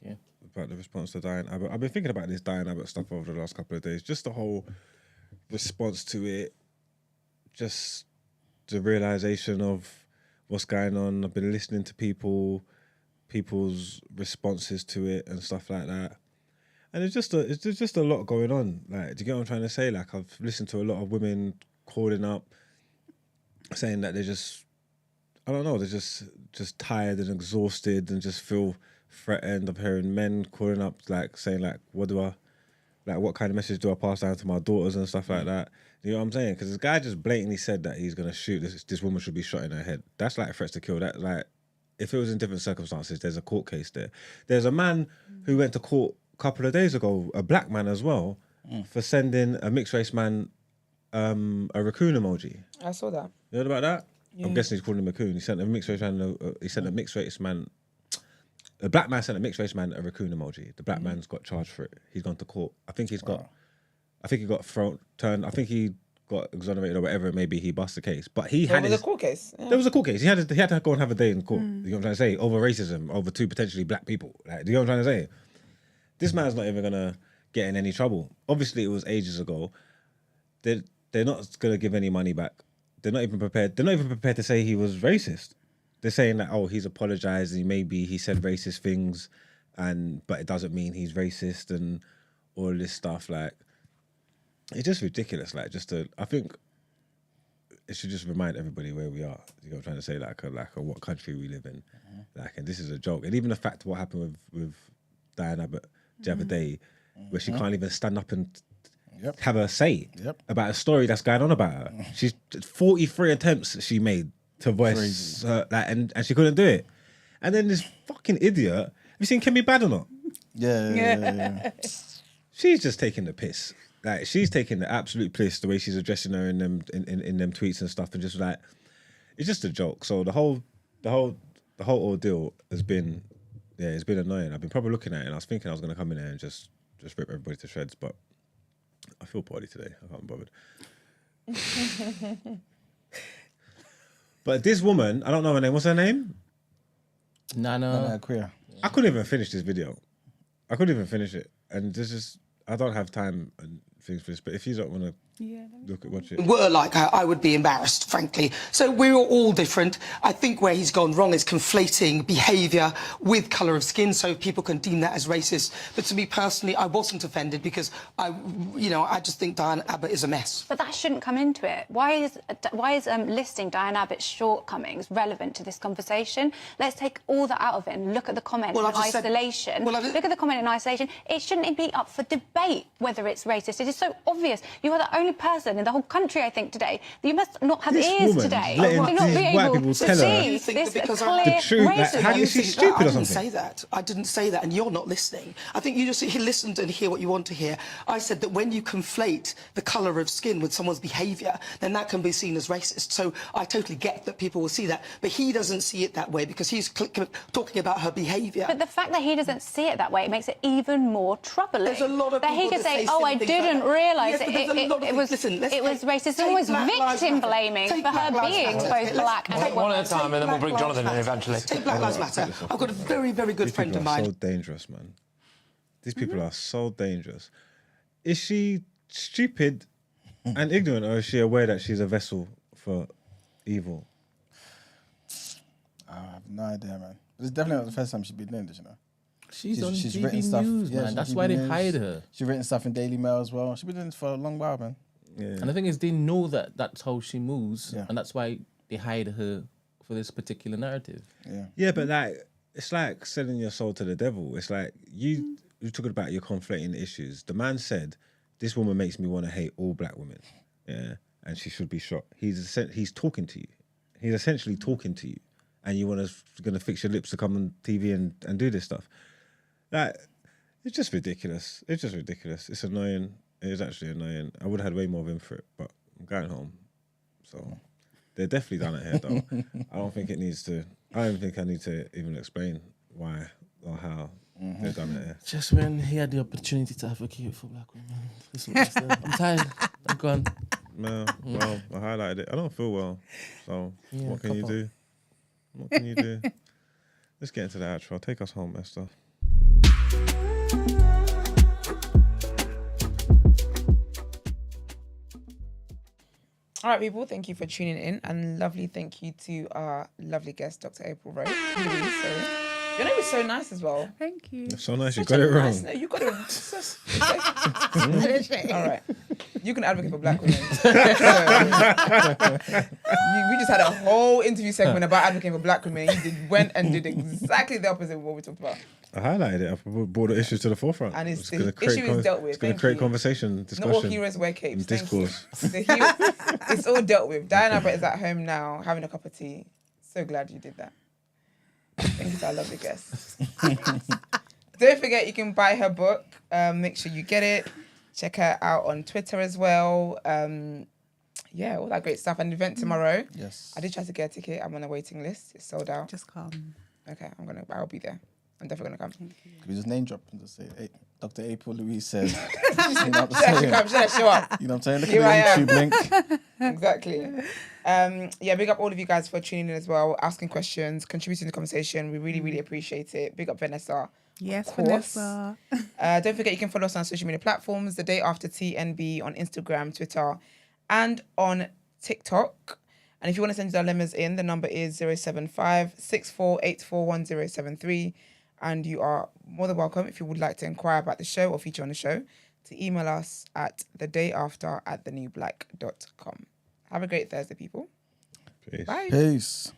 A: Yeah.
D: About the response to Diane Abbott. I've been thinking about this Diane Abbott stuff over the last couple of days. Just the whole response to it. Just the realization of what's going on. I've been listening to people's responses to it and stuff like that. And it's just a lot going on. Like, do you get what I'm trying to say? Like, I've listened to a lot of women calling up, saying that they're just, I don't know, they're just tired and exhausted and just feel threatened. I'm hearing men calling up, like, saying, like, what kind of message do I pass down to my daughters and stuff like that? You know what I'm saying? Because this guy just blatantly said that he's going to shoot, this woman should be shot in her head. That's like threats to kill. That, like, if it was in different circumstances, there's a court case there. There's a man who went to court a couple of days ago, a black man as well, for sending a mixed race man a raccoon emoji.
B: I saw that.
D: You heard about that?
B: Yeah.
D: I'm guessing he's calling him a raccoon. He sent a mixed race man. A black man sent a mixed race man a raccoon emoji. The black man's got charged for it. He's gone to court. I think he got turned. I think he got exonerated or whatever it may be. He bust the case, but he had
B: a court case. Yeah.
D: There was a court case. He had to go and have a day in court. You know what I'm trying to say? Over racism, over 2 potentially black people. Like, do you know what I'm trying to say? This man's not even gonna get in any trouble. Obviously, it was ages ago. They're not gonna give any money back. They're not even prepared. They're not even prepared to say he was racist. They're saying that, oh, he's apologized and maybe he said racist things, but it doesn't mean he's racist and all this stuff. Like, it's just ridiculous. Like, I think it should just remind everybody where we are. You know what I'm trying to say? Like what country we live in. Like, and this is a joke. And even the fact of what happened with Diane Abbott the other day, where she can't even stand up and have a say about a story that's going on about her. She's 43 attempts she made to voice and she couldn't do it. And then this fucking idiot, have you seen Kemi Bad or not?
C: Yeah.
D: She's just taking the piss. Like, she's taking the absolute piss the way she's addressing her in them tweets and stuff, and just like, it's just a joke. So the whole ordeal has been, it's been annoying. I've been probably looking at it, and I was thinking I was going to come in there and just rip everybody to shreds, but I feel poorly today. I can't be bothered. But this woman, I don't know her name. What's her name?
A: Nana
C: Queer.
D: I couldn't even finish this video. I couldn't even finish it, and this is, I don't have time and things for this. But if you don't want to watch it,
H: were like I would be embarrassed, frankly. So we're all different. I think where he's gone wrong is conflating behaviour with colour of skin, so people can deem that as racist. But to me personally, I wasn't offended because I just think Diane Abbott is a mess.
I: But that shouldn't come into it. Why is listing Diane Abbott's shortcomings relevant to this conversation? Let's take all that out of it and look at the comment in isolation. Look at the comment in isolation. It shouldn't be up for debate whether it's racist. It is so obvious. You are the only person in the whole country, I think, today. You must not have ears today.
D: Letting
I: You're not
D: these
I: be
D: white
I: able
D: people
I: to
D: tell her
I: see this
H: the
I: clear
D: truth. Like,
I: racism.
D: how is she stupid or
H: I didn't
D: something?
H: say that. I didn't say that, and you're not listening. I think you just listen and hear what you want to hear. I said that when you conflate the colour of skin with someone's behaviour, then that can be seen as racist. So I totally get that people will see that, but he doesn't see it that way because he's talking about her behaviour.
I: But the fact that he doesn't see it that way, it makes it even more troubling.
H: There's a lot of
I: that he
H: people
I: could
H: that
I: say,
H: say
I: "Oh, I
H: things
I: didn't
H: like that."
I: realise
H: Yes, but there's a lot of
I: it was
H: things. Listen,
I: it was racist." It's
H: take
I: always
H: Black Lives
I: victim
H: Matter.
I: blaming
H: Take
I: for her
H: Black Lives
I: being
H: Matter.
I: both black and
E: Take one at a time, and then we'll bring
H: Black
E: Jonathan in
H: Lives
E: eventually.
H: Matter. Take Black Lives Matter. I've got a very, very good
D: These
H: friend
D: people
H: of
D: are
H: mine.
D: so dangerous, man. These people are so dangerous. Is she stupid and ignorant, or is she aware that she's a vessel for evil?
C: I have no idea, man. But it's definitely not the first time she's been doing this, you know.
A: She's on
C: written
A: GB
C: stuff.
A: News,
C: Yeah,
A: man.
C: she's
A: That's
C: on
A: why
C: GB
A: they
C: News.
A: hide her.
C: She's written stuff in Daily Mail as well. She's been doing this for a long while, man.
D: Yeah.
A: And the thing is, they know that that's how she moves,
C: Yeah.
A: and that's why they hide her for this particular narrative.
D: Yeah, but like, it's like selling your soul to the devil. It's like you're talking about you're conflating the issues. The man said, "This woman makes me want to hate all black women." Yeah, and she should be shot. He's talking to you. He's essentially talking to you, and you gonna fix your lips to come on TV and do this stuff. Like, it's just ridiculous. It's just ridiculous. It's annoying. It is actually annoying. I would have had way more of him for it, but I'm going home. So they're definitely done it here, though. I don't think it needs to. I don't think I need to even explain why or how they've done it here.
A: Just when he had the opportunity to advocate for black women. Listen, I'm tired. I'm gone.
D: No, well, I highlighted it. I don't feel well, so
A: Yeah,
D: what can you
A: cop
D: do? What can you do? Let's get into the outro. Take us home, Esther.
B: All right, people, thank you for tuning in, and lovely thank you to our lovely guest, Dr. April-Louise. Sorry. Your name is so nice as well.
F: Thank you.
D: So nice, you
B: Such
D: got
B: a
D: it wrong.
B: nice name. You got it. All right, you can advocate for black women. We just had a whole interview segment about advocating for black women. You went and did exactly the opposite of what we talked about.
D: I highlighted it. I brought the issues to the forefront.
B: And it's
D: gonna
B: the
D: create
B: issue is dealt with.
D: It's going to
B: Thank
D: create
B: you.
D: conversation, discussion.
B: Not all heroes wear capes.
D: and
B: Thank you.
D: discourse.
B: It's all dealt with. Diane Abbott is at home now, having a cup of tea. So glad you did that. Thank you to our lovely guest. Don't forget, you can buy her book. Make sure you get it. Check her out on Twitter as well. Yeah, all that great stuff. An event tomorrow.
C: Yes.
B: I did try to get a ticket. I'm on a waiting list. It's sold out.
F: Just come.
B: Okay, I'll be there. I'm definitely gonna come.
C: Could we just name drop and just say, hey, Dr. April-Louise said, you know what I'm
B: Should I
C: saying?
B: come? Should I show up?
C: You know what I'm saying? Look
B: Here I
C: at
B: am.
C: the YouTube link.
B: Exactly. Yeah, big up all of you guys for tuning in as well, asking questions, contributing to the conversation. We really, really appreciate it. Big up Vanessa.
F: Yes,
B: Of course.
F: Vanessa.
B: Don't forget, you can follow us on social media platforms, The Day After TNB on Instagram, Twitter, and on TikTok. And if you want to send your dilemmas in, the number is 075 64841073. And you are more than welcome, if you would like to inquire about the show or feature on the show, to email us at thedayafter@thenewblack.com. Have a great Thursday, people.
D: Peace.
B: Bye.
C: Peace.